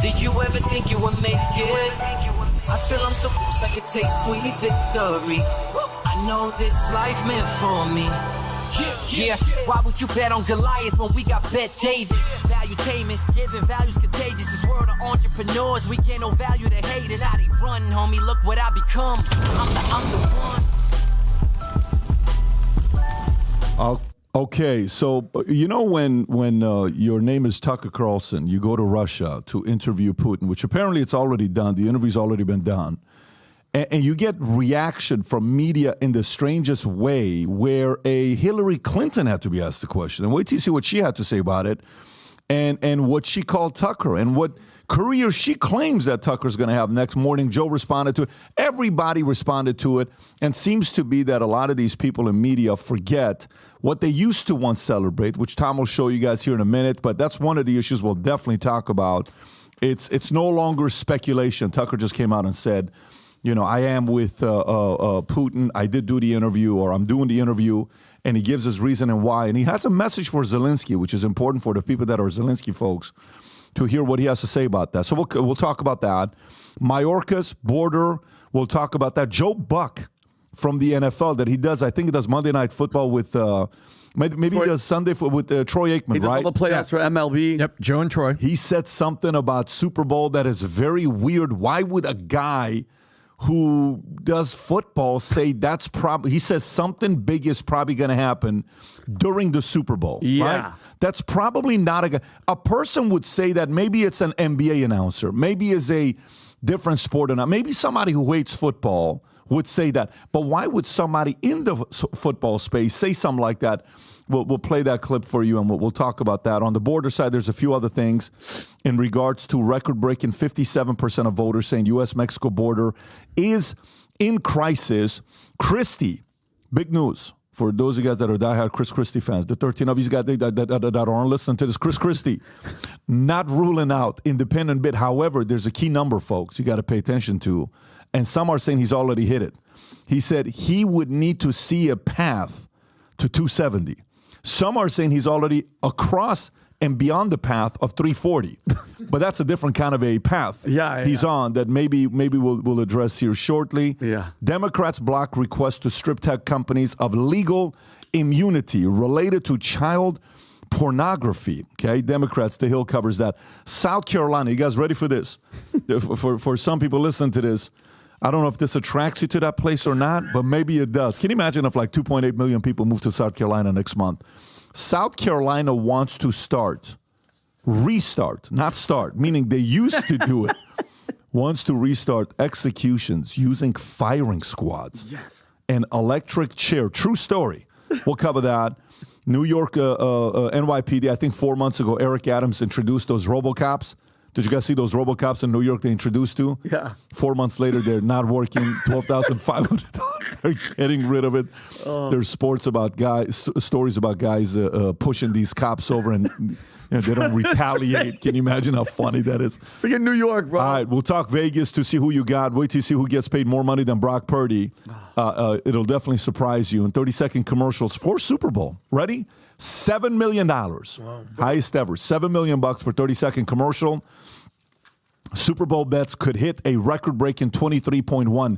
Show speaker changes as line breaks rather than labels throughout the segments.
Did you ever think you would make it? I feel I'm so close I could taste sweet victory. I know this life meant for me. Yeah, why would you bet on Goliath when we got Bet David? Valuetainment, giving values contagious. This world of entrepreneurs, we get no value to haters. How they run, homie, look what I become. I'm the one.
Okay, so you know when your name is Tucker Carlson, you go to Russia to interview Putin, which apparently it's already done. The interview's already been done. And you get reaction from media in the strangest way where a Hillary Clinton had to be asked the question. And wait till you see what she had to say about it and what she called Tucker and what career she claims that Tucker's going to have next morning. Joe responded to it. Everybody responded to it. And seems to be that a lot of these people in media forget what they used to once celebrate, which Tom will show you guys here in a minute. But that's one of the issues we'll definitely talk about. It's no longer speculation. Tucker just came out and said, you know, I am with Putin. I did do the interview, or I'm doing the interview, and he gives his reason and why. And he has a message for Zelensky, which is important for the people that are Zelensky folks to hear what he has to say about that. So we'll talk about that. Mayorkas, border, we'll talk about that. Joe Buck from the NFL that he does, I think he does Monday Night Football with, maybe he does Sunday with Troy Aikman, right?
He does all the playoffs for MLB.
Yep, Joe and Troy.
He said something about Super Bowl that is very weird. Why would a guy who does football say that's probably, he says something big is probably going to happen during the Super Bowl, right? That's probably not a person would say that maybe it's an NBA announcer, maybe it's a different sport or not. Maybe somebody who hates football would say that. But why would somebody in the football space say something like that? We'll play that clip for you, and we'll talk about that. On the border side, there's a few other things in regards to record-breaking 57% of voters saying U.S.-Mexico border is in crisis. Christie, big news for those of you guys that are diehard Chris Christie fans. The 13 of you guys that aren't listening to this, Chris Christie, not ruling out independent bid. However, there's a key number, folks, you got to pay attention to, and some are saying he's already hit it. He said he would need to see a path to 270. Some are saying he's already across and beyond the path of 340. But that's a different kind of a path he's on that maybe we'll address here shortly.
Yeah.
Democrats block request to strip tech companies of legal immunity related to child pornography. Okay, Democrats, the Hill covers that. South Carolina, you guys ready for this? for some people listening to this, I don't know if this attracts you to that place or not, but maybe it does. Can you imagine if like 2.8 million people move to South Carolina next month? South Carolina wants to restart, not start, meaning they used to do it, wants to restart executions using firing squads.
Yes.
An electric chair. True story. We'll cover that. New York NYPD, I think 4 months ago, Eric Adams introduced those RoboCops. Did you guys see those RoboCops in New York they introduced to?
Yeah.
4 months later, they're not working. $12,500. They're getting rid of it. There's stories about guys pushing these cops over and they don't retaliate. Can you imagine how funny that is?
Forget New York, bro.
All right, we'll talk Vegas to see who you got. Wait till you see who gets paid more money than Brock Purdy. It'll definitely surprise you. And 30-second commercials for Super Bowl. Ready? $7 million. Wow. Highest ever. $7 million for 30-second commercial. Super Bowl bets could hit a record-breaking $23.1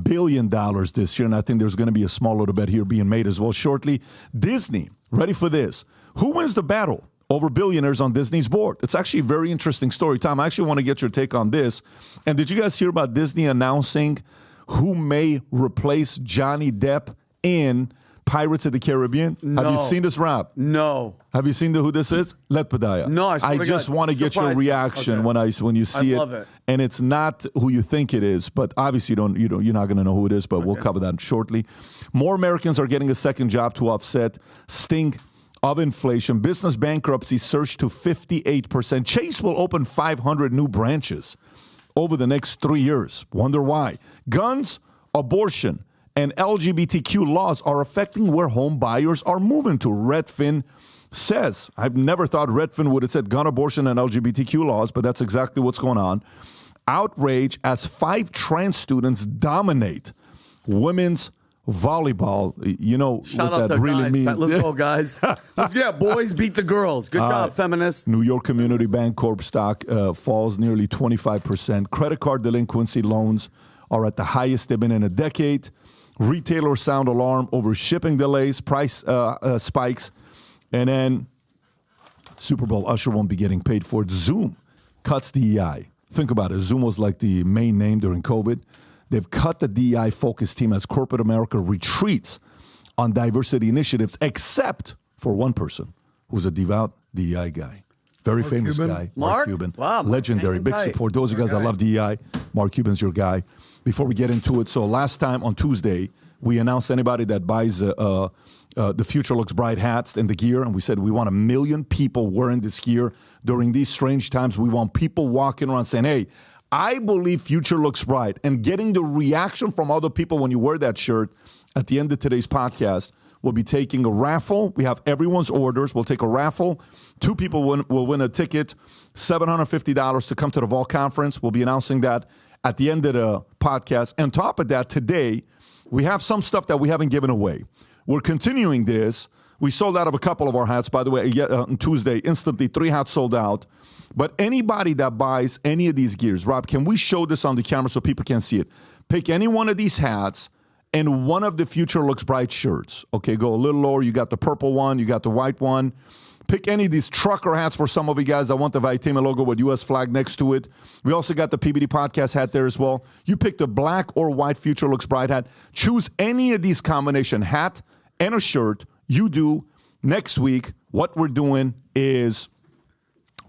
billion this year, and I think there's going to be a small little bet here being made as well shortly. Disney, ready for this. Who wins the battle over billionaires on Disney's board? It's actually a very interesting story. Tom, I actually want to get your take on this. And did you guys hear about Disney announcing who may replace Johnny Depp in Pirates of the Caribbean?
No.
Have you seen this rap?
No.
Have you seen who this is? Let Padaya.
No,
I just want to get your reaction when you see
I love it.
And it's not who you think it is, but obviously you're not going to know who it is, but we'll cover that shortly. More Americans are getting a second job to offset sting of inflation. Business bankruptcy surged to 58%. Chase will open 500 new branches over the next 3 years. Wonder why? Guns, abortion, and LGBTQ laws are affecting where home buyers are moving to. Redfin says, I've never thought Redfin would have said gun, abortion, and LGBTQ laws, but that's exactly what's going on. Outrage as 5 trans students dominate women's volleyball. You know
Shout
what
out
that
to
really
guys.
means.
Let's go, guys. Boys beat the girls. Good job, feminists.
New York Community Bank Corp stock falls nearly 25%. Credit card delinquency loans are at the highest they've been in a decade. Retailers sound alarm over shipping delays, price spikes, and then Super Bowl usher won't be getting paid for it. Zoom cuts DEI. Think about it. Zoom was like the main name during COVID. They've cut the DEI-focused team as corporate America retreats on diversity initiatives, except for one person who's a devout DEI guy. Very famous guy, Mark Cuban.
Wow,
legendary, big support. Those of you guys that love DEI, Mark Cuban's your guy. Before we get into it, so last time on Tuesday, we announced anybody that buys the Future Looks Bright hats and the gear, and we said we want 1 million people wearing this gear during these strange times. We want people walking around saying, hey, I believe future looks bright, and getting the reaction from other people when you wear that shirt. At the end of today's podcast, we'll be taking a raffle. We have everyone's orders. We'll take a raffle. 2 people will win a ticket, $750 to come to the Vol Conference. We'll be announcing that at the end of the podcast. And on top of that, today, we have some stuff that we haven't given away. We're continuing this. We sold out of a couple of our hats, by the way, on Tuesday. Instantly, 3 hats sold out. But anybody that buys any of these gears, Rob, can we show this on the camera so people can see it? Pick any one of these hats and one of the Future Looks Bright shirts. Okay, go a little lower. You got the purple one. You got the white one. Pick any of these trucker hats for some of you guys. I want the Vitamin logo with U.S. flag next to it. We also got the PBD podcast hat there as well. You pick the black or white Future Looks Bright hat. Choose any of these combination hat and a shirt. You do. Next week, what we're doing is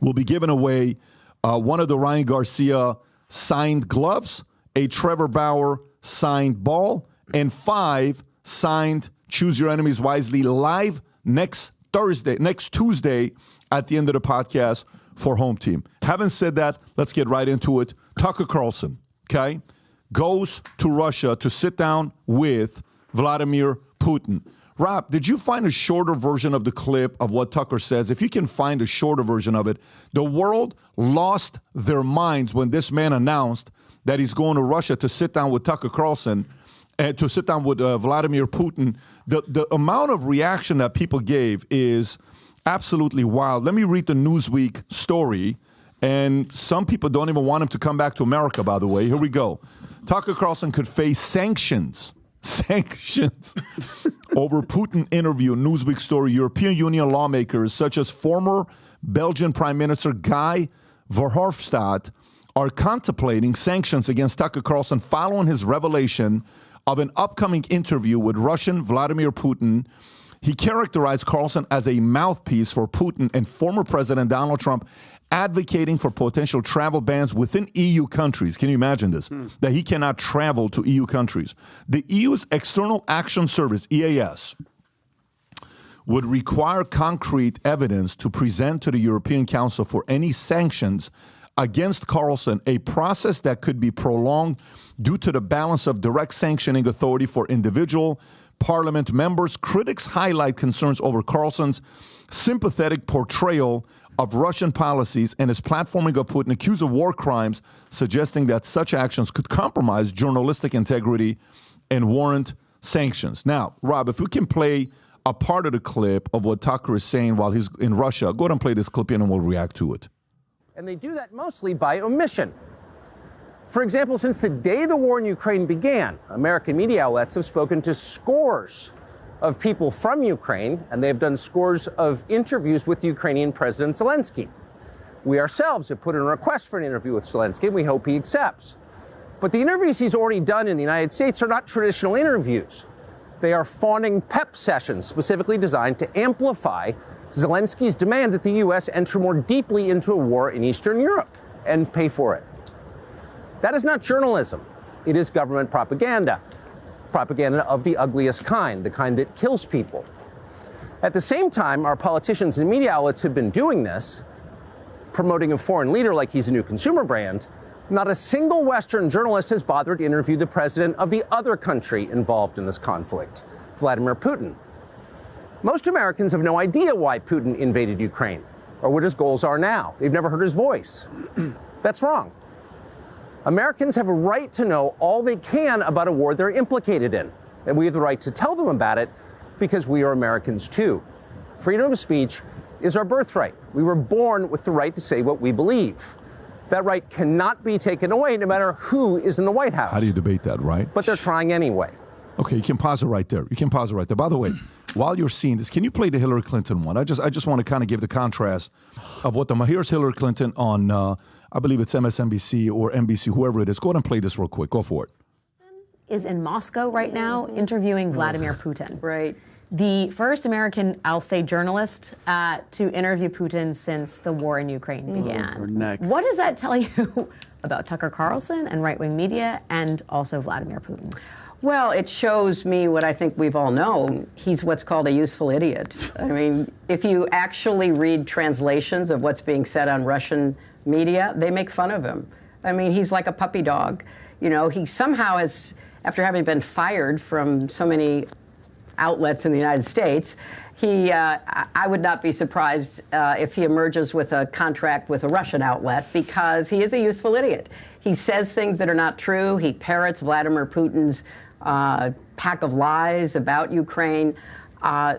we'll be giving away one of the Ryan Garcia signed gloves, a Trevor Bauer signed ball, and 5 signed Choose Your Enemies Wisely live next Tuesday at the end of the podcast for home team. Having said that, let's get right into it. Tucker Carlson, okay, goes to Russia to sit down with Vladimir Putin. Rob, did you find a shorter version of the clip of what Tucker says? If you can find a shorter version of it, the world lost their minds when this man announced that he's going to Russia to sit down with Tucker Carlson and to sit down with Vladimir Putin. The amount of reaction that people gave is absolutely wild. Let me read the Newsweek story. And some people don't even want him to come back to America, by the way. Here we go. Tucker Carlson could face sanctions over Putin interview. Newsweek story. European Union lawmakers, such as former Belgian Prime Minister Guy Verhofstadt, are contemplating sanctions against Tucker Carlson following his revelation of an upcoming interview with Russian Vladimir Putin. He characterized Carlson as a mouthpiece for Putin and former President Donald Trump, advocating for potential travel bans within EU countries. Can you imagine this? That he cannot travel to EU countries. The EU's External Action Service, EAS, would require concrete evidence to present to the European Council for any sanctions against Carlson, a process that could be prolonged due to the balance of direct sanctioning authority for individual parliament members. Critics highlight concerns over Carlson's sympathetic portrayal of Russian policies and his platforming of Putin, accused of war crimes, suggesting that such actions could compromise journalistic integrity and warrant sanctions. Now, Rob, if we can play a part of the clip of what Tucker is saying while he's in Russia, go ahead and play this clip and we'll react to it.
And they do that mostly by omission. For example, since the day the war in Ukraine began, American media outlets have spoken to scores of people from Ukraine, and they've done scores of interviews with Ukrainian President Zelensky. We ourselves have put in a request for an interview with Zelensky, and we hope he accepts. But the interviews he's already done in the United States are not traditional interviews. They are fawning pep sessions specifically designed to amplify Zelensky's demand that the U.S. enter more deeply into a war in Eastern Europe and pay for it. That is not journalism. It is government propaganda. Propaganda of the ugliest kind, the kind that kills people. At the same time, our politicians and media outlets have been doing this, promoting a foreign leader like he's a new consumer brand. Not a single Western journalist has bothered to interview the president of the other country involved in this conflict, Vladimir Putin. Most Americans have no idea why Putin invaded Ukraine or what his goals are now. They've never heard his voice. That's wrong. Americans have a right to know all they can about a war they're implicated in. And we have the right to tell them about it because we are Americans too. Freedom of speech is our birthright. We were born with the right to say what we believe. That right cannot be taken away no matter who is in the White House.
How do you debate that, right?
But they're trying anyway.
Okay, you can pause it right there. By the way, while you're seeing this, can you play the Hillary Clinton one? I just want to kind of give the contrast of what here's Hillary Clinton on, I believe it's MSNBC or NBC, whoever it is. Go ahead and play this real quick. Go for it.
Is in Moscow right now interviewing Vladimir Putin.
Right.
The first American, I'll say, journalist to interview Putin since the war in Ukraine began. What does that tell you about Tucker Carlson and right-wing media and also Vladimir Putin?
Well, it shows me what I think we've all known. He's what's called a useful idiot. I mean, if you actually read translations of what's being said on Russian media, they make fun of him. I mean, he's like a puppy dog. You know, he somehow has, after having been fired from so many outlets in the United States, I would not be surprised if he emerges with a contract with a Russian outlet because he is a useful idiot. He says things that are not true. He parrots Vladimir Putin's pack of lies about Ukraine.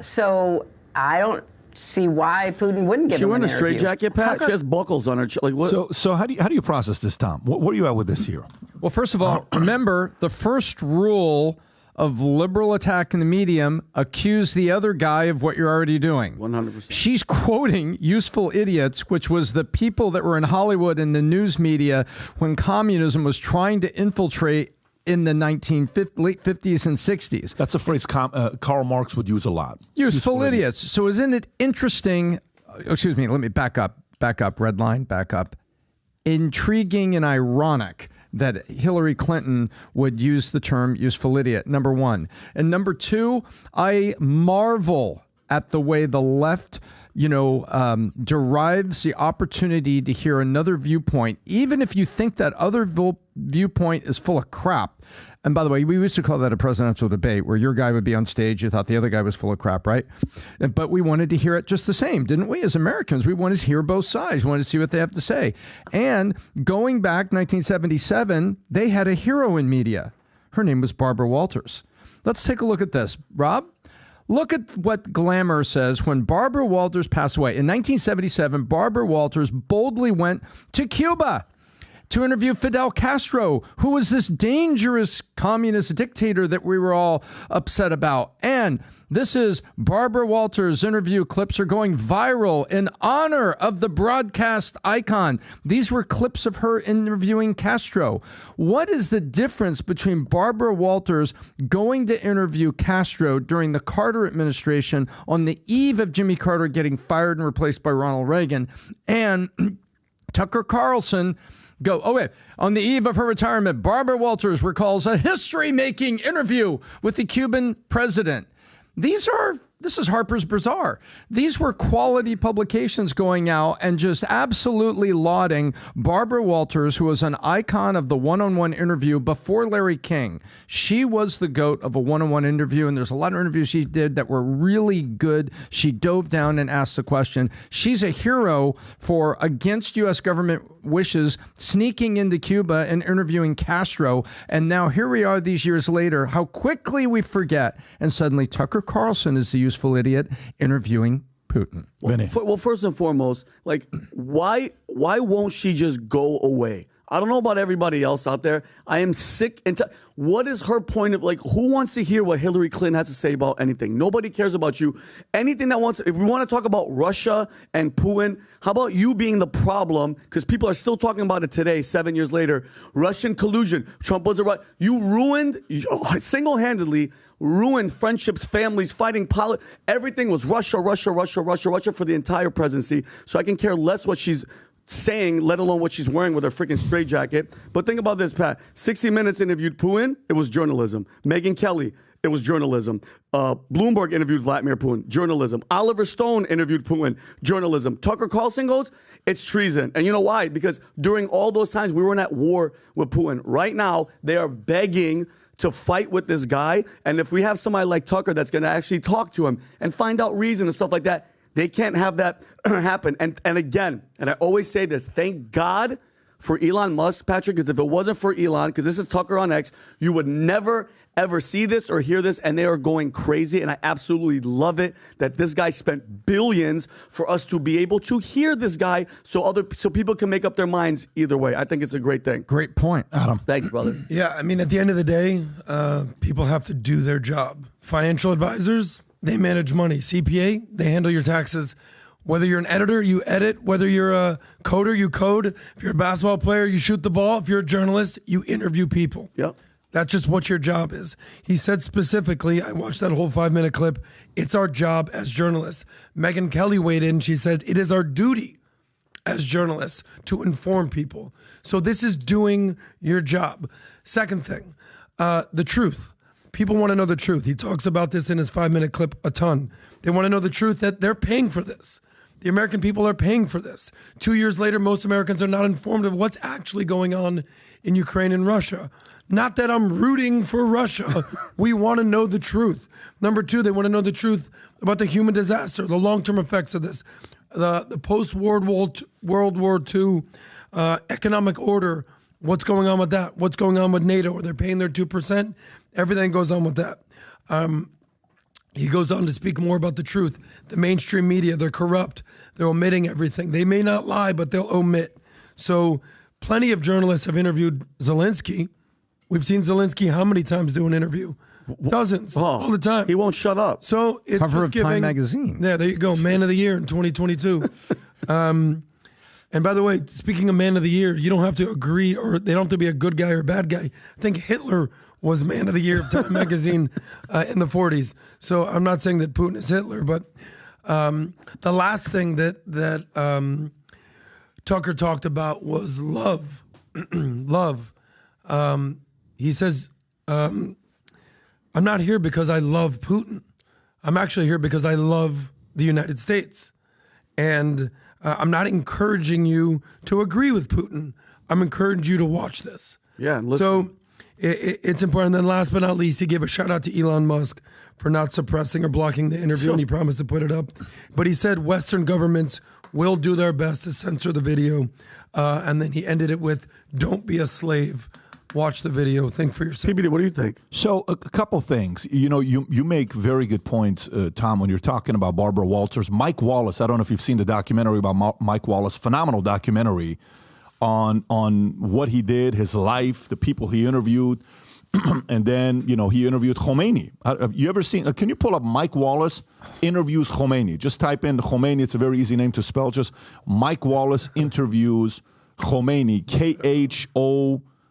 So I don't see why Putin wouldn't give him an interview.
She wearing a straitjacket, Pat? She has buckles on her. Like what?
So how do you process this, Tom? Where are you at with this here?
Well, first of all, remember the first rule of liberal attack in the medium: accuse the other guy of what you're already doing.
100%.
She's quoting useful idiots, which was the people that were in Hollywood and the news media when communism was trying to infiltrate in the late 50s and 60s.
That's a phrase Karl Marx would use a lot.
Useful idiots. So isn't it interesting? Excuse me, let me back up, red line, back up. Intriguing and ironic that Hillary Clinton would use the term useful idiot, number one. And number two, I marvel at the way the left, derives the opportunity to hear another viewpoint, even if you think that other viewpoint is full of crap. And by the way, we used to call that a presidential debate where your guy would be on stage. You thought the other guy was full of crap, right? But we wanted to hear it just the same, didn't we? As Americans, we wanted to hear both sides. We wanted to see what they have to say. And going back 1977, they had a hero in media. Her name was Barbara Walters. Let's take a look at this. Rob, look at what Glamour says when Barbara Walters passed away. In 1977, Barbara Walters boldly went to Cuba to interview Fidel Castro, who was this dangerous communist dictator that we were all upset about. And this is Barbara Walters' interview clips are going viral in honor of the broadcast icon. These were clips of her interviewing Castro. What is the difference between Barbara Walters going to interview Castro during the Carter administration on the eve of Jimmy Carter getting fired and replaced by Ronald Reagan, and Tucker Carlson on the eve of her retirement, Barbara Walters recalls a history-making interview with the Cuban president. This is Harper's Bazaar. These were quality publications going out and just absolutely lauding Barbara Walters, who was an icon of the one-on-one interview before Larry King. She was the GOAT of a one-on-one interview, and there's a lot of interviews she did that were really good. She dove down and asked the question. She's a hero for against U.S. government wishes, sneaking into Cuba and interviewing Castro. And now here we are these years later, how quickly we forget. And suddenly Tucker Carlson is the useful idiot interviewing Putin.
Well, first and foremost, why won't she just go away? I don't know about everybody else out there. I am sick and what is her point of, who wants to hear what Hillary Clinton has to say about anything? Nobody cares about you. Anything if we want to talk about Russia and Putin, how about you being the problem? Because people are still talking about it today, 7 years later. Russian collusion. Trump was you single-handedly ruined friendships, families, fighting, everything was Russia for the entire presidency. So I can care less what she's saying, let alone what she's wearing with her freaking straitjacket. But think about this, Pat. 60 Minutes interviewed Putin. It was journalism. Megyn Kelly. It was journalism. Bloomberg interviewed Vladimir Putin. Journalism. Oliver Stone interviewed Putin. Journalism. Tucker Carlson goes, it's treason. And you know why? Because during all those times, we were at war with Putin. Right now, they are begging to fight with this guy. And if we have somebody like Tucker that's going to actually talk to him and find out reason and stuff like that, they can't have that happen. And again, and I always say this, thank God for Elon Musk, Patrick, because if it wasn't for Elon, because this is Tucker on X, you would never, ever see this or hear this, and they are going crazy, and I absolutely love it that this guy spent billions for us to be able to hear this guy so people can make up their minds either way. I think it's a great thing.
Great point, Adam.
Thanks, brother.
Yeah, I mean, at the end of the day, people have to do their job. Financial advisors, they manage money. CPA, they handle your taxes. Whether you're an editor, you edit. Whether you're a coder, you code. If you're a basketball player, you shoot the ball. If you're a journalist, you interview people.
Yep.
That's just what your job is. He said specifically, I watched that whole 5-minute clip, it's our job as journalists. Megyn Kelly weighed in. She said, it is our duty as journalists to inform people. So this is doing your job. Second thing, the truth. People want to know the truth. He talks about this in his 5-minute clip a ton. They want to know the truth that they're paying for this. The American people are paying for this. 2 years later, most Americans are not informed of what's actually going on in Ukraine and Russia. Not that I'm rooting for Russia. We want to know the truth. Number two, they want to know the truth about the human disaster, the long-term effects of this, the post-World War II economic order. What's going on with that? What's going on with NATO? Are they paying their 2%? Everything goes on with that. He goes on to speak more about the truth. The mainstream media, they're corrupt. They're omitting everything. They may not lie, but they'll omit. So plenty of journalists have interviewed Zelensky. We've seen Zelensky how many times do an interview? Dozens, all the time.
He won't shut up.
So it's
Cover
just
of Time magazine.
Yeah, there you go. Man of the Year in 2022. And by the way, speaking of Man of the Year, you don't have to agree, or they don't have to be a good guy or a bad guy. I think Hitler was Man of the Year of Time magazine in the 40s. So I'm not saying that Putin is Hitler, but the last thing that Tucker talked about was love. Love. He says, I'm not here because I love Putin. I'm actually here because I love the United States. And I'm not encouraging you to agree with Putin. I'm encouraging you to watch this.
Yeah, and listen.
So it's important. And then last but not least, he gave a shout out to Elon Musk for not suppressing or blocking the interview, and he promised to put it up. But he said Western governments will do their best to censor the video. And then he ended it with, don't be a slave. Watch the video. Think for yourself.
PBD, what do you think?
So a couple things. You know, you make very good points, Tom, when you're talking about Barbara Walters. Mike Wallace, I don't know if you've seen the documentary about Mike Wallace, phenomenal documentary on what he did, his life, the people he interviewed. And then, you know, he interviewed Khomeini. Have you ever seen, can you pull up Mike Wallace interviews Khomeini? Just type in Khomeini. It's a very easy name to spell. Just Mike Wallace interviews Khomeini, Khomeini.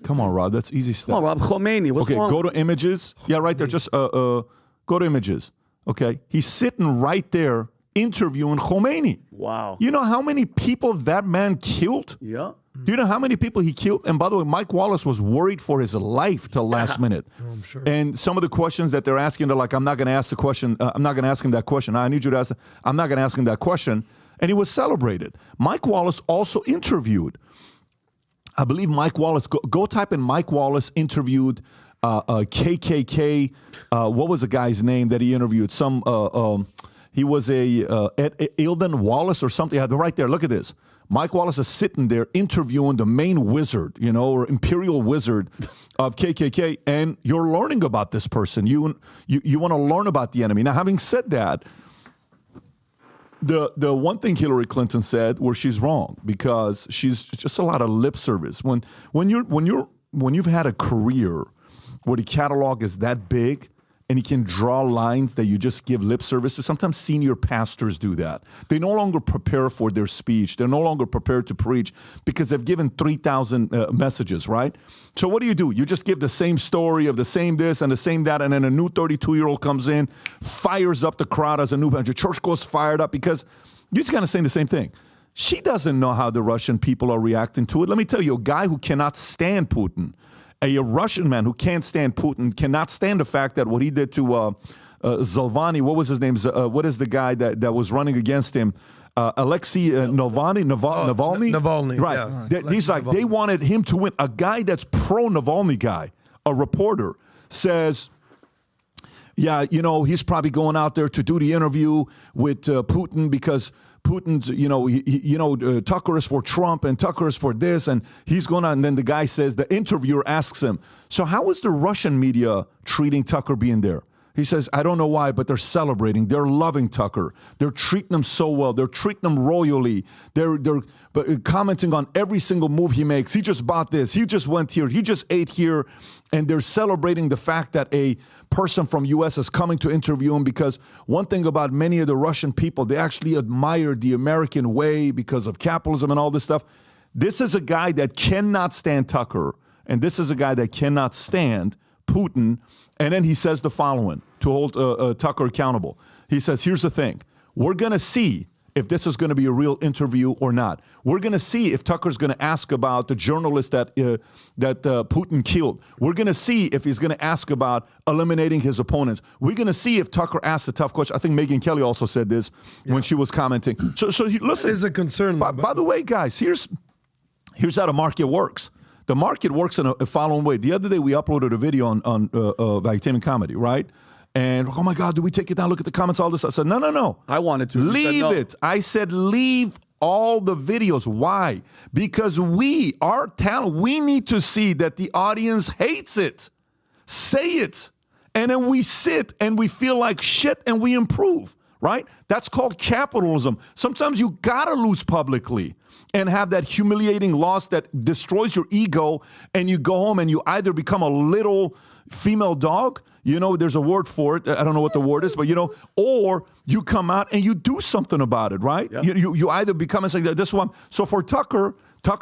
Come on, Rob. That's easy stuff.
Come on, Rob. Khomeini. What's
okay,
wrong?
go to images. Yeah, right there. Just go to images. Okay. He's sitting right there interviewing Khomeini.
Wow.
You know how many people that man killed?
Yeah.
Do you know how many people he killed? And by the way, Mike Wallace was worried for his life till last minute.
Oh, I'm sure.
And some of the questions that they're asking, they're like, I'm not going to ask the question. I'm not going to ask him that question. I need you to ask. I'm not going to ask him that question. And he was celebrated. Mike Wallace also interviewed. I believe Mike Wallace, go type in Mike Wallace interviewed KKK. What was the guy's name that he interviewed? He was Eldon Wallace or something. Yeah, right there. Look at this. Mike Wallace is sitting there interviewing the main wizard, you know, or imperial wizard of KKK, and you're learning about this person. You want to learn about the enemy. Now, having said that, the one thing Hillary Clinton said where she's wrong, because she's just a lot of lip service. When you've had a career where the catalog is that big and you can draw lines that you just give lip service to, sometimes senior pastors do that. They no longer prepare for their speech. They're no longer prepared to preach because they've given 3,000 messages, right? So what do? You just give the same story of the same this and the same that, and then a new 32-year-old comes in, fires up the crowd as a new pastor. Church goes fired up because you're just kind of saying the same thing. She doesn't know how the Russian people are reacting to it. Let me tell you, a guy who cannot stand Putin, a Russian man who can't stand Putin, cannot stand the fact that what he did to Zelvani, what was his name? What is the guy that was running against him? Alexei Navalny?
Navalny.
Right.
Yeah.
He's like, they wanted him to win. A guy that's pro-Navalny guy, a reporter, says, yeah, you know, he's probably going out there to do the interview with Putin because Putin's, Tucker is for Trump and Tucker is for this, and he's going to, and then the guy says, the interviewer asks him, so how is the Russian media treating Tucker being there? He says, I don't know why, but they're celebrating. They're loving Tucker. They're treating him so well. They're treating him royally. They're commenting on every single move he makes. He just bought this. He just went here. He just ate here. And they're celebrating the fact that a person from U.S. is coming to interview him, because one thing about many of the Russian people, they actually admire the American way because of capitalism and all this stuff. This is a guy that cannot stand Tucker, and this is a guy that cannot stand Putin. And then he says the following to hold Tucker accountable. He says, here's the thing. We're going to see if this is going to be a real interview or not. We're going to see if Tucker's going to ask about the journalist that Putin killed. We're going to see if he's going to ask about eliminating his opponents. We're going to see if Tucker asks a tough question. I think Megyn Kelly also said this when she was commenting. So listen.
That is a concern.
By the way, guys, here's how the market works. The market works in a following way. The other day, we uploaded a video on Vitamin Comedy, right? And, oh, my God, do we take it down? Look at the comments, all this. I said, no.
I wanted to.
Leave it. I said, leave all the videos. Why? Because our talent, we need to see that the audience hates it. Say it. And then we sit and we feel like shit and we improve, right? That's called capitalism. Sometimes you got to lose publicly and have that humiliating loss that destroys your ego, and you go home and you either become a little female dog, there's a word for it, I don't know what the word is, but or you come out and you do something about it, right? Yeah. You either become and say, this one. So for Tucker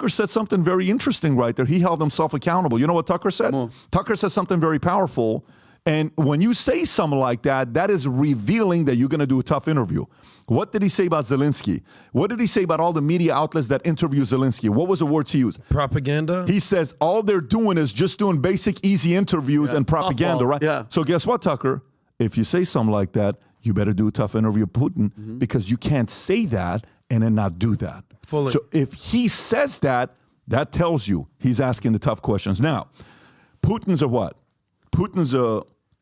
said something very interesting right there. He held himself accountable. You know what Tucker said? Tucker said something very powerful. And when you say something like that, that is revealing that you're going to do a tough interview. What did he say about Zelensky? What did he say about all the media outlets that interview Zelensky? What was the words he used?
Propaganda?
He says all they're doing is just doing basic, easy interviews and propaganda, right?
Yeah.
So guess what, Tucker? If you say something like that, you better do a tough interview with Putin, because you can't say that and then not do that.
Fully.
So if he says that, that tells you he's asking the tough questions. Now, Putin's a what? Putin's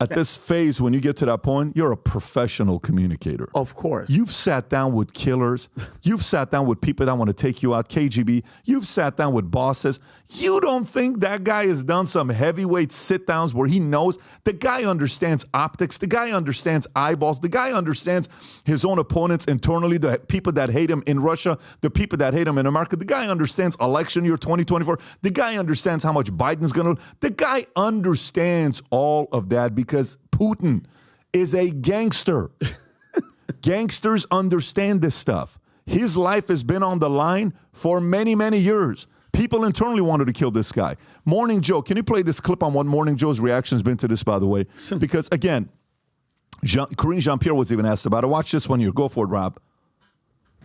at this phase, when you get to that point, you're a professional communicator.
Of course.
You've sat down with killers. You've sat down with people that want to take you out, KGB. You've sat down with bosses. You don't think that guy has done some heavyweight sit-downs where he knows? The guy understands optics. The guy understands eyeballs. The guy understands his own opponents internally, the people that hate him in Russia, the people that hate him in America. The guy understands election year 2024. The guy understands how much Biden's going to... The guy understands all of that because Putin is a gangster. Gangsters understand this stuff. His life has been on the line for many, many years. People internally wanted to kill this guy. Morning Joe, can you play this clip on what Morning Joe's reaction has been to this, by the way? Because, again, Karine Jean-Pierre was even asked about it. Watch this one here. Go for it, Rob.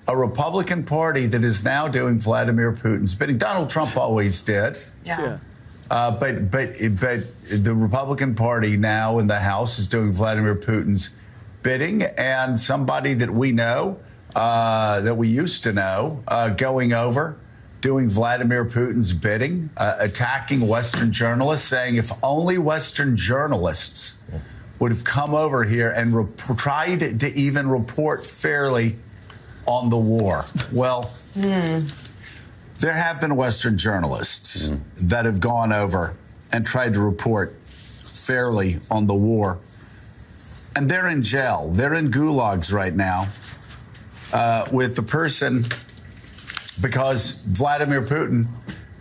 A Republican Party that is now doing Vladimir Putin's bidding. Donald Trump always did.
Yeah.
But the Republican Party now in the House is doing Vladimir Putin's bidding, and somebody that we know, that we used to know, going over, doing Vladimir Putin's bidding, attacking Western journalists, saying if only Western journalists would have come over here and tried to even report fairly on the war. Well, there have been Western journalists that have gone over and tried to report fairly on the war. And they're in jail. They're in gulags right now with the person, because Vladimir Putin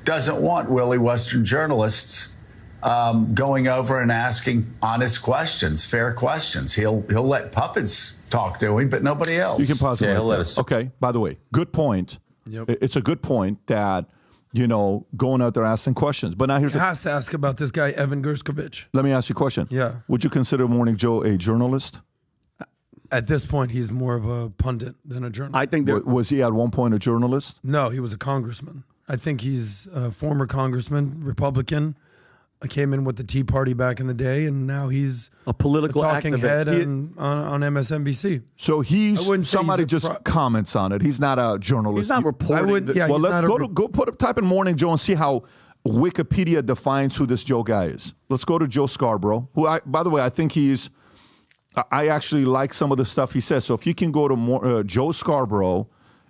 doesn't want willy Western journalists going over and asking honest questions, fair questions. He'll let puppets talk to him, but nobody else.
You can pause it.
Yeah, he'll let us.
Okay, by the way, good point.
Yep.
It's a good point that, going out there asking questions. But now here's
He has to ask about this guy, Evan Gershkovich.
Let me ask you a question.
Yeah.
Would you consider Morning Joe a journalist?
At this point, he's more of a pundit than a journalist.
I think
Was he at one point a journalist?
No, he was a congressman. I think he's a former congressman, Republican. I came in with the Tea Party back in the day, and now he's
a political
talking
activist.
head on MSNBC.
So
wouldn't say
somebody
he's a
just comments on it. He's not a journalist.
He's not reporting.
I would, yeah,
Well,
he's
let's
not
go type in Morning Joe and see how Wikipedia defines who this Joe guy is. Let's go to Joe Scarborough, who, by the way, I think I actually like some of the stuff he says. So if you can go to Joe Scarborough,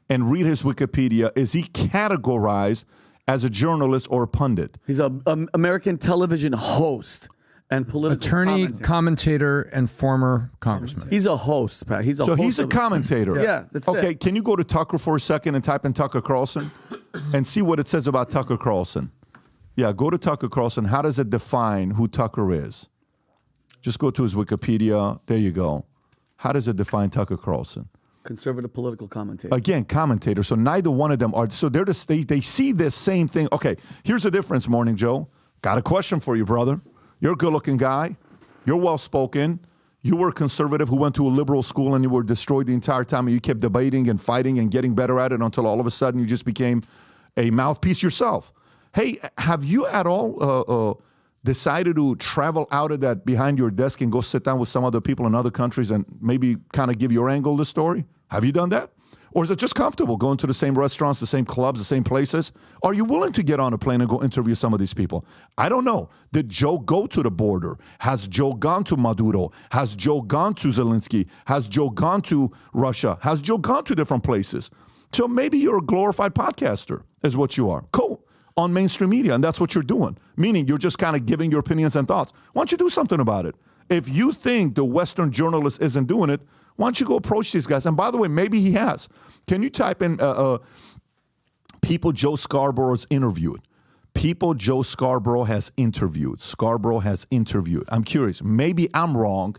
and read his Wikipedia, is he categorized as a journalist or a pundit?
He's an American television host and political
attorney, commentator, and former congressman.
He's a host, Pat. He's
a commentator.
Yeah, that's
okay,
it.
can you go to Tucker for a second and type in Tucker Carlson and see what it says about Tucker Carlson? Yeah, go to Tucker Carlson. How does it define who Tucker is? Just go to his Wikipedia. There you go. How does it define Tucker Carlson?
Conservative political commentator.
Again, commentator. So neither one of them are. So they're just, they see this same thing. Okay, here's the difference, Morning Joe. Got a question for you, brother. You're a good-looking guy. You're well-spoken. You were a conservative who went to a liberal school and you were destroyed the entire time and you kept debating and fighting and getting better at it until all of a sudden you just became a mouthpiece yourself. Hey, have you at all decided to travel out of that behind your desk and go sit down with some other people in other countries and maybe kind of give your angle of the story? Have you done that? Or is it just comfortable going to the same restaurants, the same clubs, the same places? Are you willing to get on a plane and go interview some of these people? I don't know. Did Joe go to the border? Has Joe gone to Maduro? Has Joe gone to Zelensky? Has Joe gone to Russia? Has Joe gone to different places? So maybe you're a glorified podcaster is what you are. Cool. On mainstream media, and that's what you're doing. Meaning you're just kind of giving your opinions and thoughts. Why don't you do something about it? If you think the Western journalist isn't doing it, why don't you go approach these guys? And by the way, maybe he has. Can you type in people Joe Scarborough's interviewed? People Joe Scarborough has interviewed. Scarborough has interviewed. I'm curious. Maybe I'm wrong,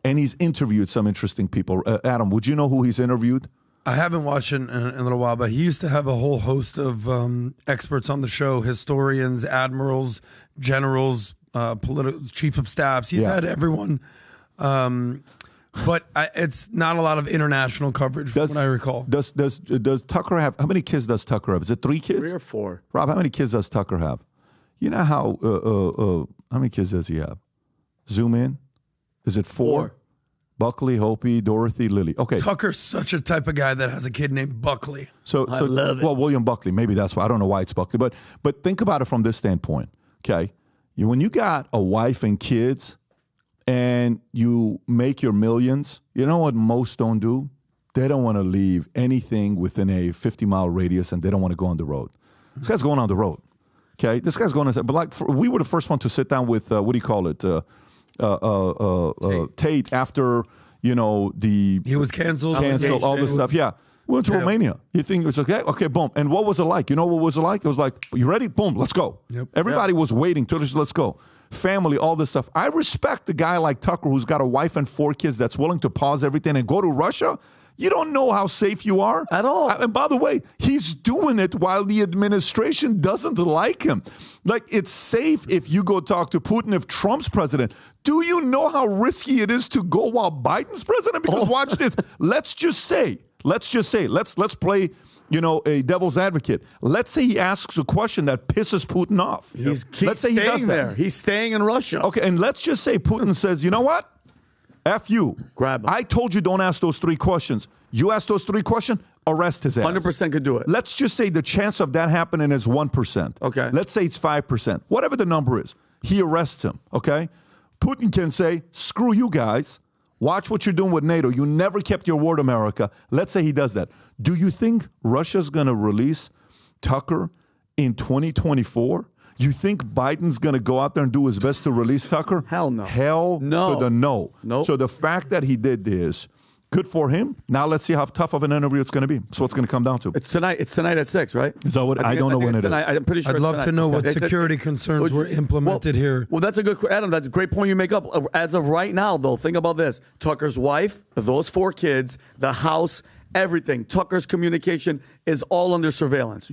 and he's interviewed some interesting people. Adam, would you know who he's interviewed?
I haven't watched it in a little while, but he used to have a whole host of experts on the show, historians, admirals, generals, political chief of staffs. He's had everyone. But it's not a lot of international coverage, from what I recall.
Does Tucker have, how many kids does Tucker have? Is it 3 kids?
3 or 4.
Rob, how many kids does Tucker have? You know how many kids does he have? Zoom in. Is it 4? Buckley, Hopi, Dorothy, Lily. Okay.
Tucker's such a type of guy that has a kid named Buckley.
So
I love it.
Well, William Buckley, maybe that's why. I don't know why it's Buckley, but think about it from this standpoint. Okay, when you got a wife and kids, and you make your millions, you know what most don't do? They don't want to leave anything within a 50-mile radius, and they don't want to go on the road. This guy's going on the road. Okay, this guy's going on. But we were the first one to sit down with what do you call it? Tate after he
was canceled
all this stuff. Yeah, we went to Romania. You think it's okay, boom. And what was it like? You know what was it like? It was like, you ready? Boom, let's go.
Yep.
Everybody was waiting to just let's go. Family, all this stuff. I respect a guy like Tucker who's got a wife and 4 kids that's willing to pause everything and go to Russia. You don't know how safe you are
at all.
And by the way, he's doing it while the administration doesn't like him. Like, it's safe if you go talk to Putin if Trump's president. Do you know how risky it is to go while Biden's president? Because watch this. Let's play, a devil's advocate. Let's say he asks a question that pisses Putin off.
Let's say he does there. He's staying in Russia.
Okay, and let's just say Putin says, you know what? F you.
Grab him.
I told you don't ask those 3 questions. You ask those 3 questions, arrest his ass.
100% could do it.
Let's just say the chance of that happening is 1%.
Okay.
Let's say it's 5%. Whatever the number is, he arrests him, okay? Putin can say, screw you guys. Watch what you're doing with NATO. You never kept your word, America. Let's say he does that. Do you think Russia's going to release Tucker in 2024? You think Biden's going to go out there and do his best to release Tucker?
Hell no.
Hell no. To the no.
Nope.
So the fact that he did this, good for him. Now let's see how tough of an interview it's going to be. That's what it's going to come down to.
It's tonight. It's tonight at 6, right?
Is that what? I don't know when it is.
I'm pretty sure.
I'd love to know what security concerns were implemented here.
Well, that's a good, Adam. That's a great point you make up. As of right now, though, think about this: Tucker's wife, those 4 kids, the house, everything. Tucker's communication is all under surveillance.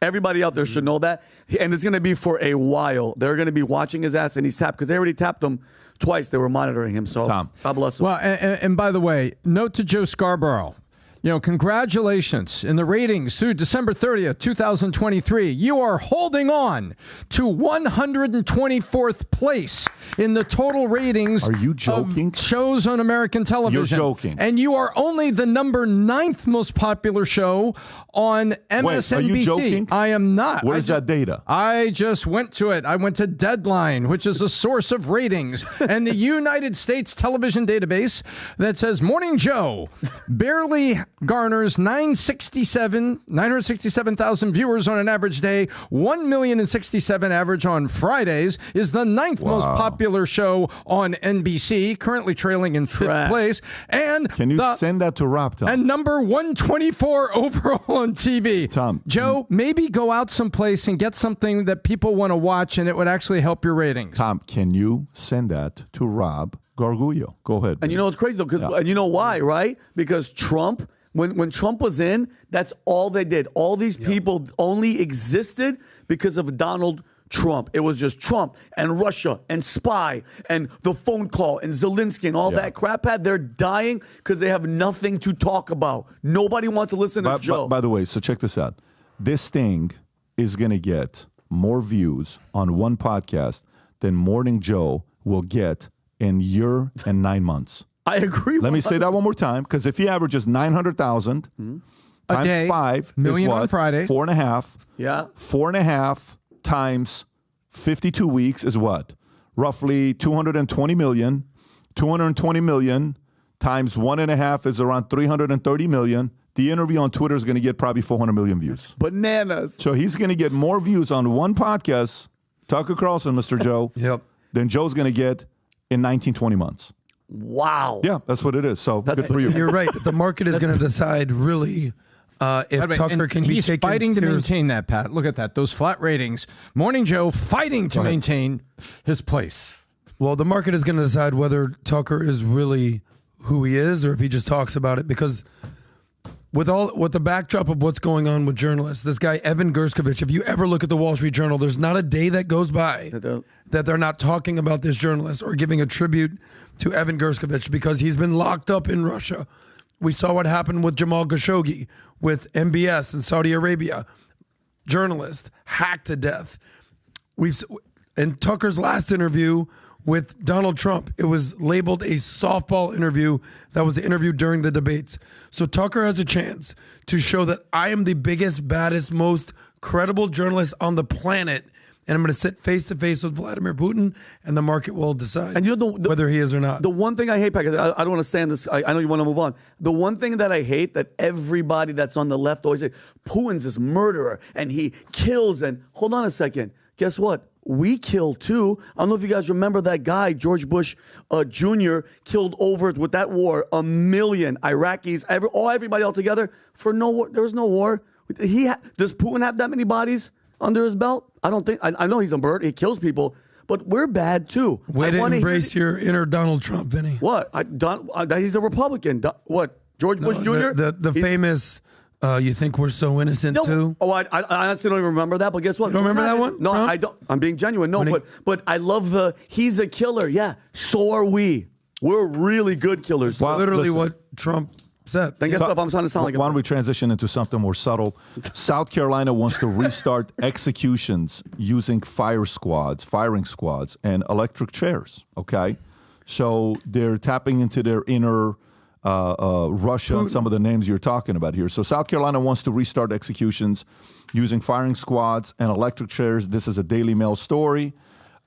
Everybody out there should know that. And it's going to be for a while. They're going to be watching his ass, and he's tapped because they already tapped him twice. They were monitoring him. So,
Tom.
God bless him.
Well, and by the way, note to Joe Scarborough. Congratulations in the ratings through December 30th, 2023. You are holding on to 124th place in the total ratings.
Are you joking?
Of shows on American television.
You're joking.
And you are only the number 9th most popular show on MSNBC.
Wait, are you joking?
I am not.
Where's that data?
I just went to it. I went to Deadline, which is a source of ratings, and the United States television database that says Morning Joe barely garners 967,000 viewers on an average day, 1,067,000 average on Fridays, is the 9th most popular show on NBC, currently trailing in 5th place. And
can you send that to Rob, Tom?
And number 124 overall on TV.
Tom.
Joe, maybe go out someplace and get something that people want to watch, and it would actually help your ratings.
Tom, can you send that to Rob Gargullo? Go ahead.
And you know what's crazy, though? And you know why, right? Because Trump, when Trump was in, that's all they did. All these people only existed because of Donald Trump. It was just Trump and Russia and spy and the phone call and Zelensky and all that crap. They're dying because they have nothing to talk about. Nobody wants to listen to Joe.
By the way, so check this out. This thing is going to get more views on one podcast than Morning Joe will get in a year and 9 months.
I agree.
Let me say that one more time, because if he averages 900,000 times
day,
5
million
is what?
on Friday.
4.5.
Yeah.
4.5 times 52 weeks is what? Roughly 220 million. 220 million times 1.5 is around 330 million. The interview on Twitter is going to get probably 400 million views.
Bananas.
So he's going to get more views on one podcast, Tucker Carlson, Mr. Joe, than Joe's going to get in 19, 20 months.
Wow.
Yeah, that's what it is. So good for you.
You're right. The market is going to decide really if Tucker can be taken
He's fighting to
serious.
maintain that, Pat. Look at that. Those flat ratings. Morning Joe fighting to maintain his place.
Well, the market is going to decide whether Tucker is really who he is or if he just talks about it, because with the backdrop of what's going on with journalists, this guy Evan Gershkovich, if you ever look at the Wall Street Journal, there's not a day that goes by that they're not talking about this journalist or giving a tribute to Evan Gershkovich, because he's been locked up in Russia. We saw what happened with Jamal Khashoggi with MBS in Saudi Arabia. Journalist hacked to death. And Tucker's last interview with Donald Trump, it was labeled a softball interview that was interviewed during the debates. So Tucker has a chance to show that I am the biggest, baddest, most credible journalist on the planet, and I'm going to sit face to face with Vladimir Putin, and the market will decide whether he is or not.
The one thing I hate, Pat, I don't want to stand this. I know you want to move on. The one thing that I hate that everybody that's on the left always say, Putin's this murderer and he kills. And hold on a second. Guess what? We kill too. I don't know if you guys remember that guy, George Bush Jr., killed over with that war 1 million Iraqis, everybody all together for no war. There was no war. Does Putin have that many bodies under his belt? I don't think. I know he's a bird. He kills people, but we're bad too.
Way to embrace your inner Donald Trump, Vinny.
What? He's a Republican. What? George Bush Jr.
The famous. You think we're so innocent too?
Oh, I honestly don't even remember that. But guess what?
You don't remember that one?
No,
Trump?
I don't. I'm being genuine. No, but I love he's a killer. Yeah, so are we. We're really good killers.
Well,
literally
listen.
what Trump said.
Then guess what? I'm trying to sound like
Why don't we transition into something more subtle? South Carolina wants to restart executions using firing squads, and electric chairs. Okay, so they're tapping into their inner Russia and some of the names you're talking about here. So South Carolina wants to restart executions using firing squads and electric chairs. This is a Daily Mail story.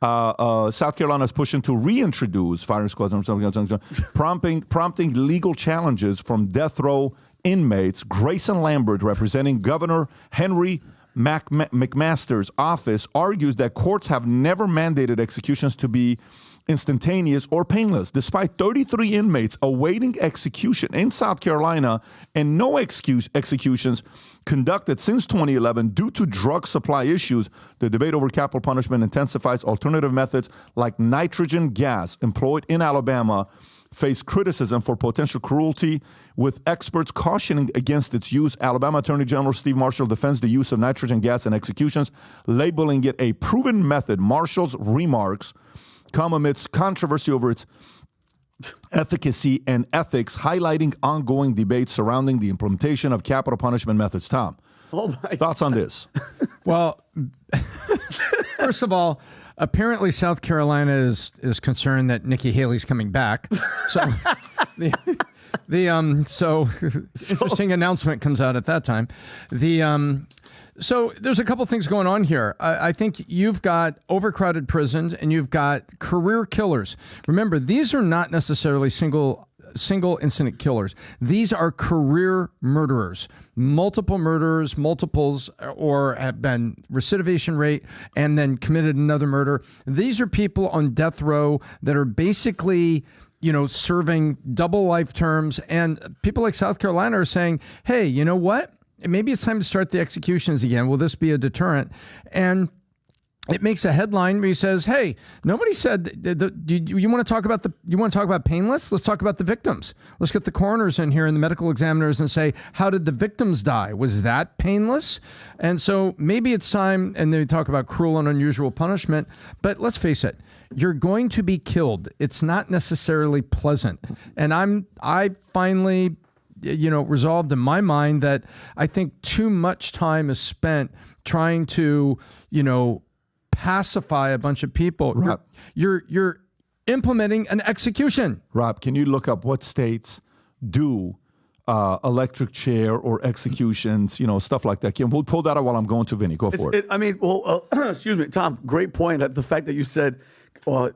South Carolina is pushing to reintroduce firing squads and something, prompting legal challenges from death row inmates. Grayson Lambert, representing Governor Henry McMaster's office, argues that courts have never mandated executions to be instantaneous or painless, despite 33 inmates awaiting execution in South Carolina and no executions conducted since 2011 due to drug supply issues. The debate over capital punishment intensifies. Alternative methods like nitrogen gas employed in Alabama face criticism for potential cruelty, with experts cautioning against its use. Alabama Attorney General Steve Marshall defends the use of nitrogen gas in executions, labeling it a proven method. Marshall's remarks come amidst controversy over its efficacy and ethics, highlighting ongoing debates surrounding the implementation of capital punishment methods. Tom, thoughts on this?
Well, first of all, apparently South Carolina is concerned that Nikki Haley's coming back. So so interesting announcement comes out at that time. So there's a couple things going on here. I think you've got overcrowded prisons and you've got career killers. Remember, these are not necessarily single single incident killers. These are career murderers, multiple murders, multiples, or have been recidivation rate and then committed another murder. These are people on death row that are basically, serving double life terms. And people like South Carolina are saying, hey, you know what? Maybe it's time to start the executions again. Will this be a deterrent? And it makes a headline where he says, hey, nobody said, you want to talk about painless? Let's talk about the victims. Let's get the coroners in here and the medical examiners and say, how did the victims die? Was that painless? And so maybe it's time, and they talk about cruel and unusual punishment, but let's face it, you're going to be killed. It's not necessarily pleasant. And I finally resolved in my mind that I think too much time is spent trying to, pacify a bunch of people.
Rob,
you're implementing an execution.
Rob, can you look up what states do electric chair or executions, stuff like that? We'll pull that out while I'm going to Vinny. Go for it.
Excuse me, Tom, great point. The fact that you said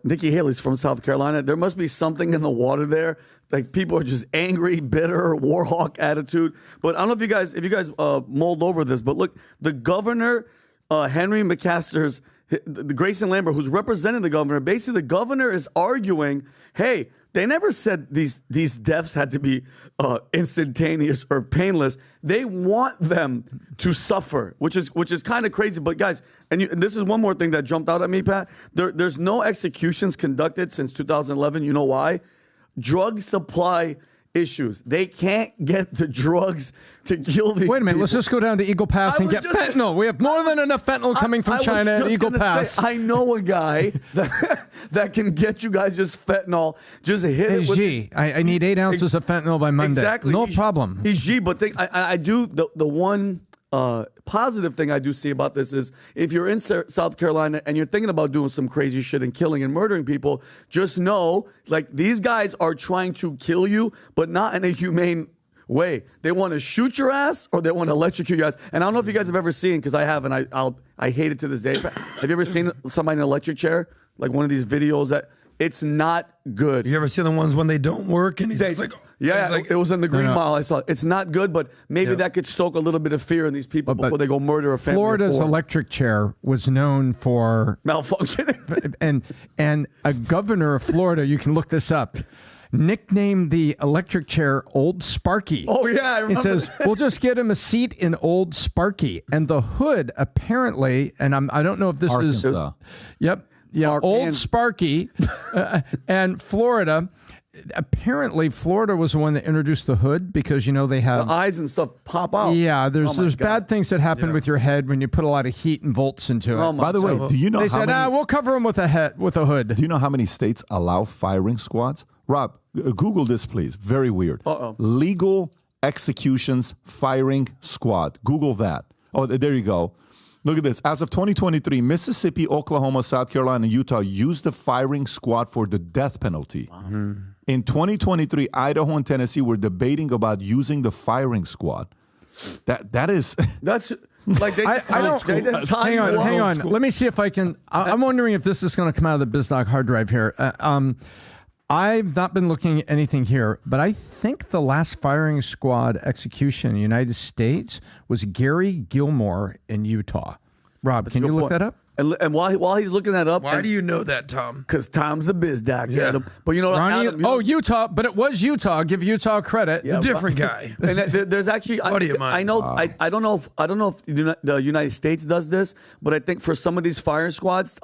Nikki Haley's from South Carolina, there must be something in the water there. Like people are just angry, bitter, war hawk attitude. But I don't know if you guys mulled over this, but look, the governor, Henry McMaster's, the Grayson Lambert, who's representing the governor, basically the governor is arguing, hey, they never said these deaths had to be instantaneous or painless. They want them to suffer, which is kind of crazy. But guys, and this is one more thing that jumped out at me, Pat. There's no executions conducted since 2011. You know why? Drug supply issues. They can't get the drugs to kill these
Wait a minute,
people.
let's just go down to Eagle Pass and get fentanyl. We have more than enough fentanyl coming from China at Eagle Pass.
I know a guy that can get you guys just fentanyl. Just hit it with...
I need 8 ounces of fentanyl by Monday.
Exactly.
No problem.
He's G, but I do... The one positive thing I do see about this is if you're in South Carolina and you're thinking about doing some crazy shit and killing and murdering people, just know, like, these guys are trying to kill you, but not in a humane way. They want to shoot your ass or they want to electrocute your ass. And I don't know if you guys have ever seen, because I have, and I hate it to this day. Have you ever seen somebody in an electric chair? Like one of these videos that it's not good.
You ever seen the ones when they don't work and he's just like...
Yeah, it was in the Green Mile. I saw it. It's not good, but maybe that could stoke a little bit of fear in these people before they go murder a family.
Florida's electric chair was known for
malfunctioning.
and a governor of Florida, you can look this up, nicknamed the electric chair Old Sparky.
Oh, yeah, I remember.
He says, we'll just get him a seat in Old Sparky. And the hood, apparently, and I don't know if this
Arkansas.
Old Sparky and Florida. Apparently, Florida was the one that introduced the hood because, they have...
The eyes and stuff pop out.
Yeah, there's bad things that happen with your head when you put a lot of heat and volts into it.
By the way, do you know
they said, we'll cover them with a hood.
Do you know how many states allow firing squads? Rob, Google this, please. Very weird. Legal executions firing squad. Google that. Oh, there you go. Look at this. As of 2023, Mississippi, Oklahoma, South Carolina, and Utah used the firing squad for the death penalty. Wow. In 2023, Idaho and Tennessee were debating about using the firing squad. That's like they
hang on. Let me see if I can. I'm wondering if this is going to come out of the BizDoc hard drive here. I've not been looking at anything here, but I think the last firing squad execution in the United States was Gary Gilmore in Utah. Rob, can you look that up?
And while he's looking that up,
why do you know that, Tom?
Because Tom's the biz doc.
Yeah.
But Adam,
Utah, but it was Utah. Give Utah credit.
Yeah, a different guy.
And there's actually, I know, I don't know if the United States does this, but I think for some of these fire squads,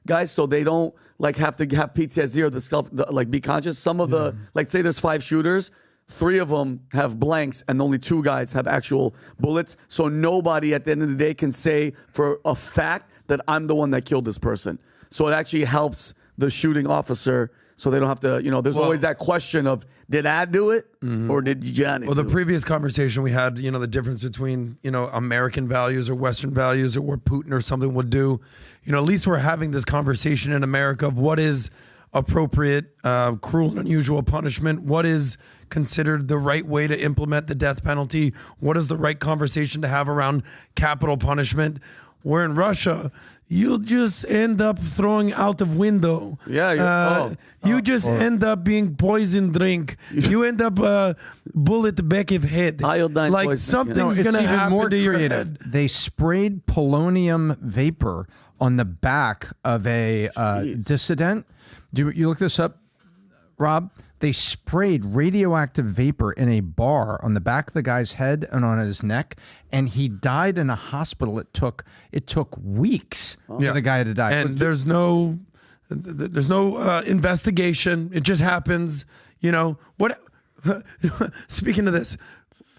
guys, so they don't have to have PTSD or the stuff, be conscious. Some of the, say there's 5 shooters. 3 of them have blanks and only 2 guys have actual bullets. So nobody at the end of the day can say for a fact that I'm the one that killed this person. So it actually helps the shooting officer so they don't have to, there's always that question of, did I do it or did Johnny do it?
The previous conversation we had, the difference between, American values or Western values or what Putin or something would do. At least we're having this conversation in America of what is appropriate, cruel and unusual punishment, what is considered the right way to implement the death penalty, what is the right conversation to have around capital punishment. Where in Russia, you'll just end up throwing out of window.
Yeah.
You just end up being poison drink. You end up bullet back of head.
Iodine
like
poison.
something's
It's
gonna
even
happen
more
to your
creative.
head.
They sprayed polonium vapor on the back of a dissident. Do you look this up, Rob? They sprayed radioactive vapor in a bar on the back of the guy's head and on his neck, and he died in a hospital. It took weeks for the guy to die.
And there's no investigation. It just happens. You know what? Speaking of this,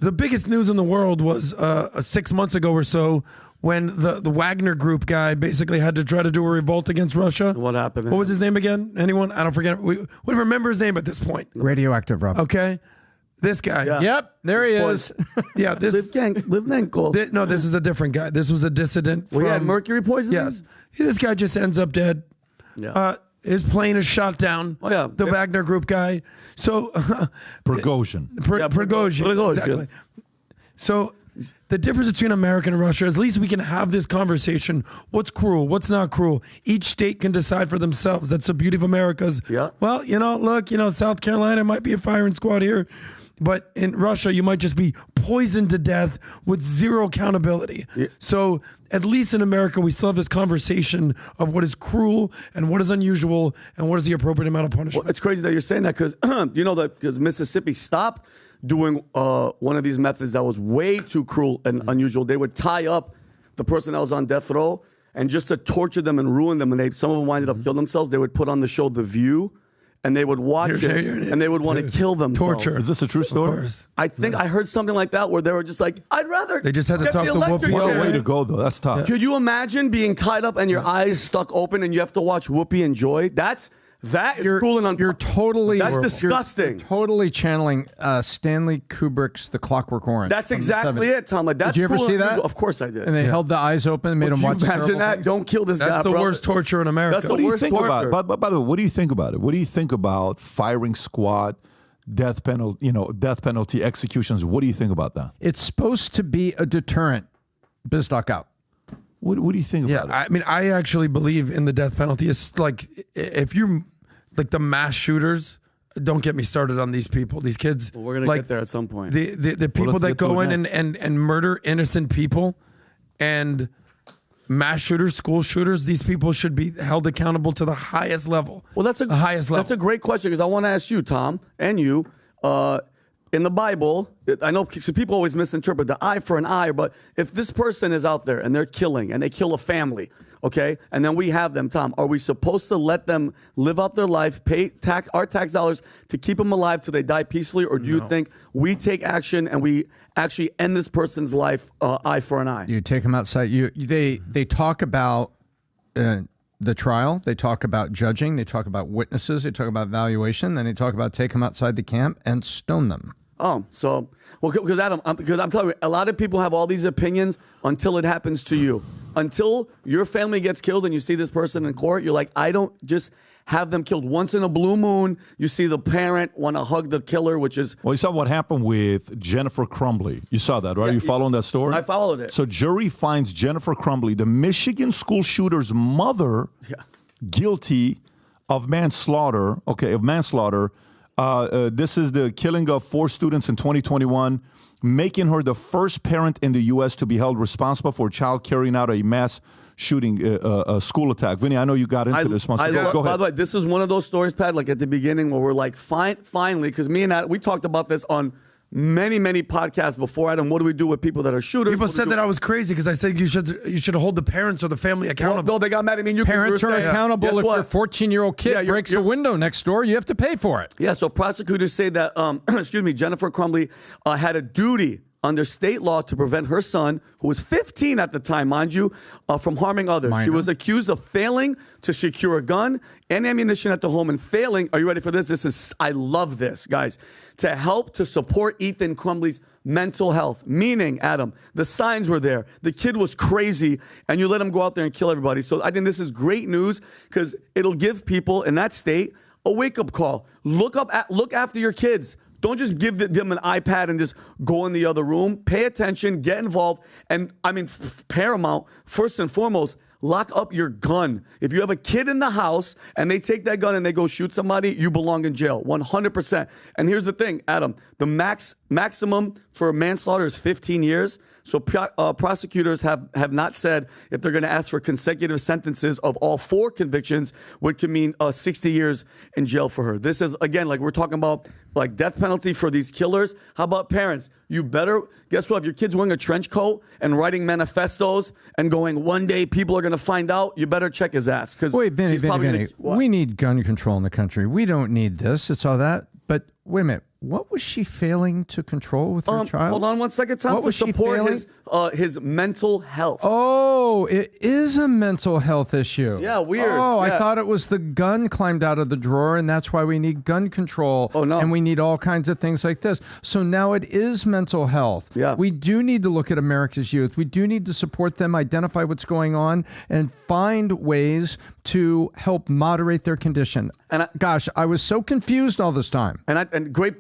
the biggest news in the world was 6 months ago or so, when the Wagner Group guy basically had to try to do a revolt against Russia.
What happened?
What was his name again? Anyone? I don't forget. We remember his name at this point.
Radioactive, Rob.
Okay. This guy.
Yeah.
Yep, there he is.
Yeah. This.
Livnenko.
No, this is a different guy. This was a dissident.
Well, he had
from-
mercury poisoning?
Yes. This guy just ends up dead.
Yeah.
His plane is shot down.
Oh, yeah.
The Wagner Group guy. So
Prigozhin.
Prigozhin. Exactly. So the difference between America and Russia is at least we can have this conversation. What's cruel? What's not cruel? Each state can decide for themselves. That's the beauty of America's.
Yeah.
Well, look, South Carolina might be a firing squad here, but in Russia, you might just be poisoned to death with zero accountability.
Yeah.
So at least in America, we still have this conversation of what is cruel and what is unusual and what is the appropriate amount of punishment.
Well, it's crazy that you're saying that because because Mississippi stopped doing one of these methods that was way too cruel and unusual. They would tie up the person that was on death row, and just to torture them and ruin them, and some of them winded up killing themselves. They would put on the show The View, and they would watch it, and they would want to kill themselves.
Torture.
Is this a true story?
I think I heard something like that where they were just like, I'd rather.
They just had to
get
talk
the
to Whoopi.
electric
What a
chair.
way to go, though. That's tough.
Could you imagine being tied up and your eyes stuck open and you have to watch Whoopi and Joy? That is cruel and
You're totally
That's disgusting.
You're totally channeling Stanley Kubrick's The Clockwork Orange.
That's
from the
exactly
70s.
it, Tom. Like, that's
Did you ever
cruel
see
and
that?
unusual. Of course I did.
And they held the eyes open and made
Would
him
you
watch
imagine
terrible
that?
things.
Don't kill this guy,
That's the
bro.
worst torture in America.
That's the
What do you
worst
think about it?
torture.
By the way, what do you think about it? What do you think about firing squad, death penalty executions? What do you think about that?
It's supposed to be a deterrent. Bizdock out.
What do you think about it?
I mean, I actually believe in the death penalty. It's like, if you're like the mass shooters, don't get me started on these people, these kids.
Well, we're gonna get there at some point.
The people
let's
that
get to
go
it
in and murder innocent people, and mass shooters, school shooters, these people should be held accountable to the highest level.
Well,
the highest level.
That's a great question because I want to ask you, Tom, and you. In the Bible, I know people always misinterpret the eye for an eye, but if this person is out there and they're killing and they kill a family, okay, and then we have them, Tom, are we supposed to let them live out their life, pay our tax dollars to keep them alive till they die peacefully, or do you think we take action and we actually end this person's life eye for an eye?
You take them outside. They talk about the trial. They talk about judging. They talk about witnesses. They talk about valuation. Then they talk about take them outside the camp and stone them.
Oh, so, well, because Adam, because I'm telling you, a lot of people have all these opinions until it happens to you. Until your family gets killed and you see this person in court, you're like, I don't just have them killed. Once in a blue moon, you see the parent want to hug the killer, which is...
Well, you saw what happened with Jennifer Crumbley. You saw that, right?
Yeah,
you following that story?
I followed it.
So jury finds Jennifer Crumbley, the Michigan school shooter's mother, guilty of manslaughter. This is the killing of 4 students in 2021, making her the first parent in the U.S. to be held responsible for a child carrying out a mass shooting a school attack. Vinny, I know you got into this. Go ahead.
By the way, this is one of those stories, Pat, like at the beginning where we're like, finally, because me and Adam, we talked about this on many podcasts before. Adam, what do we do with people that are shooters?
People said that I was crazy because I said you should hold the parents or the family accountable.
No, they got mad at me and you.
Parents are accountable if your
what?
14-year-old kid breaks a window next door. You have to pay for it.
Yeah, so prosecutors say that, Jennifer Crumbley had a duty under state law to prevent her son, who was 15 at the time, mind you, from harming others.
Minor.
She was accused of failing to secure a gun and ammunition at the home and failing, are you ready for this? I love this, guys, to help to support Ethan Crumbley's mental health. Meaning, Adam, the signs were there. The kid was crazy, and you let him go out there and kill everybody. So I think this is great news because it'll give people in that state a wake-up call. Look after your kids. Don't just give them an iPad and just go in the other room. Pay attention, get involved. And I mean, paramount, first and foremost, lock up your gun. If you have a kid in the house and they take that gun and they go shoot somebody, you belong in jail, 100%. And here's the thing, Adam, the maximum for manslaughter is 15 years. So prosecutors have not said if they're going to ask for consecutive sentences of all 4 convictions, which could mean 60 years in jail for her. This is, again, like we're talking about like death penalty for these killers. How about parents? You better, guess what? If your kid's wearing a trench coat and writing manifestos and going, one day people are going to find out, you better check his ass.
Wait, Vinny, we need gun control in the country. We don't need this. It's all that. But wait a minute. What was she failing to control with her child?
Hold on one second, Tom.
What was
to support his mental health.
Oh, it is a mental health issue.
Yeah, weird.
Oh,
yeah.
I thought it was the gun climbed out of the drawer, and that's why we need gun control.
Oh, no.
And we need all kinds of things like this. So now it is mental health.
Yeah.
We do need to look at America's youth. We do need to support them, identify what's going on, and find ways to help moderate their condition. And I was so confused all this time.
And great,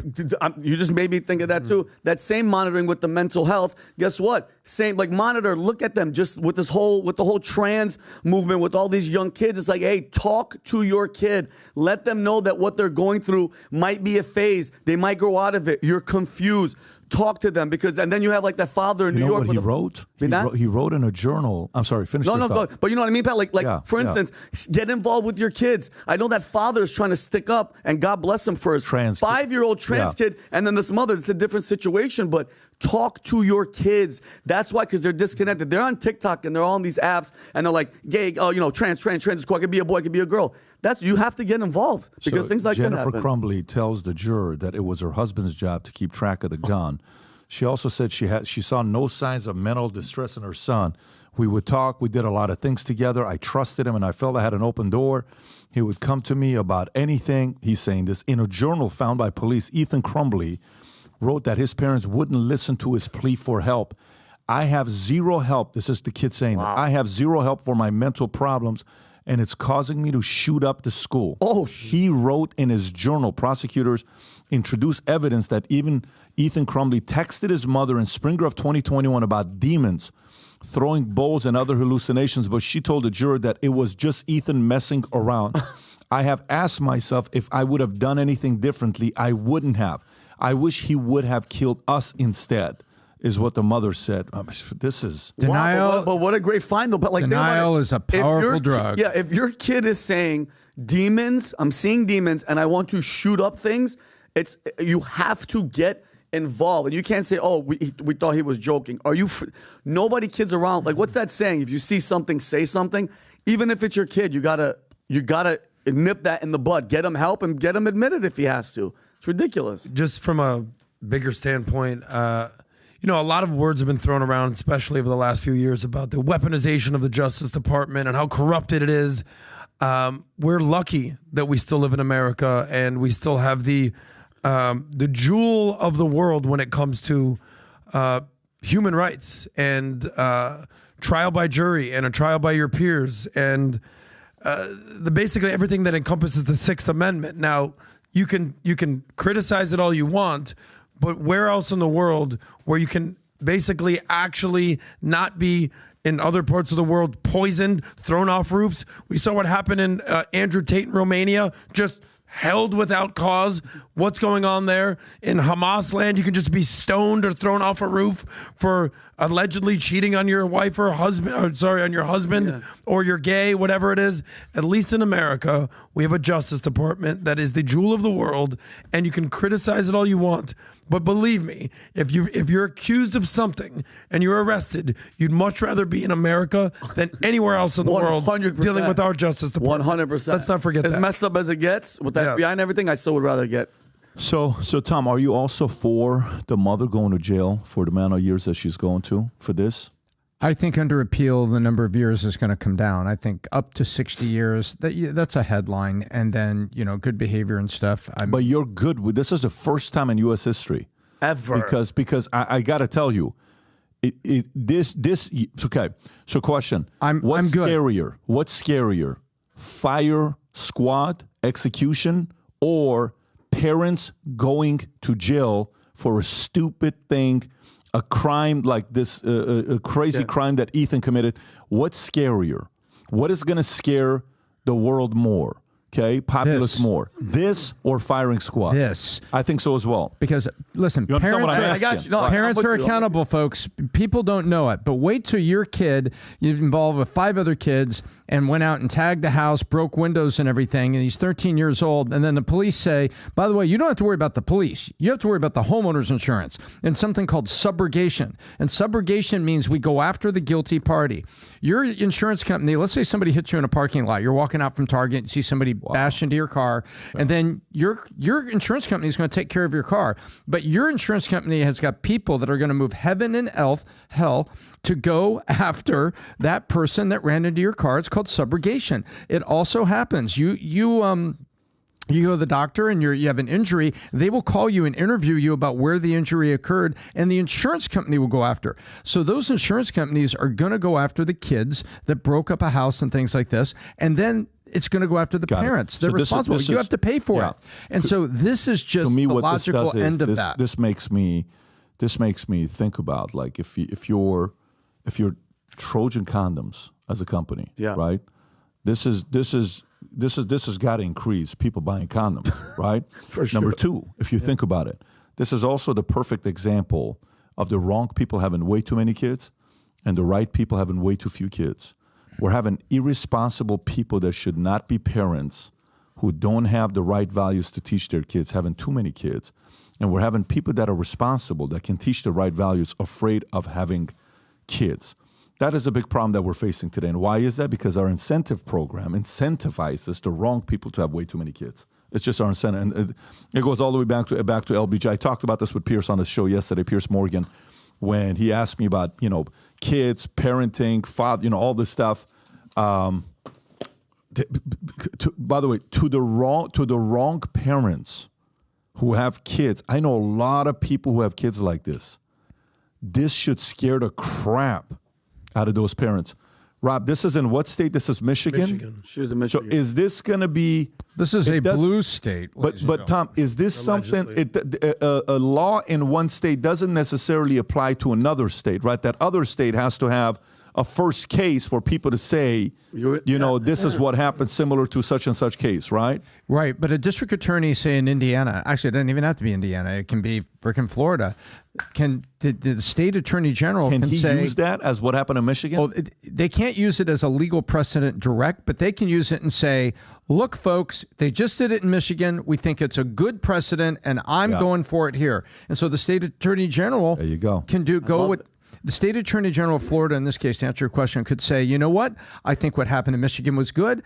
you just made me think of that too. That same monitoring with the mental health. Guess what? Same, like monitor. Look at them just with the whole trans movement with all these young kids. It's like, hey, talk to your kid. Let them know that what they're going through might be a phase. They might grow out of it. You're confused. Talk to them and then you have like that father in New York.
What he wrote? He wrote in a journal. I'm sorry, finish.
No, go. But you know what I mean, Pat? Like for instance, get involved with your kids. I know that father is trying to stick up, and God bless him for his 5-year-old trans kid, and then this mother. It's a different situation, but talk to your kids. That's why, because they're disconnected. They're on TikTok and they're all on these apps, and they're like, gay, trans is cool. I could be a boy, I could be a girl. You have to get involved because things like that happen.
Jennifer Crumbly tells the juror that it was her husband's job to keep track of the gun. She also said she saw no signs of mental distress in her son. We would talk. We did a lot of things together. I trusted him, and I felt I had an open door. He would come to me about anything. He's saying this. In a journal found by police, Ethan Crumbly wrote that his parents wouldn't listen to his plea for help. I have zero help. This is the kid saying that. I have zero help for my mental problems, and it's causing me to shoot up the school. He wrote in his journal, prosecutors introduced evidence that even Ethan Crumbly texted his mother in spring of 2021 about demons, throwing bowls and other hallucinations, but she told the juror that it was just Ethan messing around. I have asked myself if I would have done anything differently. I wouldn't have. I wish he would have killed us instead. Is what the mother said. This is
denial.
Wow, but what a great find, though. But like
denial is a powerful drug.
Yeah, if your kid is saying demons, I'm seeing demons, and I want to shoot up things, you have to get involved, and you can't say, "Oh, we thought he was joking." Nobody kids around. Like, what's that saying? If you see something, say something. Even if it's your kid, you gotta nip that in the bud. Get him help and get him admitted if he has to. It's ridiculous.
Just from a bigger standpoint. A lot of words have been thrown around, especially over the last few years, about the weaponization of the Justice Department and how corrupted it is. We're lucky that we still live in America and we still have the jewel of the world when it comes to human rights and trial by jury and a trial by your peers and basically everything that encompasses the Sixth Amendment. Now, you can criticize it all you want, but where else in the world where you can basically actually not be in other parts of the world poisoned, thrown off roofs? We saw what happened in Andrew Tate in Romania, just held without cause. What's going on there? In Hamas land, you can just be stoned or thrown off a roof for allegedly cheating on your wife or husband, on your husband, or you're gay, whatever it is. At least in America, we have a Justice Department that is the jewel of the world, and you can criticize it all you want. But believe me, if you're accused of something and you're arrested, you'd much rather be in America than anywhere else in the world dealing with our Justice Department. 100%. Let's not forget that.
As messed up as it gets with that FBI and everything, I still would rather get.
So Tom, are you also for the mother going to jail for the amount of years that she's going to for this?
I think under appeal, the number of years is going to come down. I think up to 60 years, that's a headline. And then, good behavior and stuff.
But you're good with this is the first time in U.S. history.
Ever.
Because I got to tell you, it's okay. So question,
I'm good.
Scarier? What's scarier? Fire squad execution or parents going to jail for a stupid thing, a crime like this, a crazy crime that Ethan committed. What's scarier? What is going to scare the world more? Okay, populace more. This or firing squad?
This.
I think so as well.
Because, listen,
You understand
parents,
what I'm
I
asking?
got you. No,
parents
I'm
are
with you.
accountable, folks. People don't know it. But wait till your kid, you're involved with 5 other kids, and went out and tagged the house, broke windows and everything, and he's 13 years old. And then the police say, by the way, you don't have to worry about the police. You have to worry about the homeowner's insurance and something called subrogation. And subrogation means we go after the guilty party. Your insurance company, let's say somebody hits you in a parking lot. You're walking out from Target and see somebody bash into your car, and then your insurance company is going to take care of your car. But your insurance company has got people that are going to move heaven and hell to go after that person that ran into your car. It's called subrogation. It also happens. You go to the doctor and you have an injury. They will call you and interview you about where the injury occurred, and the insurance company will go after. So those insurance companies are going to go after the kids that broke up a house and things like this, and then it's going to go after the parents. They're responsible. You have to pay for it. And so this is just the logical end of that.
This makes me think about, like, if you're Trojan condoms as a company, right? This has got to increase people buying condoms, right?
For sure.
Number 2, if you think about it, this is also the perfect example of the wrong people having way too many kids and the right people having way too few kids. We're having irresponsible people that should not be parents, who don't have the right values to teach their kids, having too many kids. And we're having people that are responsible, that can teach the right values, afraid of having kids. That is a big problem that we're facing today. And why is that? Because our incentive program incentivizes the wrong people to have way too many kids. It's just our incentive. And it goes all the way back to LBJ. I talked about this with Pierce on the show yesterday, Pierce Morgan, when he asked me about, kids, parenting, father, all this stuff. By the way, to the wrong parents who have kids, I know a lot of people who have kids like this. This should scare the crap out of those parents. Rob, this is in what state? This is Michigan?
Michigan.
She was in Michigan.
So is this going to be...
This is a blue state.
But Tom, is this something... a law in one state doesn't necessarily apply to another state, right? That other state has to have a first case for people to say, this is what happened, similar to such and such case, right?
Right, but a district attorney, say in Indiana, actually it doesn't even have to be Indiana, it can be frickin' Florida, the state attorney general can say...
use that as what happened in Michigan?
Well, they can't use it as a legal precedent direct, but they can use it and say, look, folks, they just did it in Michigan. We think it's a good precedent, and I'm going for it here. And so the state attorney general
there you go.
Can go with... The state attorney general of Florida, in this case, to answer your question, could say, you know what? I think what happened in Michigan was good.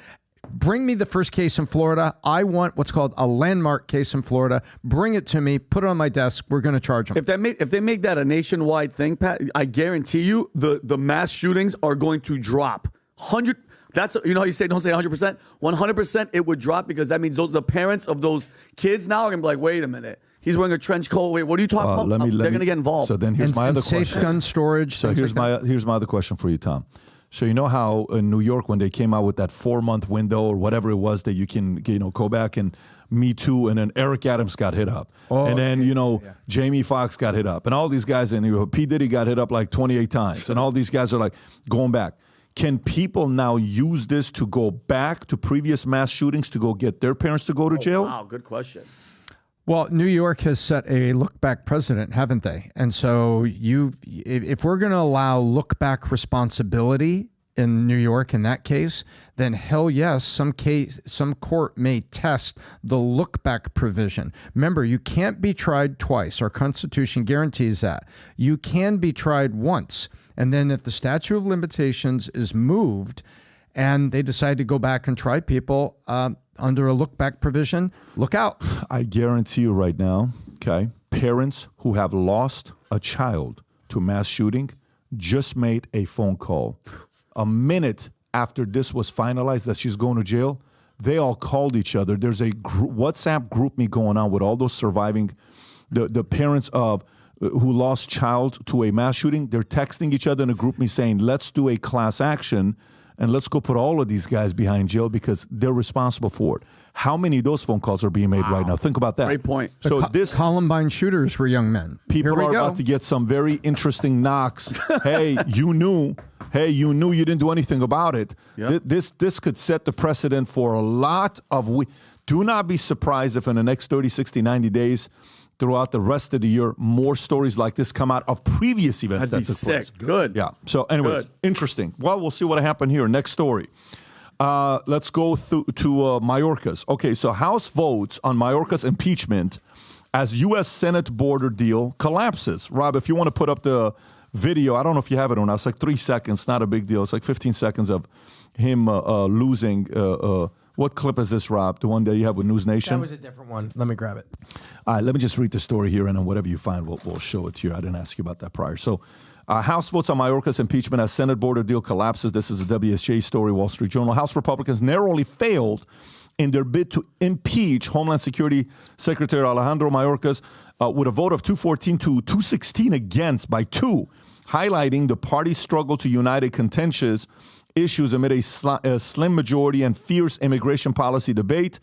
Bring me the first case in Florida. I want what's called a landmark case in Florida. Bring it to me. Put it on my desk. We're going to charge them.
If they make that a nationwide thing, Pat, I guarantee you the mass shootings are going to drop. 100. That's how you say don't say 100%. 100% it would drop, because that means the parents of those kids now are going to be like, wait a minute. He's wearing a trench coat. Wait, what are you talking about? They're going to get involved.
So then here's my other
safe
question.
Gun storage.
So here's my other question for you, Tom. So you know how in New York, when they came out with that 4-month window or whatever it was that you can go back and Me Too, and then Eric Adams got hit up, and then Jamie Foxx got hit up, and all these guys, and P. Diddy got hit up like 28 times, and all these guys are like going back. Can people now use this to go back to previous mass shootings to go get their parents to go to jail?
Wow, good question.
Well, New York has set a look-back precedent, haven't they? And so if we're going to allow look-back responsibility in New York in that case, then hell yes, some court may test the look-back provision. Remember, you can't be tried twice. Our Constitution guarantees that. You can be tried once, and then if the statute of limitations is moved and they decide to go back and try people under a look-back provision, look out.
I guarantee you right now, okay, parents who have lost a child to mass shooting just made a phone call. A minute after this was finalized that she's going to jail, they all called each other. There's a WhatsApp group me going on with all those surviving, the parents of who lost child to a mass shooting. They're texting each other in a group me saying, let's do a class action and let's go put all of these guys behind jail because they're responsible for it. How many of those phone calls are being made right now? Think about that.
Great point.
So
this Columbine shooters were young men.
People are about to get some very interesting knocks. Hey, you knew. Hey, you knew you didn't do anything about it.
Yep.
This could set the precedent for a lot of... Do not be surprised if in the next 30, 60, 90 days, throughout the rest of the year, more stories like this come out of previous events
That'd
that
be
took place.
sick. Good.
Yeah. So anyways, interesting. Well, we'll see what happened here. Next story. Let's go to Mayorkas. Okay, so House votes on Mayorkas impeachment as U.S. Senate border deal collapses. Rob, if you want to put up the video, I don't know if you have it or not. It's like 3 seconds, not a big deal. It's like 15 seconds of him losing. What clip is this, Rob? The one that you have with News Nation?
That was a different one. Let me grab it.
All right, let me just read the story here, and then whatever you find, we'll show it to you. I didn't ask you about that prior. So, House votes on Mayorkas impeachment as Senate border deal collapses. This is a WSJ story, Wall Street Journal. House Republicans narrowly failed in their bid to impeach Homeland Security Secretary Alejandro Mayorkas with a vote of 214 to 216 against by 2, highlighting the party's struggle to unite a contentious issues amid a slim majority and fierce immigration policy debate.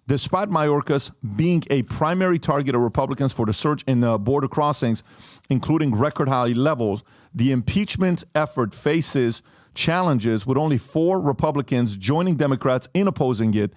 Despite Mayorkas being a primary target of Republicans for the surge in border crossings, including record high levels, the impeachment effort faces challenges with only 4 Republicans joining Democrats in opposing it.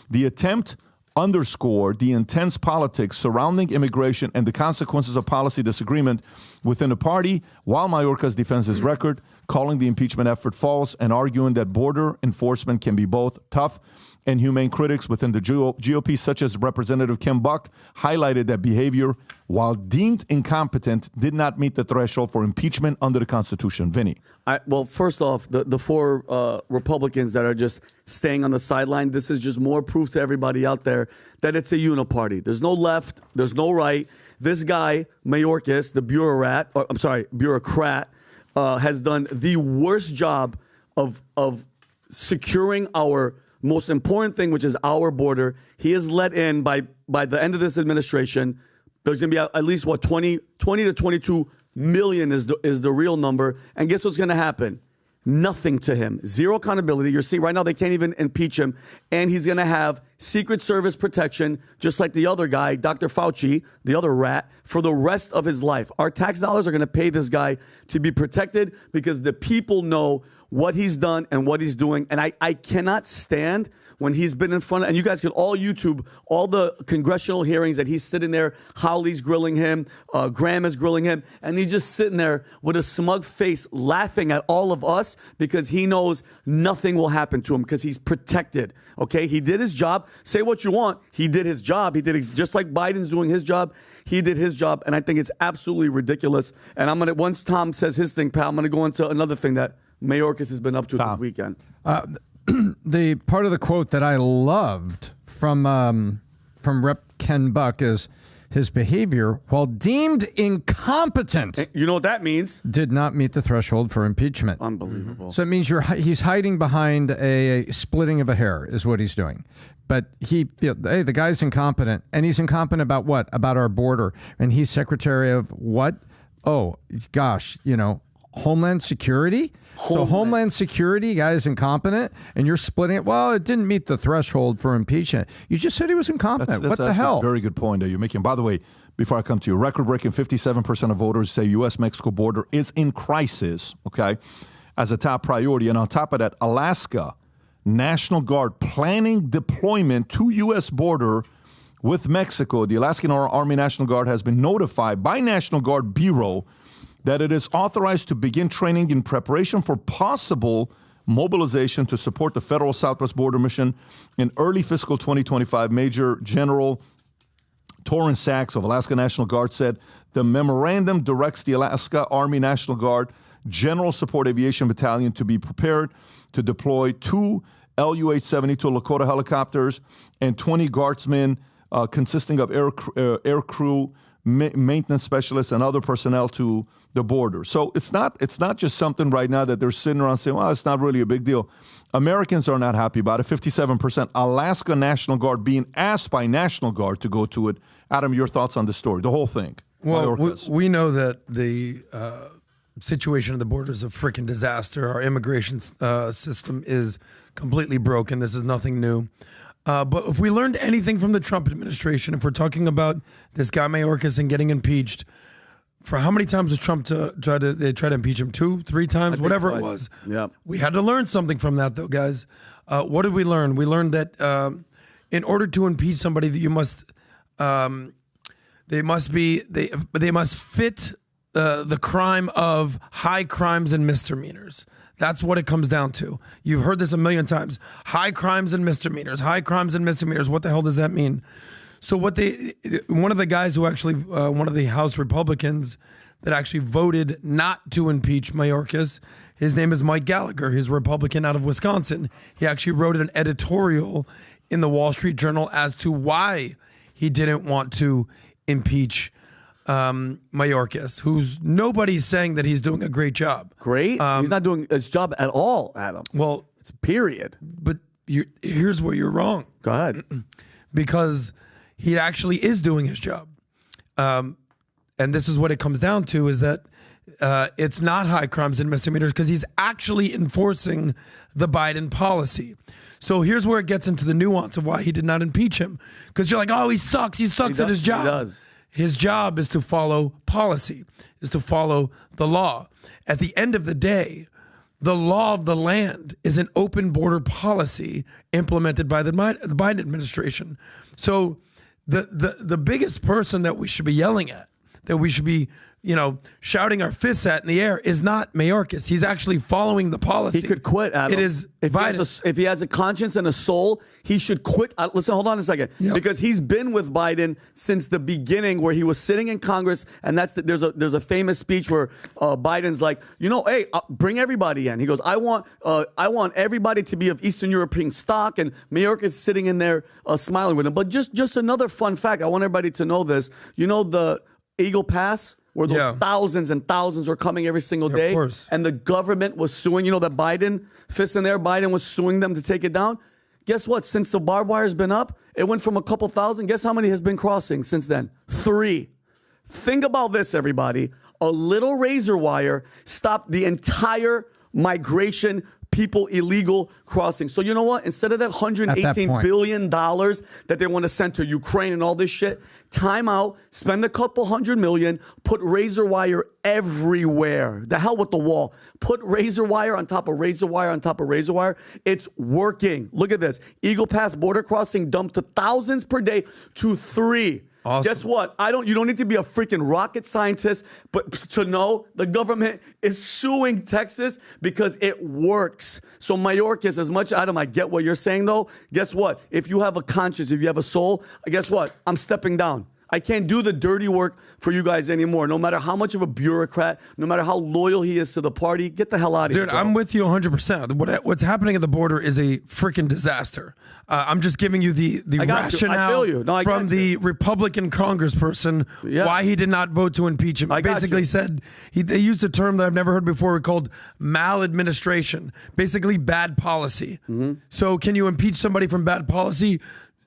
The attempt underscored the intense politics surrounding immigration and the consequences of policy disagreement within the party, while Mayorkas defends his record, calling the impeachment effort false and arguing that border enforcement can be both tough and humane. Critics within the GOP, such as Representative Kim Buck, highlighted that behavior, while deemed incompetent, did not meet the threshold for impeachment under the Constitution. Vinny.
Well, first off, the 4 Republicans that are just staying on the sideline, this is just more proof to everybody out there that it's a uniparty. There's no left, there's no right. This guy, Mayorkas, the bureaucrat, has done the worst job of securing our most important thing, which is our border. He is let in by the end of this administration. There's going to be at least 20 to 22 million is the real number. And guess what's going to happen? Nothing to him. Zero accountability. You're seeing right now they can't even impeach him. And he's going to have Secret Service protection, just like the other guy, Dr. Fauci, the other rat, for the rest of his life. Our tax dollars are going to pay this guy to be protected because the people know what he's done and what he's doing. And I cannot stand when he's been in front of, and you guys can all YouTube all the congressional hearings that he's sitting there, Howley's grilling him, Graham is grilling him, and he's just sitting there with a smug face laughing at all of us because he knows nothing will happen to him because he's protected, okay? He did his job. Say what you want. He did his job. He did just like Biden's doing his job. He did his job, and I think it's absolutely ridiculous. And I'm going to, once Tom says his thing, pal, I'm going to go into another thing that Mayorkas has been up to this weekend.
The part of the quote that I loved from Rep. Ken Buck is his behavior, while deemed incompetent,
you know what that means?
Did not meet the threshold for impeachment.
Unbelievable.
So it means he's hiding behind a splitting of a hair is what he's doing. But hey, the guy's incompetent, and he's incompetent about what? About our border, and he's secretary of what? Oh gosh, Homeland Security. So Homeland Security guy is incompetent, and you're splitting it. Well, it didn't meet the threshold for impeachment. You just said he was incompetent. What the hell?
A very good point that you're making. By the way, before I come to you, record-breaking 57% of voters say U.S.-Mexico border is in crisis, okay, as a top priority. And on top of that, Alaska National Guard planning deployment to U.S. border with Mexico. The Alaskan Army National Guard has been notified by National Guard Bureau that it is authorized to begin training in preparation for possible mobilization to support the federal Southwest Border Mission in early fiscal 2025. Major General Torrance Sachs of Alaska National Guard said the memorandum directs the Alaska Army National Guard General Support Aviation Battalion to be prepared to deploy 2 LU-872 Lakota helicopters and 20 guardsmen consisting of air crew, maintenance specialists, and other personnel to the border. So it's not just something right now that they're sitting around saying, well, it's not really a big deal. Americans are not happy about it. 57%. Alaska National Guard being asked by National Guard to go to it. Adam, your thoughts on the story, the whole thing?
Well, we know that the situation at the border is a freaking disaster. Our immigration system is completely broken. This is nothing new. But if we learned anything from the Trump administration, if we're talking about this guy Mayorkas and getting impeached, for how many times was Trump try to impeach him? 2, 3 times, whatever it was.
Yeah.
We had to learn something from that, though, guys. What did we learn? We learned that in order to impeach somebody, that you must they must fit the crime of high crimes and misdemeanors. That's what it comes down to. You've heard this a million times. High crimes and misdemeanors. High crimes and misdemeanors. What the hell does that mean? So one of the guys who actually, one of the House Republicans that actually voted not to impeach Mayorkas, his name is Mike Gallagher. He's a Republican out of Wisconsin. He actually wrote an editorial in the Wall Street Journal as to why he didn't want to impeach Mayorkas, who's nobody's saying that he's doing a great job.
Great? He's not doing his job at all, Adam.
Well,
it's period.
But here's where you're wrong.
Go ahead.
Because he actually is doing his job. And this is what it comes down to, is that it's not high crimes and misdemeanors because he's actually enforcing the Biden policy. So here's where it gets into the nuance of why he did not impeach him. Because you're like, oh, he sucks at his job.
He does.
His job is to follow policy, is to follow the law. At the end of the day, the law of the land is an open border policy implemented by the Biden administration. So the biggest person that we should be yelling at, that we should be, shouting our fists at in the air is not Mayorkas. He's actually following the policy.
He could quit, Adam.
It is Biden.
If he has a conscience and a soul, he should quit. Listen, hold on a second.
Yep.
Because he's been with Biden since the beginning, where he was sitting in Congress, and there's a famous speech where Biden's like, hey, bring everybody in. He goes, I want everybody to be of Eastern European stock, and Mayorkas is sitting in there smiling with him. But just another fun fact, I want everybody to know this. The Eagle Pass, where those thousands and thousands were coming every single day.
Of course. And
the government was suing, that Biden, fist in there, Biden was suing them to take it down. Guess what? Since the barbed wire's been up, it went from a couple thousand. Guess how many has been crossing since then? 3. Think about this, everybody. A little razor wire stopped the entire migration, people illegal crossing. So you know what? Instead of that $118 billion that they want to send to Ukraine and all this shit, time out, spend a couple $100 million, put razor wire everywhere. The hell with the wall. Put razor wire on top of razor wire on top of razor wire. It's working. Look at this. Eagle Pass border crossing dumped to thousands per day to 3. Awesome. Guess what? You don't need to be a freaking rocket scientist, but to know the government is suing Texas because it works. So Mayorkas, as much, Adam, I get what you're saying though. Guess what? If you have a conscience, if you have a soul, guess what? I'm stepping down. I can't do the dirty work for you guys anymore. No matter how much of a bureaucrat, no matter how loyal he is to the party, get the hell out of here.
Dude, I'm with you 100%. What's happening at the border is a freaking disaster. I'm just giving you the rationale from the Republican congressperson why he did not vote to impeach him. He basically said, they used a term that I've never heard before called maladministration, basically bad policy. Mm-hmm. So can you impeach somebody from bad policy?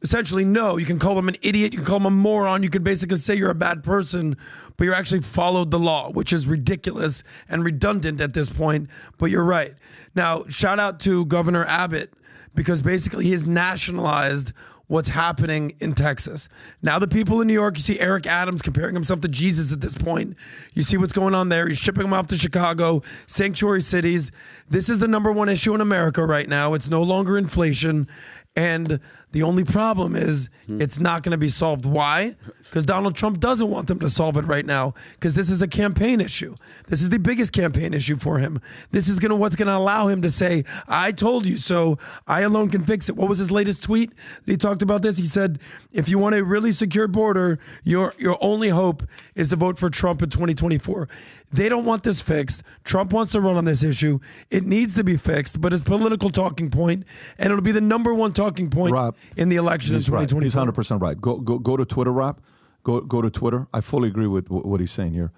Essentially, no. You can call them an idiot. You can call them a moron. You could basically say you're a bad person, but you actually followed the law, which is ridiculous and redundant at this point. But you're right. Now, shout out to Governor Abbott, because basically he has nationalized what's happening in Texas. Now the people in New York, you see Eric Adams comparing himself to Jesus at this point. You see what's going on there. He's shipping them off to Chicago, sanctuary cities. This is the number one issue in America right now. It's no longer inflation. And the only problem is it's not going to be solved. Why? Because Donald Trump doesn't want them to solve it right now, because this is a campaign issue. This is the biggest campaign issue for him. This is what's going to allow him to say, I told you so. I alone can fix it. What was his latest tweet that he talked about this? He said, if you want a really secure border, your only hope is to vote for Trump in 2024. They don't want this fixed. Trump wants to run on this issue. It needs to be fixed, but it's a political talking point, and it'll be the number one talking point in the election in 2024.
He's 100% right. Go to Twitter, Rob. Go to Twitter. I fully agree with what he's saying here.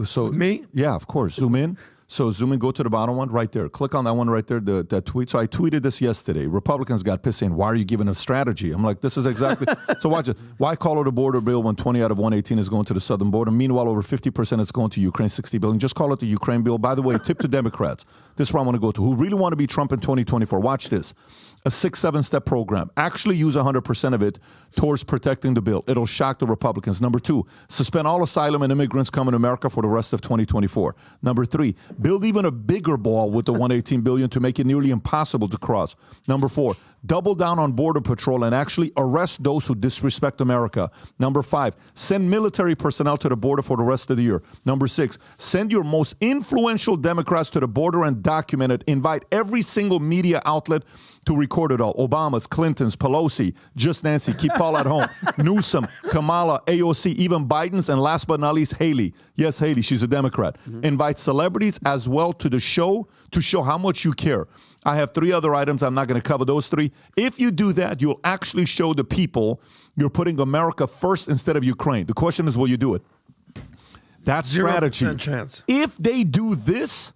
So
with me?
Yeah, of course. Zoom in. So zoom in, go to the bottom one right there. Click on that one right there, that tweet. So I tweeted this yesterday. Republicans got pissed saying, why are you giving a strategy? I'm like, this is exactly. So watch it. Why call it a border bill when 20 out of 118 is going to the southern border? Meanwhile, over 50% is going to Ukraine, 60 billion. Just call it the Ukraine bill. By the way, tip to Democrats. This is where I want to go to. Who really want to be Trump in 2024. Watch this. A 6-7-step program. Actually use 100% of it towards protecting the bill. It'll shock the Republicans. Number 2, suspend all asylum and immigrants coming to America for the rest of 2024. Number 3, build even a bigger ball with the $118 billion to make it nearly impossible to cross. Number 4, double down on Border Patrol and actually arrest those who disrespect America. Number 5, send military personnel to the border for the rest of the year. Number 6, send your most influential Democrats to the border and document it. Invite every single media outlet to record it all. Obama's, Clinton's, Pelosi, Just Nancy, keep Paul at home, Newsom, Kamala, AOC, even Biden's, and last but not least, Haley. Yes, Haley, she's a Democrat. Invite celebrities as well to the show to show how much you care. I have 3 other items. I'm not going to cover those 3. If you do that, you'll actually show the people you're putting America first instead of Ukraine. The question is, will you do it? That's strategy.
0% chance.
If they do this,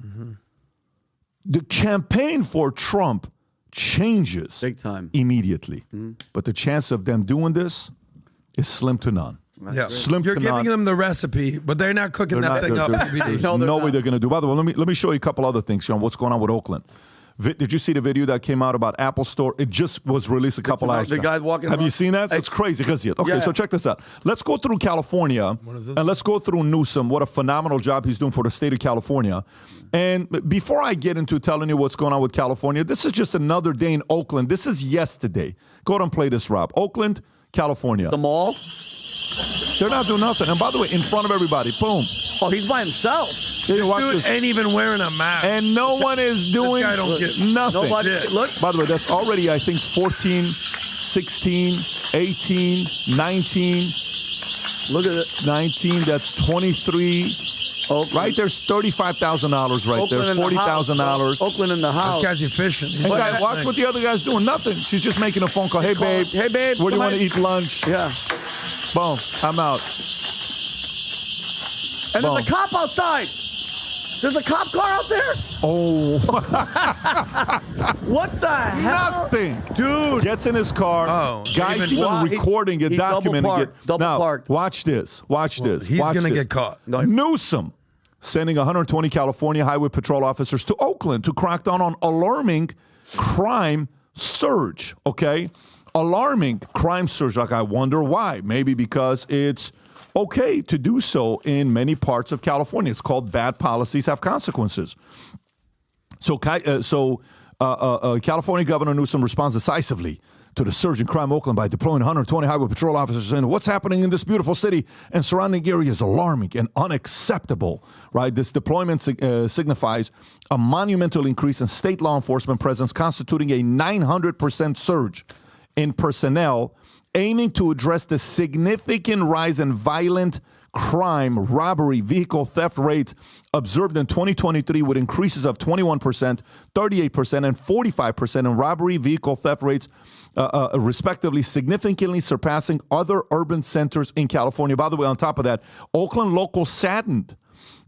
the campaign for Trump changes
big time
immediately. But the chance of them doing this is slim to none.
Yeah.
Slim
You're
to
giving
none.
them the recipe, but they're not cooking that thing up.
There's no way they're going to do. By the way, let me show you a couple other things. What's going on with Oakland? Did you see the video that came out about Apple Store? It just was released a couple hours ago.
The guy walking
Have
around?
you seen that? It's crazy. Okay, so check this out. Let's go through California, and let's go through Newsom. What a phenomenal job he's doing for the state of California. And before I get into telling you what's going on with California, this is just another day in Oakland. This is yesterday. Go ahead and play this, Rob. Oakland, California.
The mall?
They're not doing nothing. And by the way, in front of everybody, boom.
Oh, he's by himself.
Dude ain't even wearing a mask.
And no one is doing
guy don't get
nothing.
Nobody, look.
By the way, that's already, I think, 14, 16, 18, 19.
Look at it.
19, that's 23.
Oakland.
Right there's $35,000 right
Oakland
there,
in the
$40,000.
Oakland in the house.
This guy's efficient. He's
And
doing
guys,
his
watch
thing.
what the other guy's doing. Nothing. She's just making a phone call. Hey, babe.
Hey, babe.
Where do you
come
want to
on.
eat lunch?
Yeah.
Boom. I'm out.
And there's a cop outside. There's a cop car out there.
Oh.
What the hell?
Nothing.
Dude.
Gets in his car.
Oh,
Guys
even-
even recording it,
he's
documenting it.
double
Now,
parked.
watch this. Watch this.
He's
Watch
going to
this.
get caught.
Newsom sending 120 California Highway Patrol officers to Oakland to crack down on alarming crime surge, okay? Alarming crime surge. Like, I wonder why. Maybe because it's okay to do so in many parts of California. It's called bad policies have consequences. So California Governor Newsom responds decisively to the surge in crime in Oakland by deploying 120 Highway Patrol officers, saying what's happening in this beautiful city and surrounding area is alarming and unacceptable, right? This deployment signifies a monumental increase in state law enforcement presence, constituting a 900% surge in personnel, aiming to address the significant rise in violent crime, robbery, vehicle theft rates observed in 2023 with increases of 21%, 38%, and 45% in robbery, vehicle theft rates, respectively, significantly surpassing other urban centers in California. By the way, on top of that, Oakland locals saddened,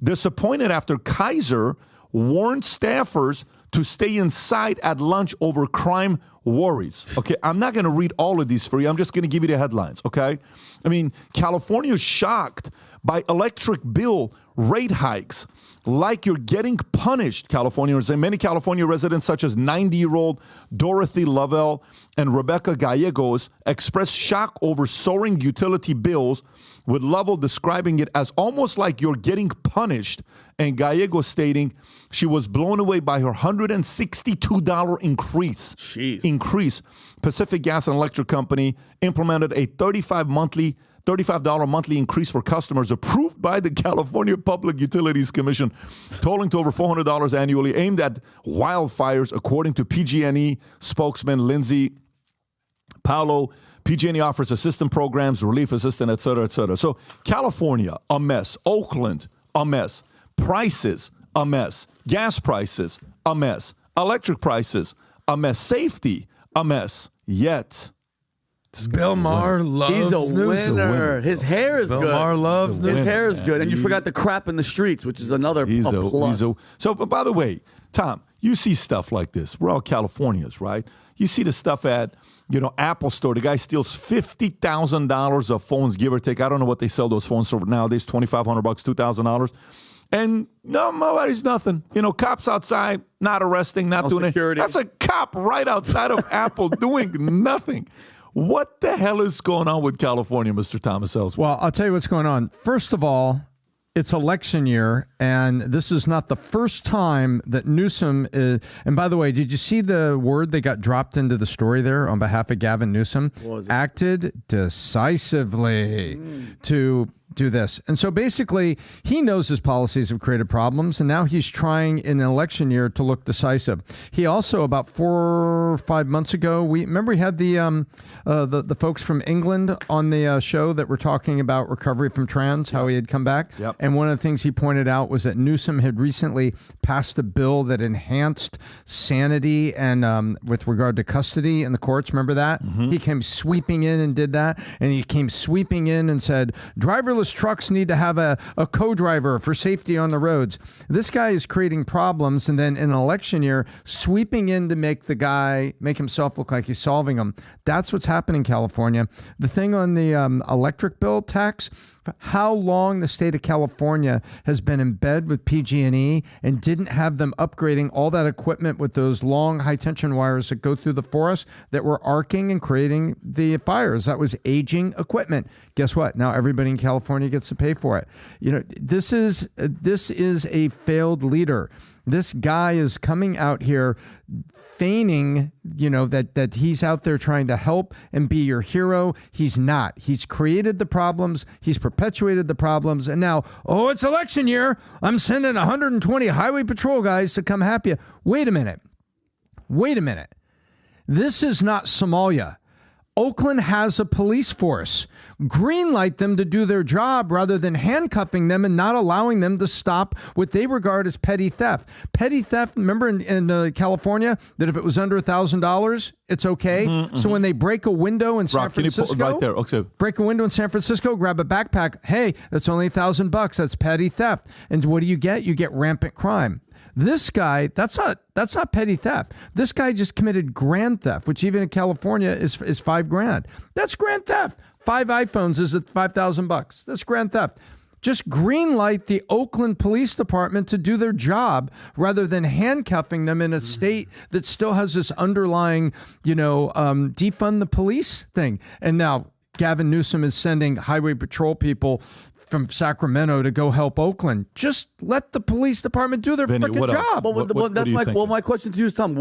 disappointed after Kaiser warned staffers to stay inside at lunch over crime worries. Okay, I'm not going to read all of these for you. I'm just going to give you the headlines, okay? I mean, California is shocked by electric bill rate hikes like you're getting punished, Californians. And many California residents, such as 90-year-old Dorothy Lovell and Rebecca Gallegos, expressed shock over soaring utility bills, with Lovell describing it as almost like you're getting punished, and Gallegos stating she was blown away by her $162 increase.
Jeez.
Increase. Pacific Gas and Electric Company implemented a $35 monthly increase for customers approved by the California Public Utilities Commission, totaling to over $400 annually, aimed at wildfires, according to PG&E spokesman Lindsay Paolo. PG&E offers assistance programs, relief assistance, et cetera, et cetera. So California, a mess. Oakland, a mess. Prices, a mess. Gas prices, a mess. Electric prices, a mess. Safety, a mess. Yet
Bill Maher loves
He's a
Newsom.
winner. His hair is
Bill
good.
Maher loves
His
Newsom.
hair is good. And you forgot the crap in the streets, which is another plus.
So, but by the way, Tom, you see stuff like this. We're all Californians, right? You see the stuff at, Apple Store. The guy steals $50,000 of phones, give or take. I don't know what they sell those phones for nowadays, $2,500, $2,000. And nobody's nothing. Cops outside, not arresting, not doing
security.
That's a cop right outside of Apple doing nothing. What the hell is going on with California, Mr. Thomas Ellsworth?
Well, I'll tell you what's going on. First of all, it's election year, and this is not the first time that Newsom is. And by the way, did you see the word that got dropped into the story there on behalf of Gavin Newsom? Acted decisively to do this. And so basically, he knows his policies have created problems, and now he's trying in an election year to look decisive. He also, about 4 or 5 months ago, we had the folks from England on the show that were talking about recovery from trans, how he had come back.
Yep.
And one of the things he pointed out was that Newsom had recently passed a bill that enhanced sanity and with regard to custody in the courts. Remember that? He came sweeping in and did that. And he came sweeping in and said, driverless trucks need to have a co-driver for safety on the roads. This guy is creating problems, and then in an election year, sweeping in to make himself look like he's solving them. That's what's happening in California. The thing on the electric bill tax, how long the state of California has been in bed with PG&E and didn't have them upgrading all that equipment with those long high-tension wires that go through the forest that were arcing and creating the fires. That was aging equipment. Guess what? Now everybody in California gets to pay for it. This is a failed leader. This guy is coming out here feigning, that he's out there trying to help and be your hero. He's not. He's created the problems. He's perpetuated the problems. And now, it's election year. I'm sending 120 highway patrol guys to come help you. Wait a minute. This is not Somalia. Oakland has a police force. Greenlight them to do their job rather than handcuffing them and not allowing them to stop what they regard as petty theft. Petty theft, remember in California, that if it was under $1,000, it's okay? So when they break a window in San Francisco,
right there. Okay.
Break a window in San Francisco, grab a backpack. Hey, that's only $1,000. That's petty theft. And what do? You get rampant crime. This guy, that's not petty theft. This guy just committed grand theft, which even in California is $5,000. That's grand theft. 5 iPhones is at $5,000. That's grand theft. Just greenlight the Oakland Police Department to do their job rather than handcuffing them in a state that still has this underlying, defund the police thing. And now Gavin Newsom is sending highway patrol people from Sacramento to go help Oakland. Just let the police department do their freaking job.
My question to you is, Tom,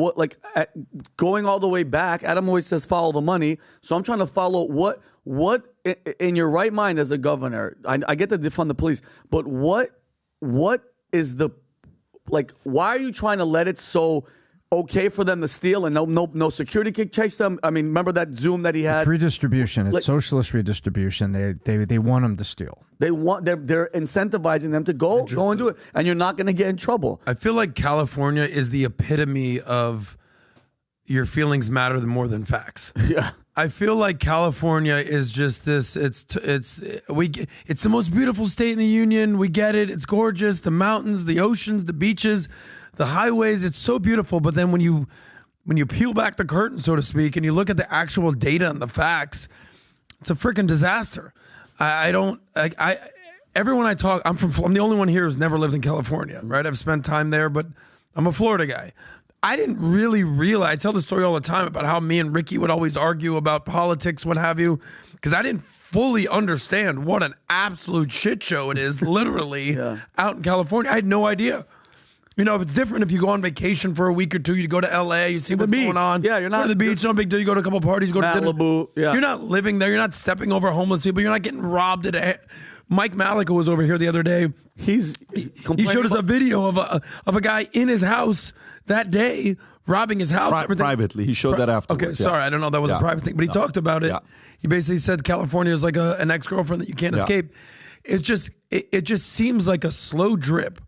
going all the way back, Adam always says follow the money. So I'm trying to follow what in your right mind as a governor, I get to defund the police, but what is why are you trying to let it so okay for them to steal and no security can chase them? I mean, remember that Zoom that he had?
It's redistribution. It's socialist redistribution. They want them to steal.
They're incentivizing them to go and do it, and you're not going to get in trouble.
I feel like California is the epitome of your feelings matter more than facts.
Yeah.
I feel like California is just this. It's the most beautiful state in the union. We get it. It's gorgeous. The mountains, the oceans, the beaches, the highways. It's so beautiful. But then when you peel back the curtain, so to speak, and you look at the actual data and the facts, it's a freaking disaster. Everyone I talk, I'm the only one here who's never lived in California, right? I've spent time there, but I'm a Florida guy. I didn't really realize, I tell the story all the time about how me and Ricky would always argue about politics, what have you, because I didn't fully understand what an absolute shit show it is, literally, out in California. I had no idea. It's different if you go on vacation for a week or two, you go to LA, you see what's going on.
Yeah, you're not
go to the beach, no big deal. You go to a couple parties, go to
Malibu. Yeah.
You're not living there. You're not stepping over homeless people. You're not getting robbed Mike Malika was over here the other day. He showed us a video of a guy in his house that day robbing his house.
Privately. He showed that afterwards.
Okay, sorry. I don't know. That was a private thing. But he talked about it. Yeah. He basically said California is like an ex-girlfriend that you can't escape. It just seems like a slow drip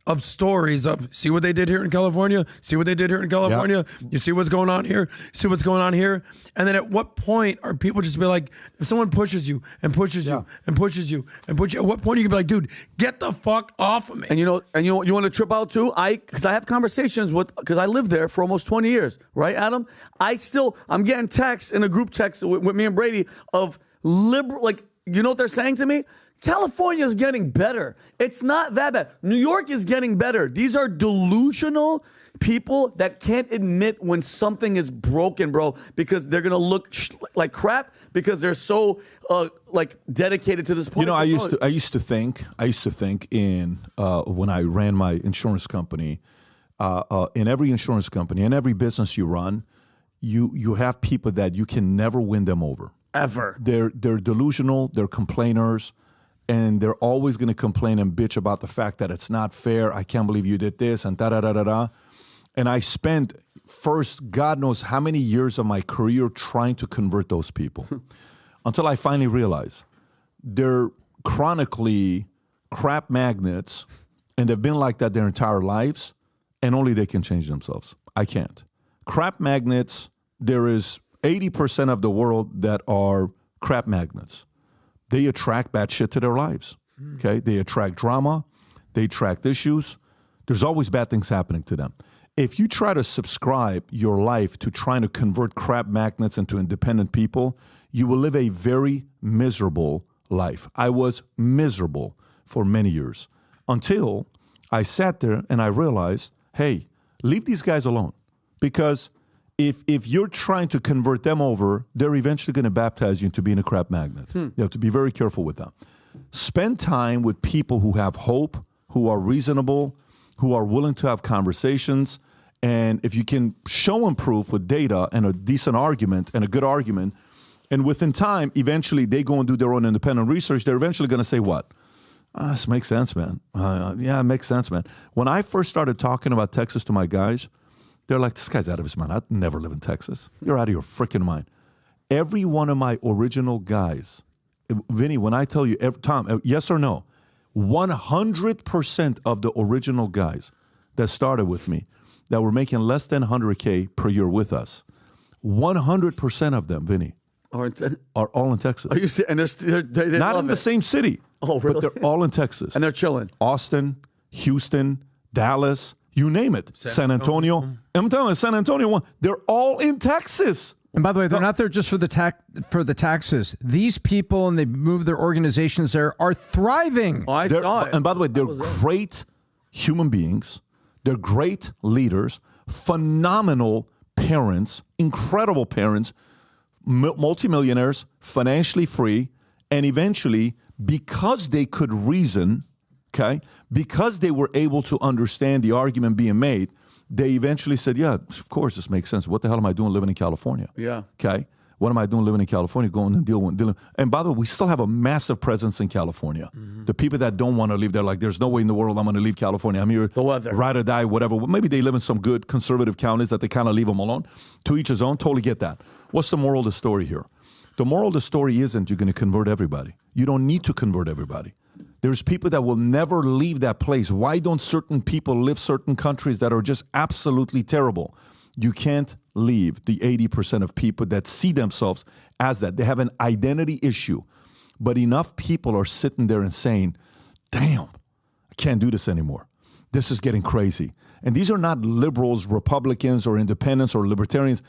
of stories of see what they did here in California, see what they did here in California, you see what's going on here, see what's going on here. And then at what point are people just be like, if someone pushes you and pushes you and pushes you and pushes you, at what point are you gonna be like, dude, get the fuck off of me?
And you want to trip out too? Because I have conversations because I lived there for almost 20 years, right, Adam? I'm getting texts in a group text with me and Brady of liberal, like, you know what they're saying to me? California is getting better. It's not that bad. New York is getting better. These are delusional people that can't admit when something is broken, bro, because they're gonna look like crap because they're so dedicated to this point.
You know, I used to think in when I ran my insurance company, in every insurance company, in every business you run, you have people that you can never win them over.
Ever.
They're delusional. They're complainers. And they're always going to complain and bitch about the fact that it's not fair. I can't believe you did this and da-da-da-da-da. And I spent God knows how many years of my career trying to convert those people until I finally realized they're chronically crap magnets and they've been like that their entire lives and only they can change themselves. I can't. Crap magnets, there is 80% of the world that are crap magnets. They attract bad shit to their lives, okay? They attract drama. They attract issues. There's always bad things happening to them. If you try to subscribe your life to trying to convert crap magnets into independent people, you will live a very miserable life. I was miserable for many years until I sat there and I realized, hey, leave these guys alone. Because if you're trying to convert them over, they're eventually going to baptize you into being a crap magnet. You have to be very careful with that. Spend time with people who have hope, who are reasonable, who are willing to have conversations. And if you can show them proof with data and a decent argument and a good argument, and within time, eventually they go and do their own independent research, they're eventually going to say, what? This makes sense, man. Yeah, it makes sense, man. When I first started talking about Texas to my guys, they're like, this guy's out of his mind. I'd never live in Texas. You're out of your freaking mind. Every one of my original guys, Vinny, when I tell you, Tom, yes or no, 100% of the original guys that started with me that were making less than 100K per year with us, 100% of them, Vinny, are all in Texas.
Are you and they
not in the same city.
Oh, really?
But they're all in Texas.
And they're chilling.
Austin, Houston, Dallas, you name it. San Antonio. And I'm telling you, San Antonio, they're all in Texas.
And by the way, they're not there just for the taxes. These people, and they moved their organizations there, are thriving.
Oh, I saw it.
And by the way, they're great human beings. They're great leaders, phenomenal parents, incredible parents, multimillionaires, financially free, and eventually, because they could reason, okay, because they were able to understand the argument being made, they eventually said, yeah, of course, this makes sense. What the hell am I doing living in California?
Yeah.
Okay. What am I doing living in California? Going and dealing. And by the way, we still have a massive presence in California. Mm-hmm. The people that don't want to leave, they're like, there's no way in the world I'm going to leave California. I'm here,
the weather,
ride or die, whatever. Maybe they live in some good conservative counties that they kind of leave them alone. To each his own. Totally get that. What's the moral of the story here? The moral of the story isn't you're going to convert everybody. You don't need to convert everybody. There's people that will never leave that place. Why don't certain people live certain countries that are just absolutely terrible? You can't leave the 80% of people that see themselves as that. They have an identity issue. But enough people are sitting there and saying, damn, I can't do this anymore. This is getting crazy. And these are not liberals, Republicans, or independents, or libertarians.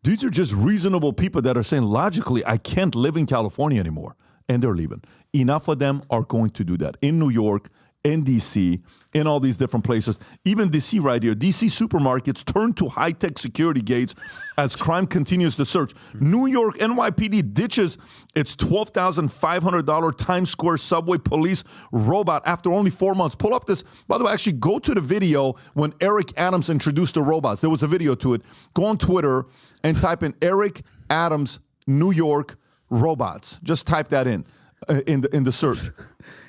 These are just reasonable people that are saying, logically, I can't live in California anymore. And they're leaving. Enough of them are going to do that. In New York, in D.C., in all these different places. Even D.C. right here. D.C. supermarkets turn to high-tech security gates as crime continues to surge. New York NYPD ditches its $12,500 Times Square subway police robot after only 4 months. Pull up this. By the way, actually go to the video when Eric Adams introduced the robots. There was a video to it. Go on Twitter and type in Eric Adams, New York robots. Just type that in the search.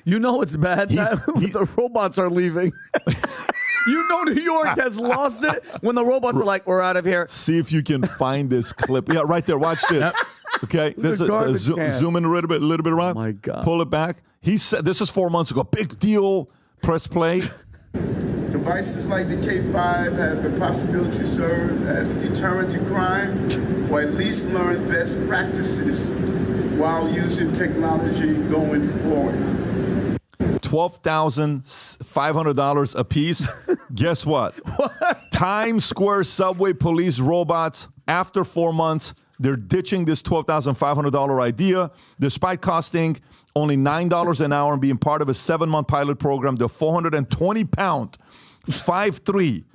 You know it's bad when the robots are leaving. You know New York has lost it when the robots are like, we're out of here.
See if you can find this clip. Yeah, right there. Watch this. Okay, this is zoom in a little bit around.
Oh my God.
Pull it back. He said this is 4 months ago. Big deal. Press play.
Devices like the K5 have the possibility to serve as a deterrent to crime, or at least learn best practices while using technology going forward.
$12,500 a piece. Guess what? Times Square subway police robots, after 4 months, they're ditching this $12,500 idea. Despite costing only $9 an hour and being part of a 7-month pilot program, the 420-pound, 5'3"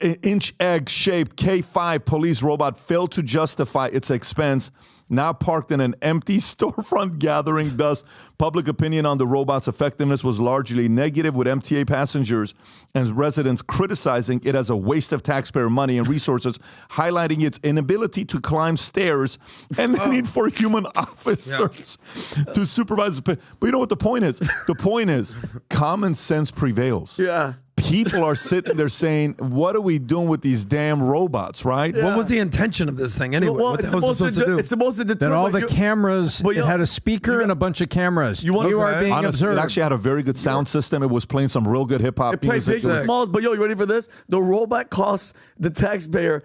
egg-shaped K5 police robot failed to justify its expense. Now parked in an empty storefront gathering dust. Public opinion on the robot's effectiveness was largely negative, with MTA passengers and residents criticizing it as a waste of taxpayer money and resources, highlighting its inability to climb stairs and the need for human officers to supervise. But you know what the point is? The point is common sense prevails.
Yeah.
People are sitting there saying, what are we doing with these damn robots, right?
What was the intention of this thing anyway?
Well,
what the hell was it supposed to do?
It's supposed to deter.
That all the cameras, it had a speaker and a bunch of cameras. You are being
Honestly,
observed.
it actually had a very good sound system. It was playing some real good hip-hop
It played
music.
big and small, but yo, you ready for this? The robot costs the taxpayer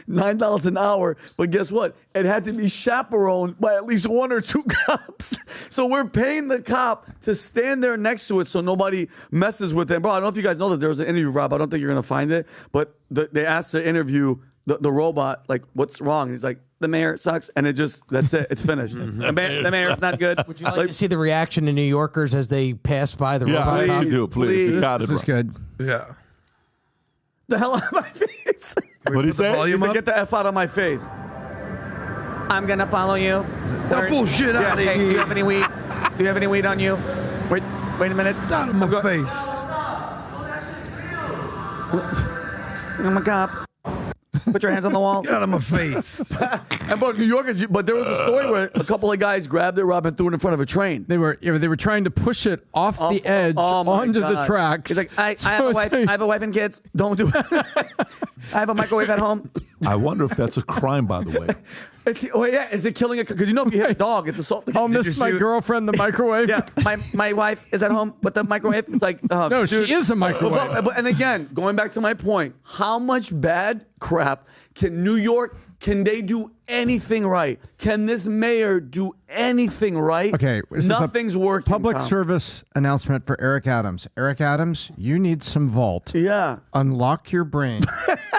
$9 an hour, but guess what? It had to be chaperoned by at least 1 or 2 cops. So we're paying the cop to stand there next to it so nobody messes with him. Bro, I don't know if you guys know that there was an interview, Rob. I don't think you're going to find it, but they asked to interview the robot, like, what's wrong? And he's like, the mayor sucks, and that's it. It's finished. The mayor's not good.
Would you like to see the reaction of New Yorkers as they pass by the robot?
Yeah, please. You got it,
this is good.
Yeah.
The hell out of my face.
What did he say?
He said, get the F out of my face. I'm going to follow you.
That bullshit out of here.
Do you have any weed? Do you have any weed on you? Wait a minute.
Out of my face.
I'm a cop. Put your hands on the wall.
Get out of my face.
And but New Yorkers, but there was a story where a couple of guys grabbed it, Rob, and threw it in front of a train.
They were trying to push it off the edge onto the tracks.
He's like, I have a wife and kids. Don't do it. I have a microwave at home.
I wonder if that's a crime, by the way.
Is it killing it? Because you know if you hit a dog, it's assault.
I'll miss my girlfriend, the microwave.
Yeah, my wife is at home with the microwave. It's like,
no,
dude.
she is a microwave.
And again, going back to my point, how much bad crap can New York, can they do anything right? Can this mayor do anything right?
Okay,
nothing's working.
Public service announcement for Eric Adams. Eric Adams, you need some Vault.
Yeah.
Unlock your brain.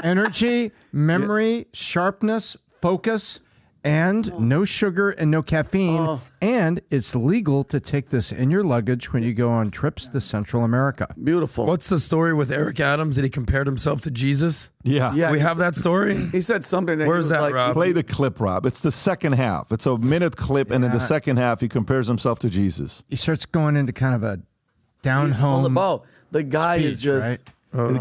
Energy, memory, sharpness, focus, and no sugar and no caffeine. And it's legal to take this in your luggage when you go on trips to Central America.
Beautiful.
What's the story with Eric Adams? Did he compared himself to Jesus?
Yeah.
We have that story?
He said something.
Where's that, Rob?
Play the clip, Rob. It's the second half. It's a minute clip, and in the second half, he compares himself to Jesus.
He starts going into kind of a down-home
The guy
speech,
is just...
right?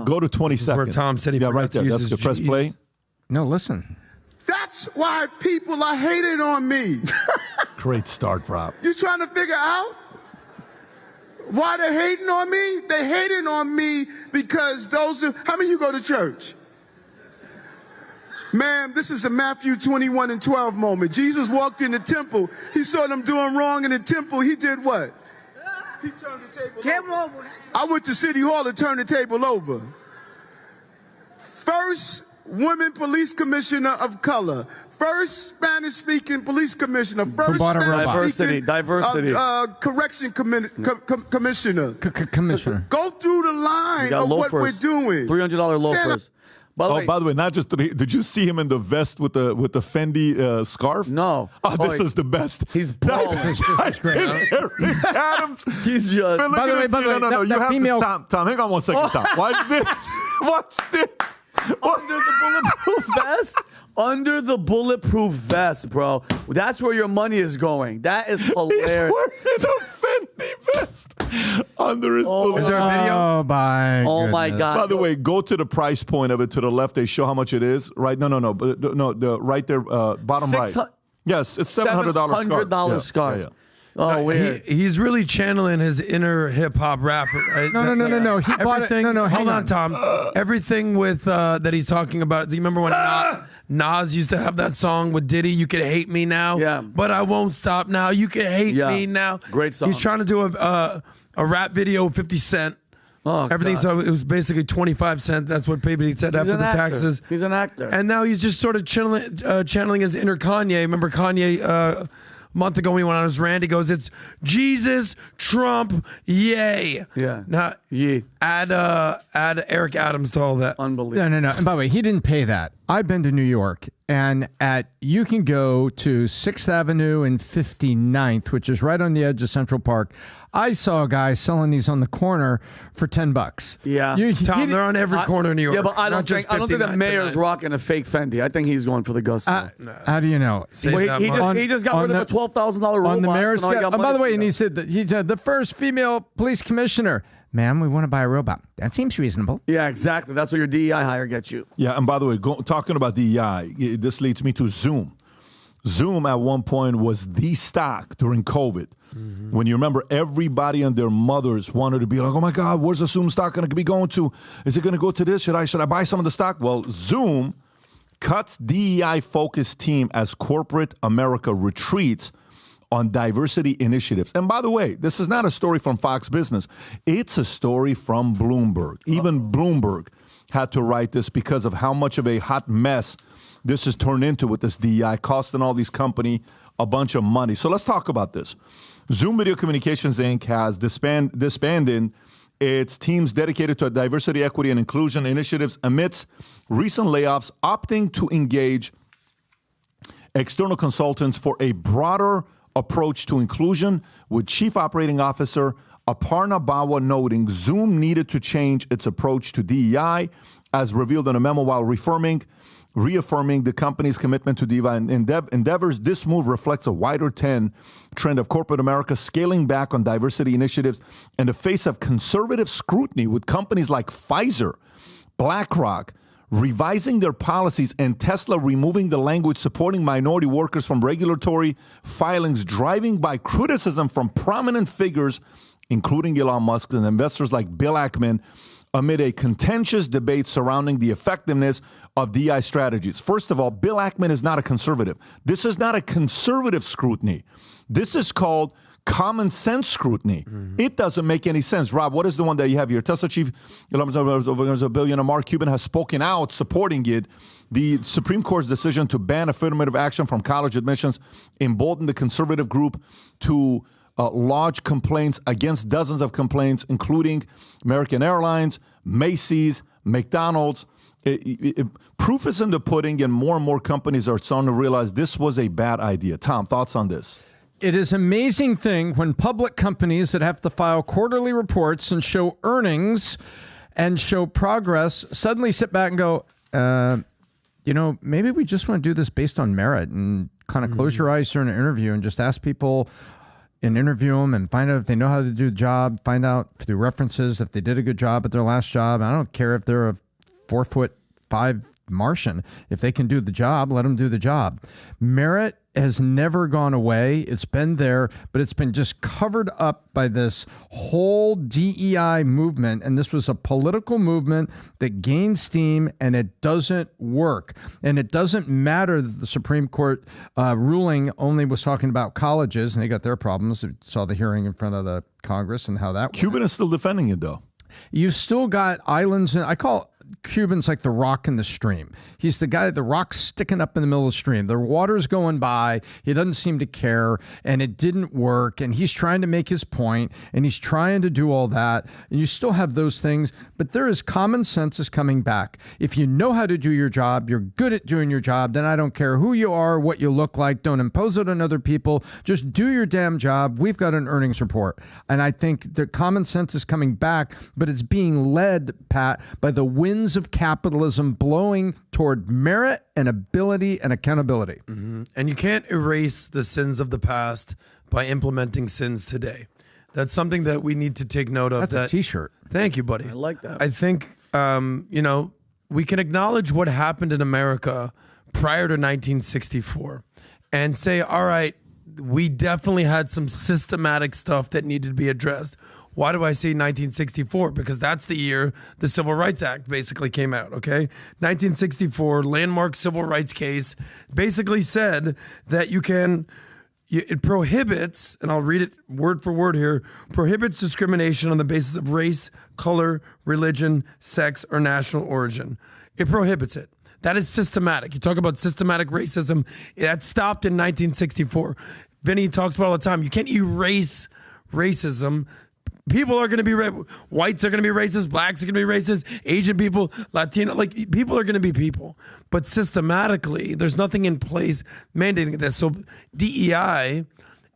Go to 20 seconds.
Where Tom said he
right there. That's good. Press play.
No, listen.
That's why people are hating on me.
Great start, Rob.
You trying to figure out why they're hating on me? They hating on me because how many of you go to church? Ma'am, this is a Matthew 21:12 moment. Jesus walked in the temple. He saw them doing wrong in the temple. He did what? He turned the table over. I went to City Hall to turn the table over. First women police commissioner of color. First Spanish-speaking police commissioner. First
Spanish-speaking diversity.
Correction commissioner.
Commissioner.
Go through the line of what we're doing.
$300 loafers.
By the way, not just did you see him in the vest with the Fendi scarf?
No.
Oh, this is the best.
He's balling.
This is great. Eric Adams.
He's just.
By the way,
no. You have
female...
to Tom, hang on 1 second, Tom. Watch this. Watch this.
Under the bulletproof vest? Under the bulletproof vest, bro. That's where your money is going. That is hilarious.
He's wearing a Fendi vest under his bulletproof.
Is there a video?
Oh my God.
By the way, go to the price point of it to the left. They show how much it is. Right? No. The right there, bottom right. Yes, it's $700
$700 scarf.
Yeah.
Oh, weird.
He's really channeling his inner hip hop rapper. Right?
No. He bought it. No.
Hold on, Tom. Everything with that he's talking about. Do you remember when Nas used to have that song with Diddy? You can hate me now, but I won't stop now. You can hate me now.
Great song.
He's trying to do a rap video with 50 Cent.
Oh,
Everything.
God.
So it was basically 25 cents. That's what PBD said after the taxes.
He's an actor.
And now he's just sort of channeling his inner Kanye. Remember Kanye a month ago when he went on his rant, he goes, "It's Jesus, Trump, yay."
Yeah.
Now, add Eric Adams to all that.
Unbelievable.
No. And by the way, he didn't pay that. I've been to New York, and you can go to 6th Avenue and 59th, which is right on the edge of Central Park. I saw a guy selling these on the corner for $10.
Yeah.
Tom, they're on every corner in New York.
Yeah, but I don't think the mayor's
tonight.
rocking a fake Fendi. I think he's going for the gusto.
How do you know?
He just got rid of a $12,000 robot.
On the mayor's by the way, and
he
he said the first female police commissioner. Ma'am, we want to buy a robot. That seems reasonable.
Yeah, exactly. That's what your DEI hire gets you.
Yeah, and by the way, talking about DEI, this leads me to Zoom. Zoom at one point was the stock during COVID. Mm-hmm. When you remember, everybody and their mothers wanted to be like, oh my God, where's the Zoom stock going to be going to? Is it going to go to this? Should I buy some of the stock? Well, Zoom cuts DEI-focused team as corporate America retreats on diversity initiatives. And by the way, this is not a story from Fox Business. It's a story from Bloomberg. Even Bloomberg had to write this because of how much of a hot mess this has turned into with this DEI, costing all these companies a bunch of money. So let's talk about this. Zoom Video Communications, Inc. has disbanded its teams dedicated to diversity, equity, and inclusion initiatives amidst recent layoffs, opting to engage external consultants for a broader approach to inclusion, with Chief Operating Officer Aparna Bawa noting Zoom needed to change its approach to DEI, as revealed in a memo, while reaffirming the company's commitment to DEI endeavors. This move reflects a wider trend of corporate America scaling back on diversity initiatives in the face of conservative scrutiny, with companies like Pfizer, BlackRock, revising their policies, and Tesla removing the language supporting minority workers from regulatory filings, driving by criticism from prominent figures, including Elon Musk and investors like Bill Ackman, amid a contentious debate surrounding the effectiveness of DEI strategies. First of all, Bill Ackman is not a conservative. This is not a conservative scrutiny. This is called common sense scrutiny. Mm-hmm. It doesn't make any sense. Rob, what is the one that you have here? Tesla chief billionaire Mark Cuban has spoken out supporting it. The Supreme Court's decision to ban affirmative action from college admissions emboldened the conservative group to lodge complaints against dozens of complaints, including American Airlines, Macy's, McDonald's. Proof is in the pudding, and more companies are starting to realize this was a bad idea. Tom, thoughts on this?
It is an amazing thing when public companies that have to file quarterly reports and show earnings and show progress suddenly sit back and go, maybe we just want to do this based on merit, and kind of close your eyes during an interview and just ask people and interview them and find out if they know how to do the job, find out through references if they did a good job at their last job. I don't care if they're a 4'5" Martian. If they can do the job, let them do the job. Merit has never gone away. It's been there, but it's been just covered up by this whole DEI movement. And this was a political movement that gained steam, and it doesn't work. And it doesn't matter that the Supreme Court ruling only was talking about colleges, and they got their problems. I saw the hearing in front of the Congress and how that went.
Cuban is still defending it, though.
You've still got islands, and I call Cuban's like the rock in the stream. He's the guy, the rock's sticking up in the middle of the stream. The water's going by. He doesn't seem to care, and it didn't work. And he's trying to make his point, and he's trying to do all that. And you still have those things, but there is common sense is coming back. If you know how to do your job, you're good at doing your job, then I don't care who you are, what you look like. Don't impose it on other people. Just do your damn job. We've got an earnings report. And I think the common sense is coming back, but it's being led, Pat, by the winds of capitalism blowing toward merit and ability and accountability.
Mm-hmm. And you can't erase the sins of the past by implementing sins today. That's something that we need to take note of.
That's a T-shirt.
Thank you, buddy.
I like that.
I think, we can acknowledge what happened in America prior to 1964 and say, all right, we definitely had some systematic stuff that needed to be addressed. Why do I say 1964? Because that's the year the Civil Rights Act basically came out, okay? 1964, landmark civil rights case, basically said that you can it prohibits, and I'll read it word for word here, prohibits discrimination on the basis of race, color, religion, sex, or national origin. It prohibits it. That is systematic. You talk about systematic racism. That stopped in 1964. Vinny talks about all the time. You can't erase racism. People are going to be whites are going to be racist, blacks are going to be racist, Asian people, Latino, like people are going to be people. But systematically, there's nothing in place mandating this. So DEI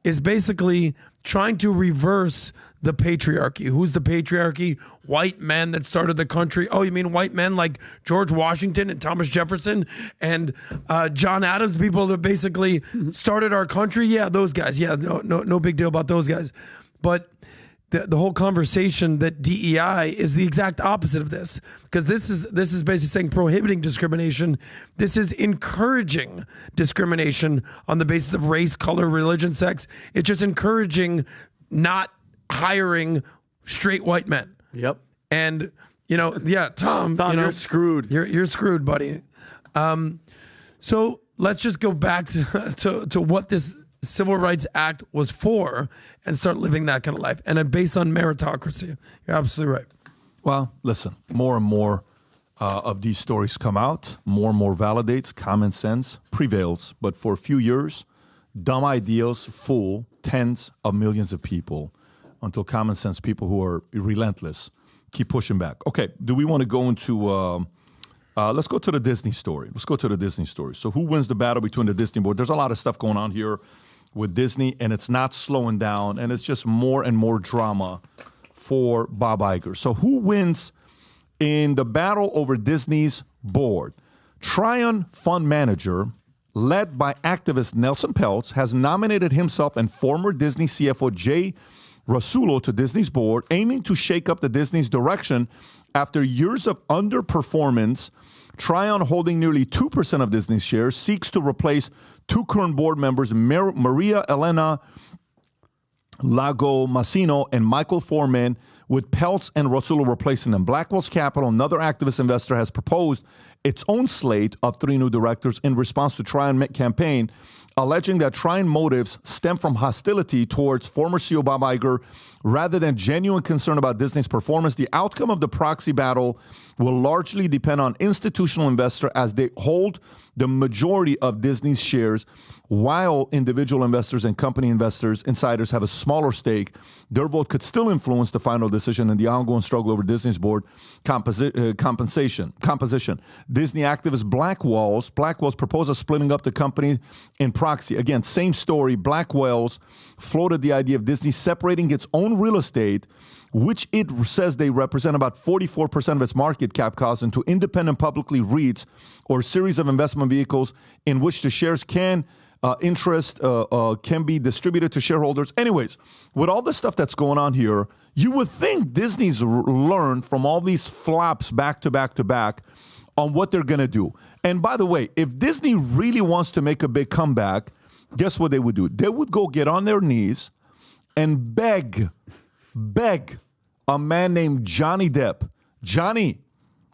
is basically trying to reverse the patriarchy. Who's the patriarchy? White men that started the country. Oh, you mean white men like George Washington and Thomas Jefferson and John Adams, people that basically started our country? Yeah, those guys. Yeah, no big deal about those guys. But the whole conversation that DEI is the exact opposite of this, because this is basically saying prohibiting discrimination. This is encouraging discrimination on the basis of race, color, religion, sex. It's just encouraging not hiring straight white men.
Yep.
And Tom,
you're screwed.
You're screwed, buddy. So let's just go back to what this Civil Rights Act was for and start living that kind of life. And based on meritocracy. You're absolutely right.
Well, listen, more and more of these stories come out, more and more validates, common sense prevails. But for a few years, dumb ideas fool tens of millions of people until common sense people who are relentless keep pushing back. Okay, do we want to go into... let's go to the Disney story. So who wins the battle between the Disney board? There's a lot of stuff going on here with Disney, and it's not slowing down, and it's just more and more drama for Bob Iger. So who wins in the battle over Disney's board? Tryon Fund Manager, led by activist Nelson Peltz, has nominated himself and former Disney CFO Jay Rasulo to Disney's board, aiming to shake up the Disney's direction after years of underperformance. Tryon, holding nearly 2% of Disney's shares, seeks to replace two current board members, Maria Elena Lagomasino and Michael Foreman, with Peltz and Rasulo replacing them. Blackwell's Capital, another activist investor, has proposed its own slate of 3 new directors in response to Tryon campaign, alleging that Tryon motives stem from hostility towards former CEO Bob Iger rather than genuine concern about Disney's performance. The outcome of the proxy battle will largely depend on institutional investors as they hold the majority of Disney's shares, while individual investors and company insiders have a smaller stake. Their vote could still influence the final decision in the ongoing struggle over Disney's board composition. Disney activist Blackwell's proposed splitting up the company in proxy. Again, same story. Blackwell's floated the idea of Disney separating its own real estate, which it says they represent about 44% of its market cap, cost, into independent publicly REITs, or a series of investment vehicles in which the shares can be distributed to shareholders. Anyways, with all the stuff that's going on here, you would think Disney's learned from all these flops back to back to back on what they're going to do. And by the way, if Disney really wants to make a big comeback, guess what they would do? They would go get on their knees and beg a man named Johnny Depp. Johnny,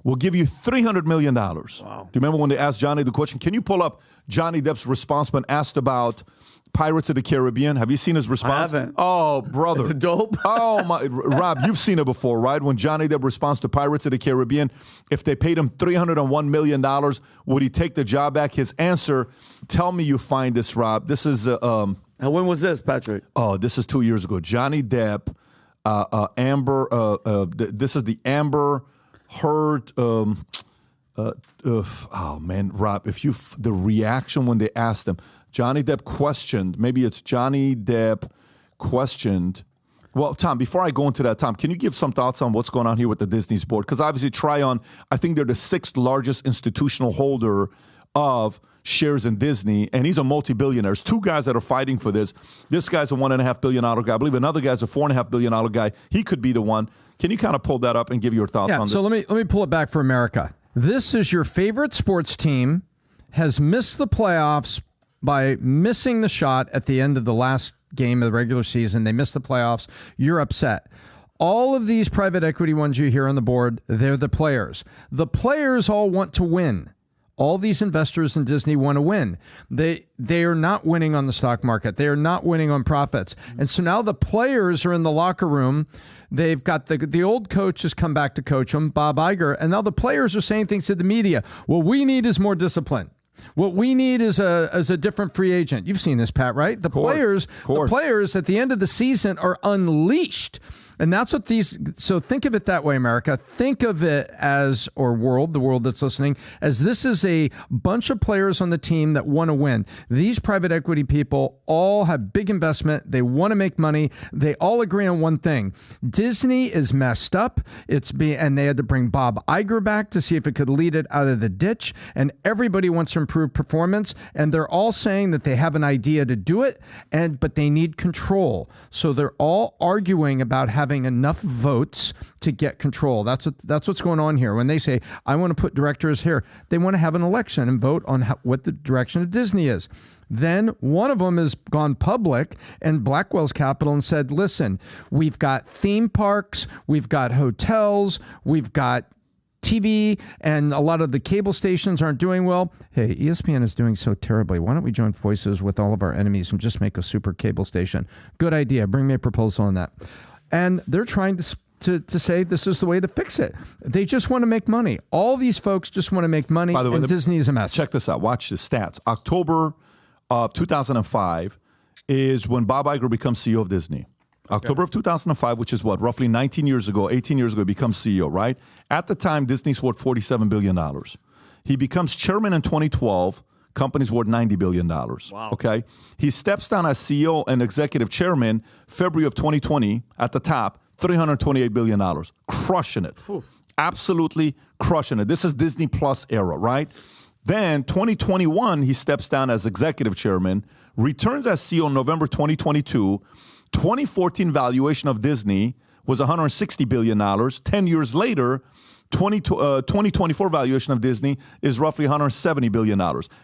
we'll give you $300 million. Wow. Do you remember when they asked Johnny the question? Can you pull up Johnny Depp's response when asked about Pirates of the Caribbean? Have you seen his response?
I haven't.
Oh, brother.
It's dope.
Oh, my. Rob, you've seen it before, right? When Johnny Depp responds to Pirates of the Caribbean, if they paid him $301 million, would he take the job back? His answer, tell me you find this, Rob. This is...
and when was this, Patrick?
Oh, this is 2 years ago. Johnny Depp, Amber, this is the Amber Heard... oh man, Rob, the reaction when they asked him, Johnny Depp questioned, well, Tom, before I go into that, Tom, can you give some thoughts on what's going on here with the Disney's board? Because obviously Tryon, I think they're the 6th largest institutional holder of shares in Disney, and he's a multi-billionaire. There's 2 guys that are fighting for this. This guy's a $1.5 billion guy. I believe another guy's a $4.5 billion guy. He could be the one. Can you kind of pull that up and give your thoughts on this?
So let me pull it back for America. This is your favorite sports team, has missed the playoffs by missing the shot at the end of the last game of the regular season. They missed the playoffs. You're upset. All of these private equity ones you hear on the board, they're the players. The players all want to win. All these investors in Disney want to win. They are not winning on the stock market. They are not winning on profits. And so now the players are in the locker room. They've got the old coach has come back to coach them, Bob Iger, and now the players are saying things to the media. What we need is more discipline. What we need is a different free agent. You've seen this, Pat, right? The players at the end of the season are unleashed. And that's what so think of it that way, America. Think of it as, or the world that's listening, as this is a bunch of players on the team that want to win. These private equity people all have big investment. They want to make money. They all agree on one thing. Disney is messed up. And they had to bring Bob Iger back to see if it could lead it out of the ditch. And everybody wants to improve performance. And they're all saying that they have an idea to do it, but they need control. So they're all arguing about having enough votes to get control. That's what's going on here. When they say, I want to put directors here, they want to have an election and vote on what the direction of Disney is. Then one of them has gone public and Blackwell's Capital and said, listen, we've got theme parks, we've got hotels, we've got TV, and a lot of the cable stations aren't doing well. Hey, ESPN is doing so terribly. Why don't we join forces with all of our enemies and just make a super cable station? Good idea. Bring me a proposal on that. And they're trying to say this is the way to fix it. They just want to make money. All these folks just want to make money. By the way, Disney is a mess.
Check this out. Watch the stats. October of 2005 is when Bob Iger becomes CEO of Disney. October of 2005, which is what, roughly 18 years ago, he becomes CEO, right? At the time, Disney's worth $47 billion. He becomes chairman in 2012. Company's worth $90 billion. Wow. Okay. He steps down as CEO and executive chairman February of 2020 at the top, $328 billion. Crushing it. Whew. Absolutely crushing it. This is Disney Plus era, right? Then 2021, he steps down as executive chairman, returns as CEO in November 2022. 2014 valuation of Disney was $160 billion. 10 years later, 2024 valuation of Disney is roughly $170 billion.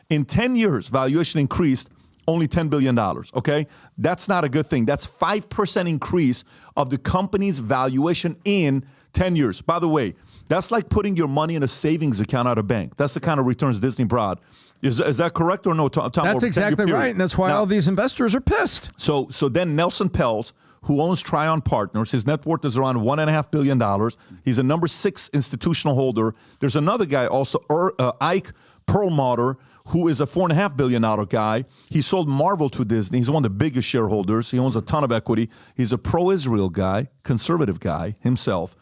In 10 years, valuation increased only $10 billion, okay? That's not a good thing. That's 5% increase of the company's valuation in 10 years. By the way, that's like putting your money in a savings account at a bank. That's the kind of returns Disney brought. Is that correct or no, Tom?
That's exactly right, and that's why all these investors are pissed.
So then Nelson Peltz, who owns Tryon Partners, his net worth is around $1.5 billion. He's a number 6 institutional holder. There's another guy also, Ike Perlmutter, who is a $4.5 billion guy. He sold Marvel to Disney. He's one of the biggest shareholders. He owns a ton of equity. He's a pro-Israel guy, conservative guy himself.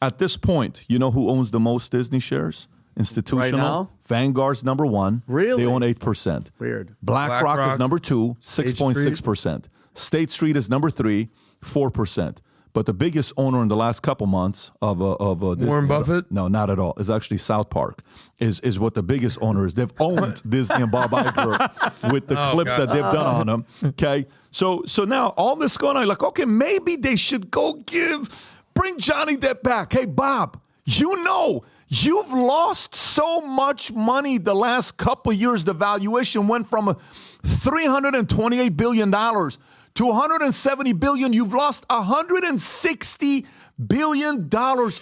At this point, you know who owns the most Disney shares? Institutional.
Right now?
Vanguard's number 1.
Really?
They own 8%.
Weird.
BlackRock is number 2, 6.6%. State Street is number 3, 4%. But the biggest owner in the last couple months of Disney,
Warren Buffett?
No, not at all. It's actually South Park is what the biggest owner is. They've owned Disney and Bob Iger with the clips that they've done on them. Okay, so now all this going on, like, okay, maybe they should bring Johnny Depp back. Hey, Bob, you've lost so much money the last couple of years. The valuation went from $328 billion to $170 billion. You've lost $160 billion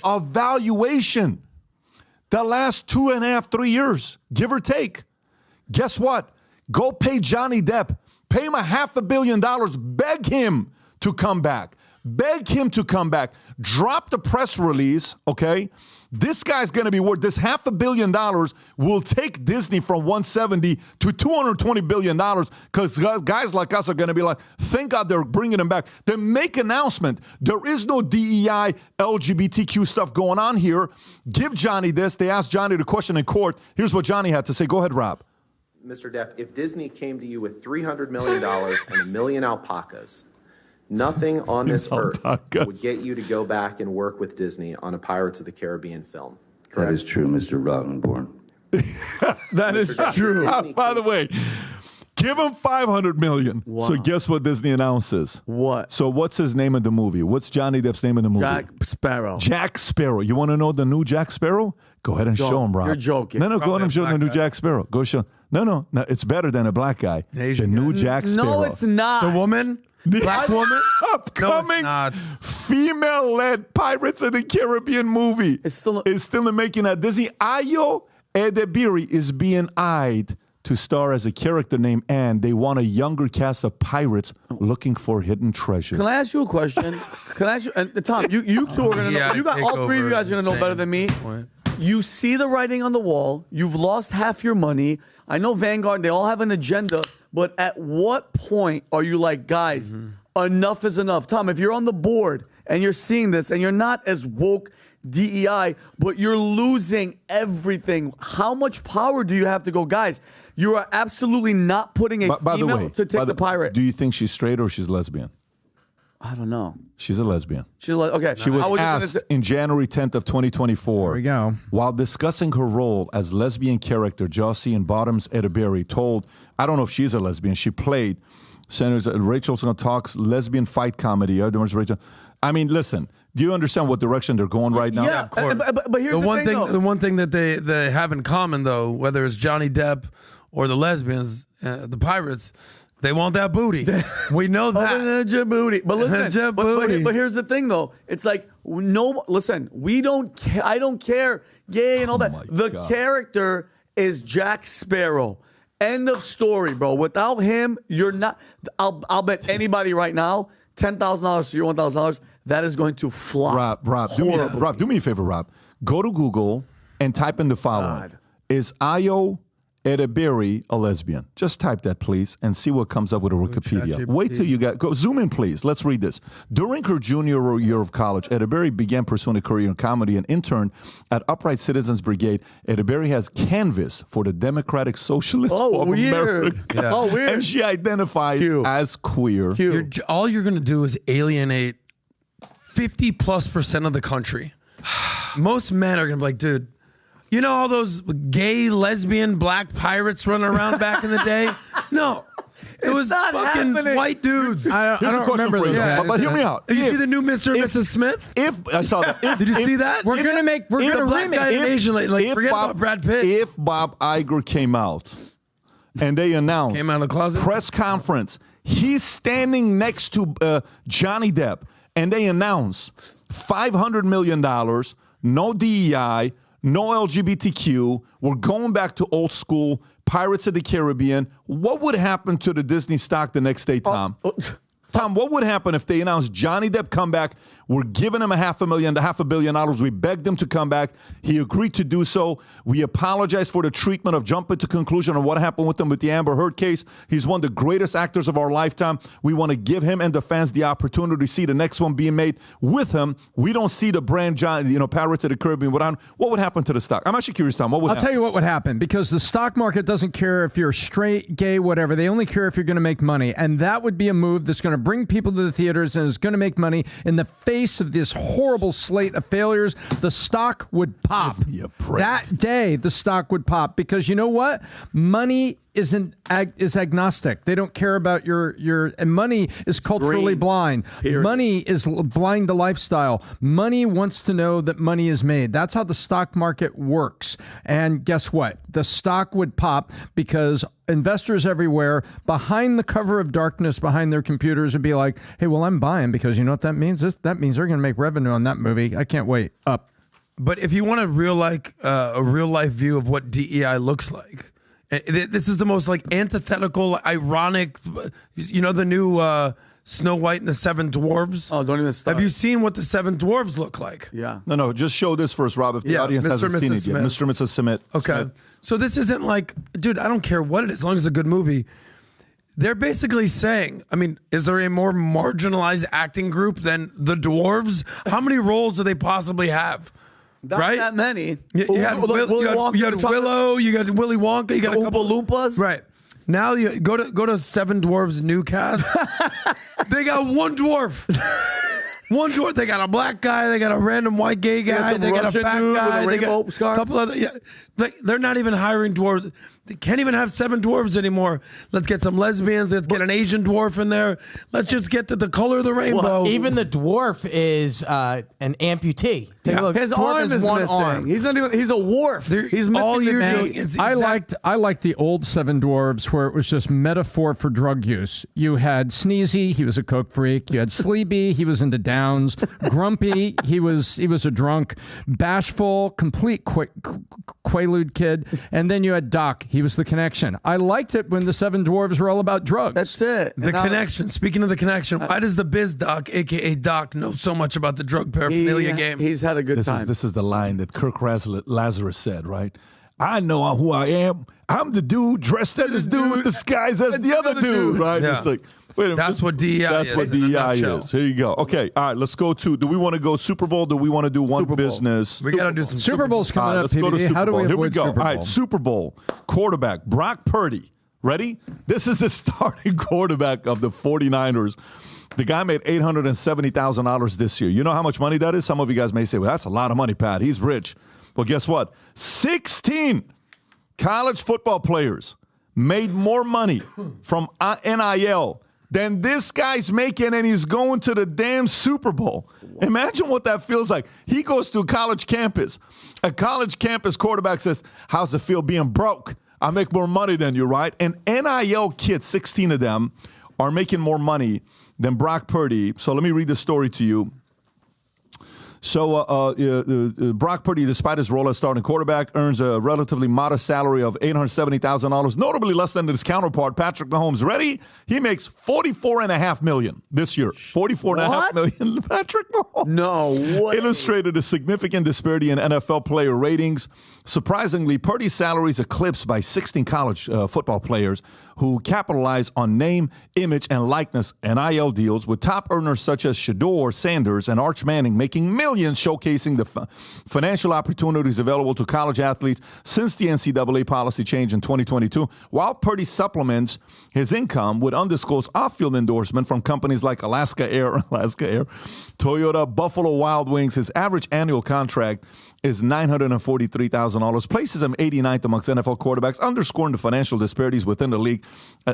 of valuation the last 2.5, 3 years, give or take. Guess what? Go pay Johnny Depp. Pay him $500 million. Beg him to come back. Beg him to come back. Drop the press release, okay? This guy's going to be worth this $500 million will take Disney from 170 to $220 billion because guys like us are going to be like, thank God they're bringing him back. Then make an announcement. There is no DEI, LGBTQ stuff going on here. Give Johnny this. They asked Johnny the question in court. Here's what Johnny had to say. Go ahead, Rob.
Mr. Depp, if Disney came to you with $300 million and a million alpacas, nothing on this earth would get you to go back and work with Disney on a Pirates of the Caribbean film. Correct?
That is true, Mr. Rottenborn.
That is true. By the way, give him $500 million.
Wow.
So guess what Disney announces?
What?
So what's his name in the movie? What's Johnny Depp's name in the movie?
Jack Sparrow.
Jack Sparrow. You want to know the new Jack Sparrow? Go ahead and show him, Rob.
You're joking.
No, go ahead and show him the new Jack Sparrow. Go show. No, it's better than a black guy. The new Jack Sparrow.
No, it's not.
It's a woman? Black woman?
Upcoming female-led Pirates of the Caribbean movie. It's still in the making at Disney. Ayo Edebiri is being eyed to star as a character named Anne. They want a younger cast of pirates looking for hidden treasure.
Can I ask you a question? Can I ask you, and Tom, you two are going to know. You got all three of you guys are going to know better than me. You see the writing on the wall. You've lost half your money. I know Vanguard, they all have an agenda, but at what point are you like, guys, enough is enough? Tom, if you're on the board and you're seeing this and you're not as woke DEI, but you're losing everything, how much power do you have to go, guys? You are absolutely not putting a female to take the pirate.
Do you think she's straight or she's lesbian?
I don't know.
She's a lesbian.
She's like, okay.
She was asked in January 10th of 2024.
There we go.
While discussing her role as lesbian character, Josie and Bottoms Edebiri told, I don't know if she's a lesbian, she played. Senator Rachel's going to talk lesbian fight comedy. Rachel. I mean, listen, do you understand what direction they're going right now?
Yeah, of course. But here's
the one thing that they have in common, though, whether it's Johnny Depp or the lesbians, the pirates, they want that booty. We know that.
Booty. But listen, but here's the thing, though. It's like, listen, we don't care. I don't care, gay and all that. The character is Jack Sparrow. End of story, bro. Without him, you're not. I'll bet anybody right now, $10,000 to your $1,000, that is going to flop.
Rob, do me a favor, Rob. Go to Google and type in the following. Is Ayo Edebiri a lesbian? Just type that, please, and see what comes up with a Wikipedia. Wait till you go. Zoom in, please. Let's read this. During her junior year of college, Edebiri began pursuing a career in comedy and interned at Upright Citizens Brigade. Edebiri has canvassed for the Democratic Socialist of America.
Yeah. Oh, weird.
And she identifies as queer.
All you're going to do is alienate 50+% of the country. Most men are going to be like, dude, you know all those gay, lesbian, black pirates running around back in the day? No. It was fucking white dudes.
I don't remember those.
But hear me out.
Did you see the new Mr. and Mrs. Smith?
I saw that.
Did you see that?
We're gonna remake.
Forget about Brad Pitt.
If Bob Iger came out and they announced
came out of the closet
press conference, he's standing next to Johnny Depp, and they announce $500 million, no DEI. No LGBTQ. We're going back to old school Pirates of the Caribbean. What would happen to the Disney stock the next day, Tom? Tom, what would happen if they announced Johnny Depp come back? We're giving him $500 million. We begged him to come back. He agreed to do so. We apologize for the treatment of jumping to conclusion on what happened with him with the Amber Heard case. He's one of the greatest actors of our lifetime. We want to give him and the fans the opportunity to see the next one being made with him. We don't see the brand Pirates of the Caribbean. What would happen to the stock? I'm actually curious, Tom. What would happen?
I'll tell you what would happen, because the stock market doesn't care if you're straight, gay, whatever. They only care if you're going to make money. And that would be a move that's going to bring people to the theaters and is going to make money. In the face of this horrible slate of failures, the stock would pop. That day, the stock would pop, because you know what? Money is agnostic. They don't care about and money is culturally blind. Period. Money is blind to lifestyle. Money wants to know that money is made. That's how the stock market works. And guess what? The stock would pop because investors everywhere behind the cover of darkness, behind their computers, would be like, hey, well, I'm buying because you know what that means? That means they're going to make revenue on that movie. I can't wait. Up.
But if you want a real life view of what DEI looks like, this is the most antithetical, ironic, the new Snow White and the Seven Dwarves.
Oh, don't even start.
Have you seen what the Seven Dwarves look like?
Yeah.
No, just show this first, Rob, if the audience hasn't seen it yet. Mr. and Mrs. Smith.
Okay. So this isn't dude, I don't care what it is, as long as it's a good movie. They're basically saying, is there a more marginalized acting group than the Dwarves? How many roles do they possibly have?
Not that many.
You had Willow, you got Willy Wonka, you got a couple
Loompas.
Right. Now you go to Seven Dwarves new cast. They got one dwarf. One dwarf. They got a black guy. They got a random white gay guy. They got a fat guy. They got a couple other. Yeah, they're not even hiring dwarves. They can't even have 7 dwarves anymore. Let's get some lesbians. Let's get an Asian dwarf in there. Let's just get the color of the rainbow.
Well, even the dwarf is an amputee. Look,
His
dwarf
arm is
one
missing.
arm.
He's not even. He's a dwarf. He's missing
all
the
you're
knee.
doing. It's
I liked the old Seven Dwarves where it was just metaphor for drug use. You had Sneezy, he was a coke freak. You had Sleepy, he was into downs. Grumpy, he was a drunk. Bashful, complete Quaalude kid. And then you had Doc, he was the connection. I liked it when the Seven Dwarves were all about drugs.
That's it.
The connection. Speaking of the connection, why does the Biz Doc, aka Doc, know so much about the drug paraphernalia game?
He's had a good time.
This is the line that Kirk Lazarus said, right? I know who I am. I'm the dude dressed as this dude, disguised as the other dude, right?
Yeah.
It's like, wait a minute.
That's what DEI
That's
is.
what DEI is. Here you go. Okay, all right, let's go to, do we want to go Super Bowl? Do we want to do one business?
We got to do some
Super Bowl's coming up,
Let's go to
PBD.
Super
How do we
Bowl. Here we
avoid
go.
Super Bowl?
All right, Super Bowl. Quarterback, Brock Purdy. Ready? This is the starting quarterback of the 49ers. The guy made $870,000 this year. You know how much money that is? Some of you guys may say, well, that's a lot of money, Pat. He's rich. Well, guess what? 16 college football players made more money from NIL than this guy's making, and he's going to the damn Super Bowl. Imagine what that feels like. He goes to a college campus. A college campus quarterback says, how's it feel being broke? I make more money than you, right? And NIL kids, 16 of them, are making more money than Brock Purdy. So let me read the story to you. So Brock Purdy, despite his role as starting quarterback, earns a relatively modest salary of $870,000, notably less than his counterpart, Patrick Mahomes. Ready? He makes $44.5 million this year. $44.5 million, Patrick Mahomes.
No way.
Illustrated a significant disparity in NFL player ratings. Surprisingly, Purdy's salary is eclipsed by 16 college football players who capitalize on name, image, and likeness NIL deals, with top earners such as Shedeur Sanders and Arch Manning making millions, showcasing the financial opportunities available to college athletes since the NCAA policy change in 2022. While Purdy supplements his income with undisclosed off-field endorsement from companies like Alaska Air, Toyota, Buffalo Wild Wings, his average annual contract is $943,000, places him 89th amongst NFL quarterbacks, underscoring the financial disparities within the league.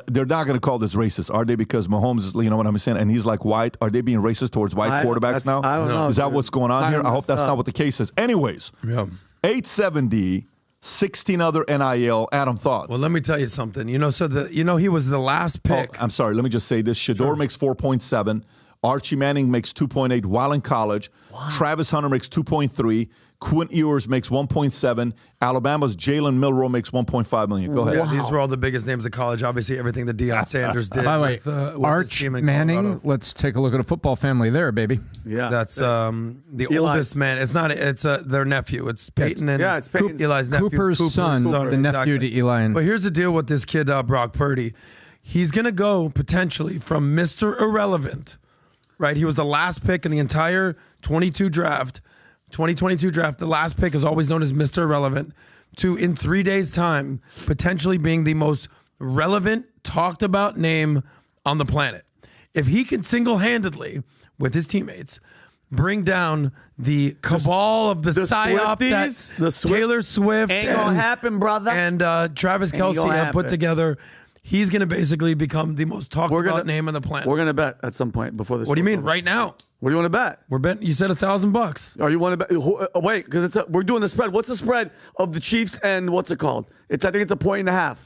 They're not going to call this racist, are they? Because Mahomes is, you know what I'm saying, and he's like white. Are they being racist towards white quarterbacks now?
I don't know.
Is that what's going on here? I hope that's not what the case is. Anyways, 870, 16 other NIL. Adam, thoughts?
Well, let me tell you something. He was the last pick.
I'm sorry. Let me just say this. Shedeur makes 4.7. Archie Manning makes 2.8 while in college. Travis Hunter makes 2.3. Quinn Ewers makes 1.7. Alabama's Jalen Milroe makes 1.5 million. Go ahead.
Yeah, these were all the biggest names of college. Obviously, everything that Deion Sanders did.
By the way,
with
Arch Manning. Let's take a look at a football family there, baby.
Yeah,
that's the oldest man. It's not. It's their nephew. It's Peyton and
it's Peyton's.
Eli's nephew.
Cooper's son, the nephew to Eli.
But here's the deal with this kid, Brock Purdy. He's gonna go potentially from Mr. Irrelevant, right? He was the last pick in the entire 2022 draft. The last pick is always known as Mr. Irrelevant, to in 3 days' time potentially being the most relevant, talked about name on the planet. If he can single-handedly, with his teammates, bring down the cabal of the psyop that Taylor Swift
ain't gonna happen, brother,
and Travis Kelce have put together, he's going to basically become the most talked about name on the planet.
We're going to bet at some point before this.
What do you mean? Right now?
What do you want to bet?
We're betting. You said $1,000.
Or you want to bet? Wait, because we're doing the spread. What's the spread of the Chiefs and what's it called? I think it's 1.5,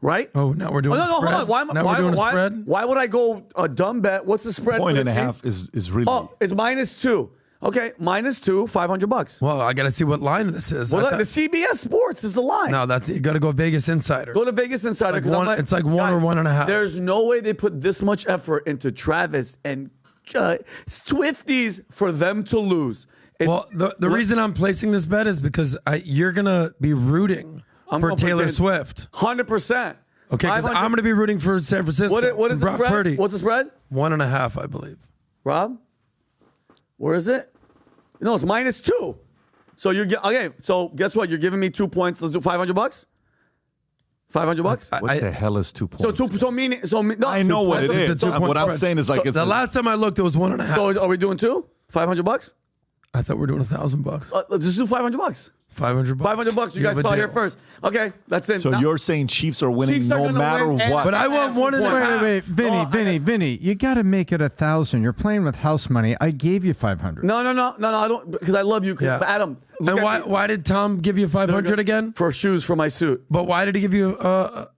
right?
Oh, now we're doing a spread.
Hold on.
Now we're doing a spread?
Why would I go a dumb bet? What's the spread?
1.5 is really.
Oh, it's -2. Okay, -2, $500.
Well, I got to see what line this is.
Well, the CBS Sports is the line.
No, you got to go Vegas Insider.
Go to Vegas Insider.
It's like 1 or 1.5.
There's no way they put this much effort into Travis and Swifties for them to lose.
The reason I'm placing this bet is because you're going to be rooting for Taylor Swift.
100%.
Okay, because I'm going to be rooting for San Francisco.
What is the spread?
Purdy.
What's the spread?
1.5, I believe.
Rob? Where is it? No, it's -2. So okay. So guess what? You're giving me 2 points. Let's do $500. $500.
What the hell is 2 points? I know what it is. What I'm saying is like
the last time I looked, it was 1.5.
So are we doing 2? $500?
I thought we were doing $1,000.
Let's just do $500.
$500.
$500. You guys saw here first. Okay, that's it.
So you're saying Chiefs are winning
Chiefs are
no
gonna
matter
win
what.
But I want one and a half.
Wait, Vinny, you got to make it 1,000. You're playing with house money. I gave you 500.
No, I don't, because I love you.
Yeah.
Adam.
And why did Tom give you 500 again?
For shoes for my suit.
But why did he give you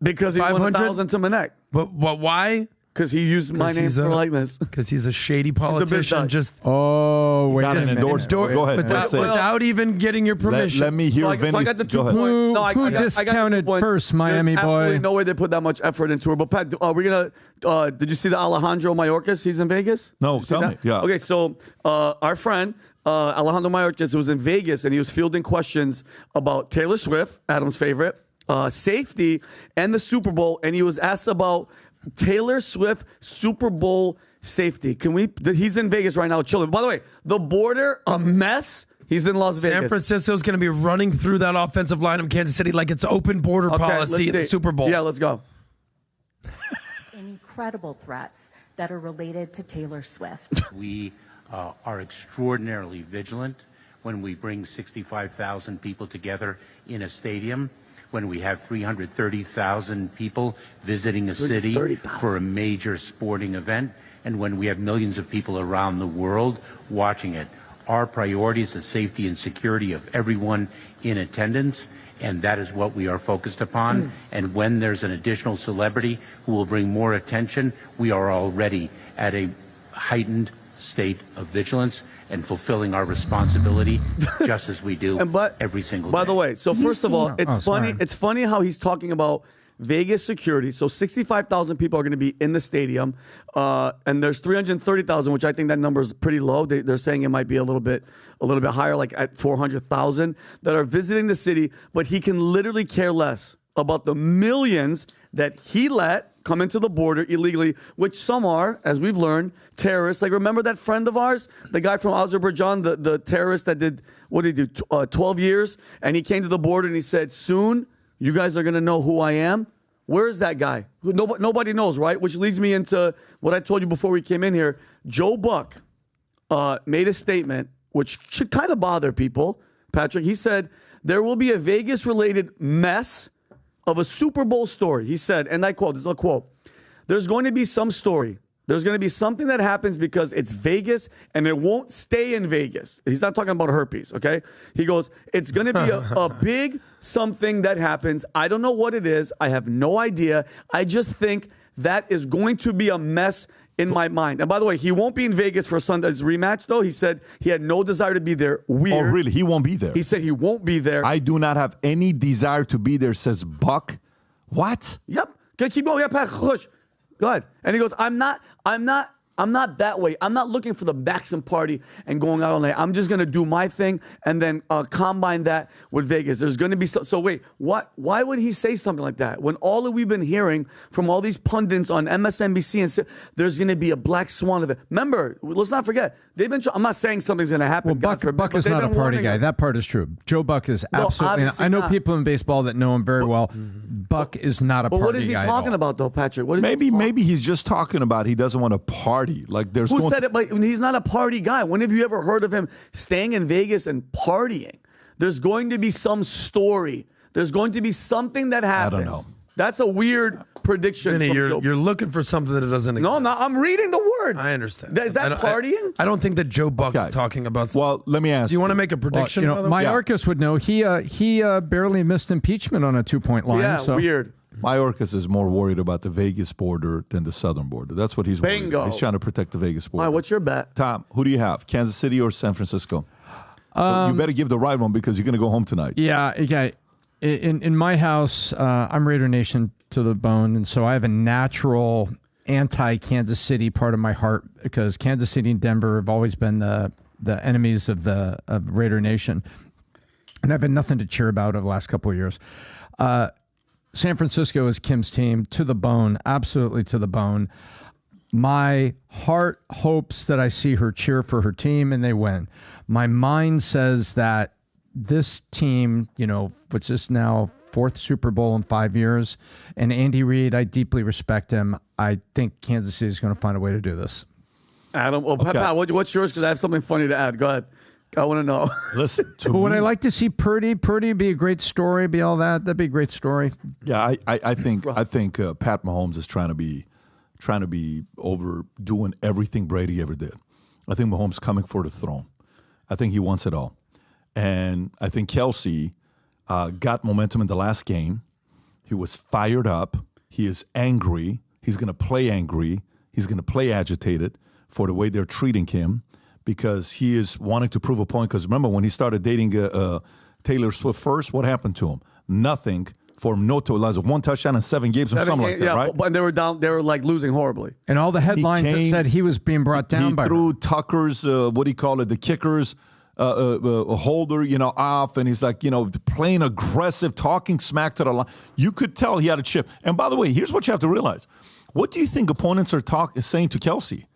Because he won 1,000 to my neck.
But why?
Because he used my name for likeness.
Because he's a shady politician. Just
wait,
got an endorsement. Go ahead.
without even getting your permission.
Let me hear Vinny's.
So I got the 2
go ahead.
points.
Who discounted first, Miami
There's
boy?
absolutely no way they put that much effort into it. But Pat, we're gonna. Did you see the Alejandro Mayorkas? He's in Vegas.
No,
Did you see
tell me.
that?
Yeah.
Okay, so our friend Alejandro Mayorkas was in Vegas and he was fielding questions about Taylor Swift, Adam's favorite, safety, and the Super Bowl, and he was asked about Taylor Swift Super Bowl safety. He's in Vegas right now chilling. By the way, the border, a mess. He's in Las Vegas.
San Francisco's going to be running through that offensive line of Kansas City like it's open border policy at the Super Bowl.
Yeah, let's go.
Incredible threats that are related to Taylor Swift.
We are extraordinarily vigilant when we bring 65,000 people together in a stadium, when we have 330,000 people visiting a city for a major sporting event, and when we have millions of people around the world watching it. Our priority is the safety and security of everyone in attendance, and that is what we are focused upon. And when there's an additional celebrity who will bring more attention, we are already at a heightened state of vigilance and fulfilling our responsibility just as we do every single day.
By the way, so first of all, it's funny. It's funny how he's talking about Vegas security. So 65,000 people are going to be in the stadium, and there's 330,000, which I think that number is pretty low. They're saying it might be a little bit higher, like at 400,000 that are visiting the city. But he can literally care less about the millions that he let come into the border illegally, which some are, as we've learned, terrorists. Like, remember that friend of ours, the guy from Azerbaijan, the terrorist that did, what did he do, 12 years? And he came to the border and he said, soon you guys are going to know who I am. Where is that guy? Nobody knows, right? Which leads me into what I told you before we came in here. Joe Buck made a statement, which should kind of bother people, Patrick. He said, there will be a Vegas-related mess of a Super Bowl story. He said, and I quote, this is a quote, there's going to be some story. There's going to be something that happens because it's Vegas and it won't stay in Vegas. He's not talking about herpes, okay? He goes, it's going to be a big something that happens. I don't know what it is. I have no idea. I just think that is going to be a mess in my mind. And by the way, he won't be in Vegas for Sunday's rematch, though. He said he had no desire to be there. Weird.
Oh, really? He won't be there.
He said he won't be there.
I do not have any desire to be there, says Buck. What?
Yep. Okay, keep going. Yeah, Pat, push. Go ahead. And he goes, I'm not that way. I'm not looking for the Maxim party and going out all night. I'm just going to do my thing and then combine that with Vegas. There's going to be so wait, why would he say something like that when all that we've been hearing from all these pundits on MSNBC and there's going to be a black swan of it. Remember, let's not forget, they've been I'm not saying something's going to happen.
Well, Buck is not a party guy. That part is true. Joe Buck is absolutely I know people in baseball that know him very well. Buck is not a party guy.
But what is he talking about though, Patrick? What is
maybe he's just talking about he doesn't want to party. Like there's
who said it? But he's not a party guy. When have you ever heard of him staying in Vegas and partying? There's going to be some story. There's going to be something that happens.
I don't know.
That's a weird prediction.
Vinny, you're looking for something that doesn't exist.
No, I'm not. I'm reading the words.
I understand.
Is that partying?
I don't think that Joe Buck is talking about something.
Well, let me ask
you. Do you want to make a prediction?
Well, Mayorkas would know. He barely missed impeachment on a 2-point line.
Yeah,
so.
weird.
Mayorkas is more worried about the Vegas border than the southern border. That's what he's worried about. He's trying to protect the Vegas border.
All right, what's your bet?
Tom, who do you have? Kansas City or San Francisco? You better give the right one because you're going to go home tonight.
Yeah. In my house, I'm Raider Nation to the bone, and so I have a natural anti-Kansas City part of my heart because Kansas City and Denver have always been the enemies of Raider Nation, and I've had nothing to cheer about over the last couple of years. San Francisco is Kim's team to the bone, absolutely to the bone. My heart hopes that I see her cheer for her team and they win. My mind says that this team, what's this now, 4th Super Bowl in 5 years, and Andy Reid, I deeply respect him. I think Kansas City is going to find a way to do this.
Adam, Pat, what's yours? Because I have something funny to add. Go ahead. I want to know.
Listen,
but would I like to see Purdy be a great story, be all that? That'd be a great story.
Yeah, I think Pat Mahomes is trying to be overdoing everything Brady ever did. I think Mahomes coming for the throne. I think he wants it all. And I think Kelsey got momentum in the last game. He was fired up. He is angry. He's going to play angry. He's going to play agitated for the way they're treating him because he is wanting to prove a point. Because remember, when he started dating Taylor Swift first, what happened to him? Nothing for him. No, one touchdown in 7 games or something like that, right?
But they were down. They were like losing horribly.
And all the headlines that said he was being brought down
he
by
threw Tucker's, what do you call it, the kickers holder, off, and he's like, playing aggressive, talking smack to the line. You could tell he had a chip. And by the way, here's what you have to realize. What do you think opponents are saying to Kelsey?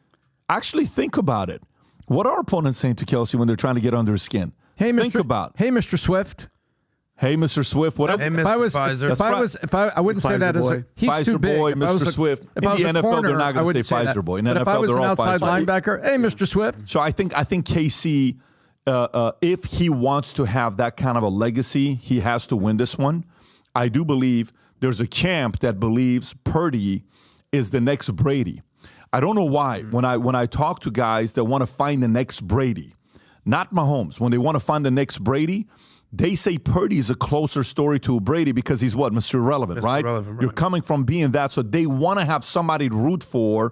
Actually think about it. What are opponents saying to Kelsey when they're trying to get under his skin?
Hey,
think about.
Hey, Mr. Swift.
Hey, Mr. Swift. Whatever.
Hey, Mr.
I wouldn't say that as a he's
Pfizer
too big.
boy, Mr. Swift. In the NFL, they're not going to say Pfizer boy. In the NFL,
if I was
they're
an
all
outside
Pfizer.
linebacker, hey, Mr. Swift.
So I think KC, if he wants to have that kind of a legacy, he has to win this one. I do believe there's a camp that believes Purdy is the next Brady. I don't know why. When I talk to guys that want to find the next Brady, not Mahomes, when they want to find the next Brady, they say Purdy is a closer story to Brady because he's what? Mr. Irrelevant, right? You're coming from being that, so they want to have somebody to root for.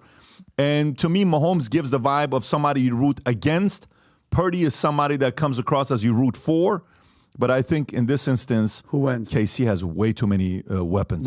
And to me, Mahomes gives the vibe of somebody you root against. Purdy is somebody that comes across as you root for. But I think in this instance,
who wins?
KC has way too many weapons.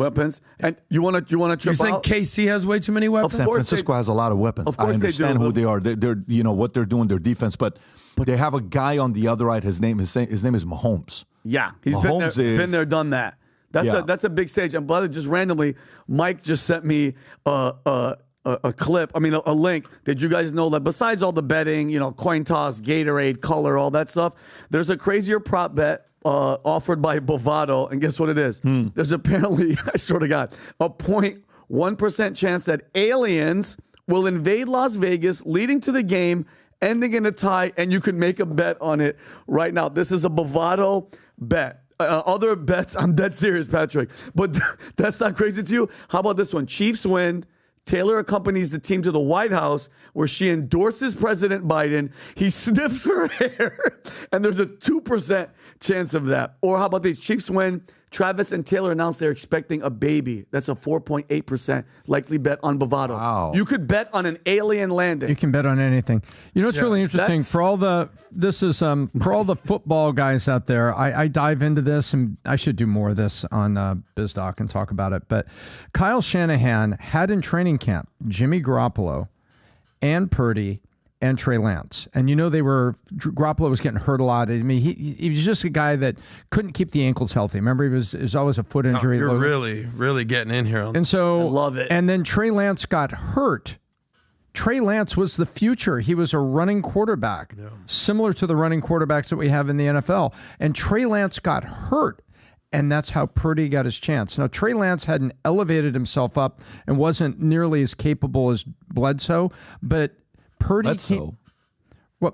And you want to trip out?
You think KC has way too many weapons?
San Francisco has a lot of weapons.
Of course
I understand who they are. They're what they're doing, their defense. But they have a guy on the other right. His name is Mahomes.
Yeah, he's been there, done that. That's a big stage. And brother, just randomly, Mike just sent me a clip. I mean, a link. Did you guys know that besides all the betting, coin toss, Gatorade, color, all that stuff, there's a crazier prop bet offered by Bovado, and guess what it is? There's apparently, I swear to God, a 0.1% chance that aliens will invade Las Vegas, leading to the game ending in a tie, and you can make a bet on it right now. This is a Bovado bet. Other bets, I'm dead serious, Patrick. But that's not crazy to you? How about this one? Chiefs win. Taylor accompanies the team to the White House where she endorses President Biden. He sniffs her hair, and there's a 2% chance of that. Or how about these? Chiefs win. Travis and Taylor announced they're expecting a baby. That's a 4.8% likely bet on Bovado.
Wow.
You could bet on an alien landing.
You can bet on anything. It's really interesting for all the football guys out there. I dive into this, and I should do more of this on BizDoc and talk about it. But Kyle Shanahan had in training camp Jimmy Garoppolo and Purdy and Trey Lance. And Garoppolo was getting hurt a lot. I mean, he was just a guy that couldn't keep the ankles healthy. Remember, it was always a foot injury.
You're really getting in here.
And so,
I love it.
And then Trey Lance got hurt. Trey Lance was the future. He was a running quarterback, similar to the running quarterbacks that we have in the NFL. And Trey Lance got hurt. And that's how Purdy got his chance. Now, Trey Lance hadn't elevated himself up and wasn't nearly as capable as Bledsoe, but Purdy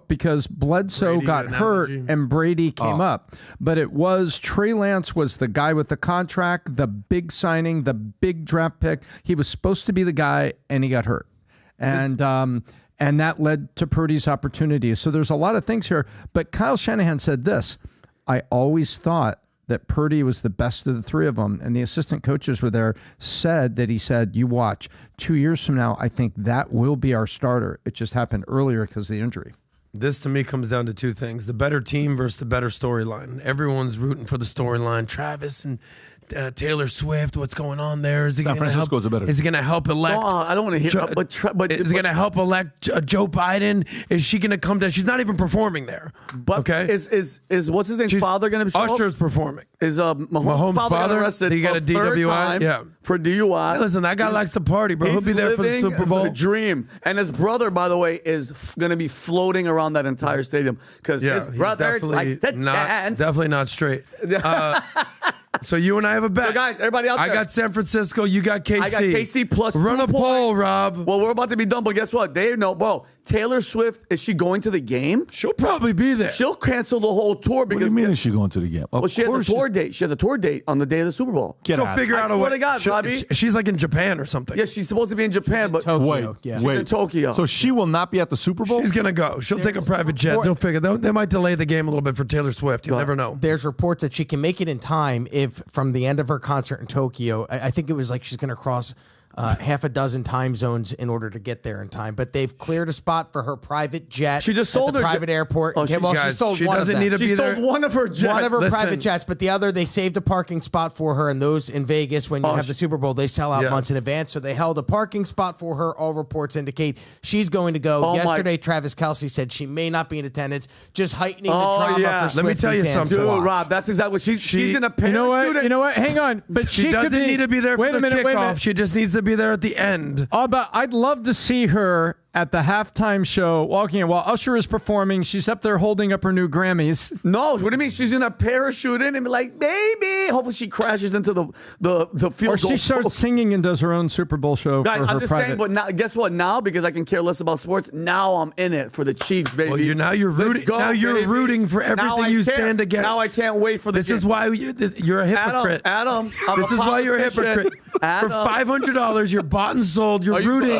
because Bledsoe got hurt and Brady came up. But it was Trey Lance was the guy with the contract, the big signing, the big draft pick. He was supposed to be the guy, and he got hurt. And that led to Purdy's opportunity. So there's a lot of things here. But Kyle Shanahan said this: I always thought that Purdy was the best of the three of them. And the assistant coaches were there, he said, you watch, 2 years from now, I think that will be our starter. It just happened earlier because of the injury.
This, to me, comes down to two things. The better team versus the better storyline. Everyone's rooting for the storyline. Travis and Taylor Swift, what's going on there? Is he going to help? Is he going to help elect?
No, I don't want to hear. But
is he going to help elect Joe Biden? Is she going to come down? She's not even performing there.
But
okay,
is what's his name's father going to be?
Usher's performing.
Is Mahomes' father arrested?
He got a DWI.
For DUI.
Listen, that guy likes to party, bro. He'll be there for the Super Bowl.
The dream. And his brother, by the way, is going to be floating around that entire stadium because his brother likes to dance.
Definitely not straight. So you and I have a bet.
So guys, everybody out there.
I got San Francisco. You got KC.
I got KC plus
Run a poll, Rob.
Well, we're about to be done, but guess what? They know, bro. Taylor Swift, is she going to the game?
She'll probably be there.
She'll cancel the whole tour because.
What do you mean is she going to the game?
Well, she has a tour date. She has a tour date on the day of the Super Bowl.
She'll figure out a way.
I swear to God, Robbie.
She's like in Japan or something.
Yeah, she's supposed to be in Japan, but
Tokyo.
She's in Tokyo.
So she will not be at the Super Bowl?
She's gonna go. She'll take a private jet. They'll figure. They might delay the game a little bit for Taylor Swift. You never know.
There's reports that she can make it in time if from the end of her concert in Tokyo. I think it was like she's going to cross half a dozen time zones in order to get there in time. But they've cleared a spot for her private jet.
She just sold
at the
her
private airport.
Oh,
she sold
she
one
doesn't
of them.
need to
She
be
sold
there.
one of her jets.
One of her
Listen.
private jets, but the other, they saved a parking spot for her, and those in Vegas, when you have the Super Bowl, they sell out months in advance, so they held a parking spot for her. All reports indicate she's going to go. Yesterday, Travis Kelce said she may not be in attendance, just heightening the drama for Swiftie
Let me tell you
fans
something.
to watch.
Dude, Rob, that's exactly what she's in a parachute.
You know what? Hang on. But
She doesn't need to be there for the kickoff. She just needs to be there at the end.
Oh, but I'd love to see her at the halftime show walking in while Usher is performing. She's up there holding up her new Grammys.
No, what do you mean? She's in a parachute in and be like, baby. Hopefully she crashes into the field
Or she starts singing and does her own Super Bowl show
Guys,
for her
I'm just
private.
saying, but now, guess what? Now, because I can care less about sports, now I'm in it for the Chiefs, baby.
Well, you're rooting.
Go,
now you're
baby.
rooting for
Now
everything
I
you
can't-
stand against.
Now I can't wait for the
This is why you're a hypocrite.
Adam, I'm
this
a
is why you're a
politician.
hypocrite.
Adam.
For $500, you're bought and sold. You're rooting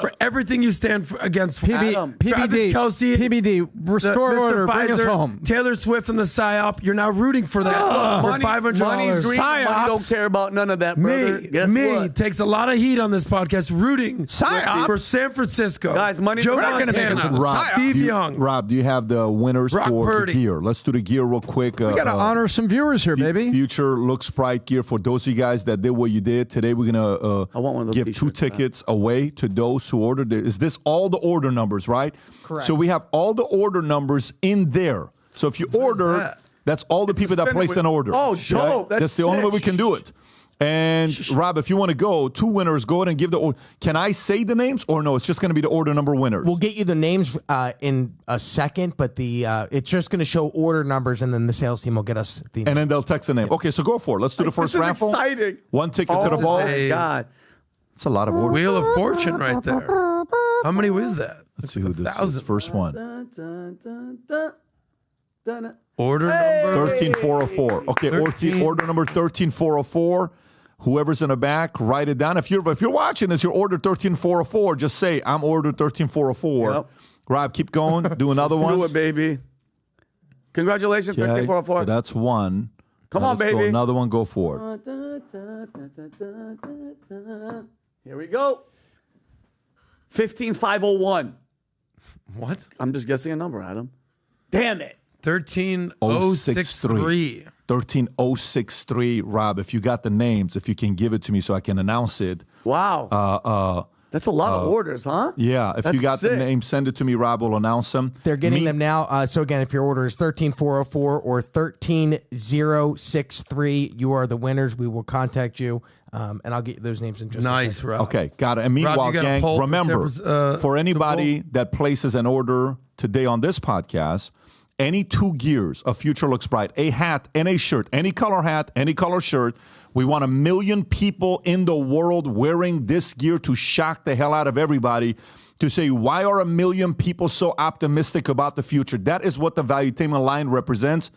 for everything you stand against.
Adam.
PBD,
Kelsey,
PBD, restore
Mr.
order, bring us
Pfizer,
home.
Taylor Swift and the PSYOP. You're now rooting for that for $500.
Money's green. Money
Psyops.
don't care about none of that, brother. Guess
Me
what?
takes a lot of heat on this podcast rooting
Psyops.
for San Francisco.
Guys, money-
Joe
we're not gonna make
Montana,
it.
Rob,
Steve Young.
Rob, do you have the winners
Brock
for
Purdy.
the gear? Let's do the gear real quick.
We got to honor some viewers here, baby.
Future Looks Bright gear for those of you guys that did what you did. Today we're going to
I want one of those
give 2
t-shirts,
tickets away to those who ordered it. Is this all the order numbers, right?
Correct.
So we have all the order numbers in there. So if you order,
that?
that's all the people that
spin
placed
with-
an order.
Oh,
Okay?
dope. That's
the only way
sick.
we can do it. And Rob, if you want to go, 2 winners, go ahead and give the order. Can I say the names or no? It's just going to be the order number winners.
We'll get you the names in a second, but it's just going to show order numbers, and then the sales team will get us the.
And then they'll text the name. Okay, so go for it. Let's do the first
This is
raffle.
exciting.
1 ticket to the vault.
Hey.
God.
It's a lot of orders.
Wheel of Fortune right there. How many was that?
Let's see who this is.
1,000.
First one.
Order number
13404. Okay,
13.
order number 13404. Whoever's in the back, write it down. If you're watching this, you're order 13404. Just say I'm order 13404.
Yep.
Rob, keep going. Do another one.
Do it, baby. Congratulations,
Okay,
13404.
so that's one.
Come
Now
on,
let's go
baby.
another one. Go for it.
Here we go. 15501.
what?
I'm just guessing a number, Adam. Damn it.
13063.
13063. Rob, if you got the names, if you can give it to me so I can announce it.
Wow. That's a lot of orders, huh?
Yeah, if
That's
you got
sick.
the name, send it to me. Rob will announce them.
They're getting them now. So again, if your order is 13404 or 13063, you are the winners. We will contact you, and I'll get you those names in just a
Nice,
second.
Rob.
Okay, got it. And
Rob,
meanwhile,
you got a
gang,
poll for
remember, for anybody
the
that places an order today on this podcast, any 2 gears of Future Looks Bright, a hat and a shirt, any color hat, any color shirt, we want 1 million people in the world wearing this gear to shock the hell out of everybody, to say, why are 1 million people so optimistic about the future? That is what the Valuetainment line represents.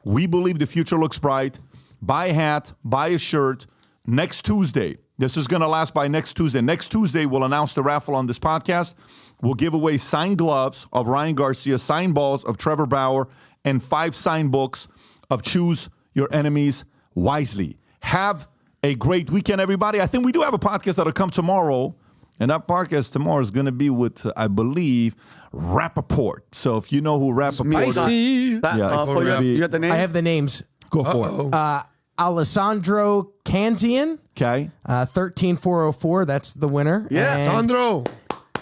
We believe the future looks bright. Buy a hat, buy a shirt. Next Tuesday, this is going to last by next Tuesday. Next Tuesday, we'll announce the raffle on this podcast. We'll give away signed gloves of Ryan Garcia, signed balls of Trevor Bauer, and 5 signed books of Choose Your Enemies Wisely. Have a great weekend, everybody. I think we do have a podcast that'll come tomorrow, and that podcast tomorrow is going to be with, I believe, Rappaport. So if you know who Rappaport is,
Spicy.
yeah, it's gonna be-
you got the name?
I have the names.
go for it.
Alessandro Canzian,
Okay.
13404. That's the winner.
Yeah,
And
Sandro.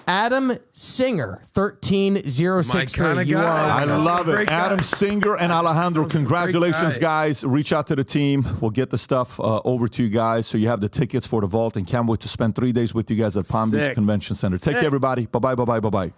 Adam Singer, 13063.
My kinda
You
guy.
are.
I
That's
love
a
it.
great guy.
Adam Singer and Alejandro,
Sounds like a great
congratulations,
guy.
guys. Reach out to the team. We'll get the stuff over to you guys. So you have the tickets for the vault, and can't wait to spend 3 days with you guys at Palm Beach
Sick.
Convention Center. Take
Sick.
care, everybody. Bye-bye, bye-bye, bye-bye.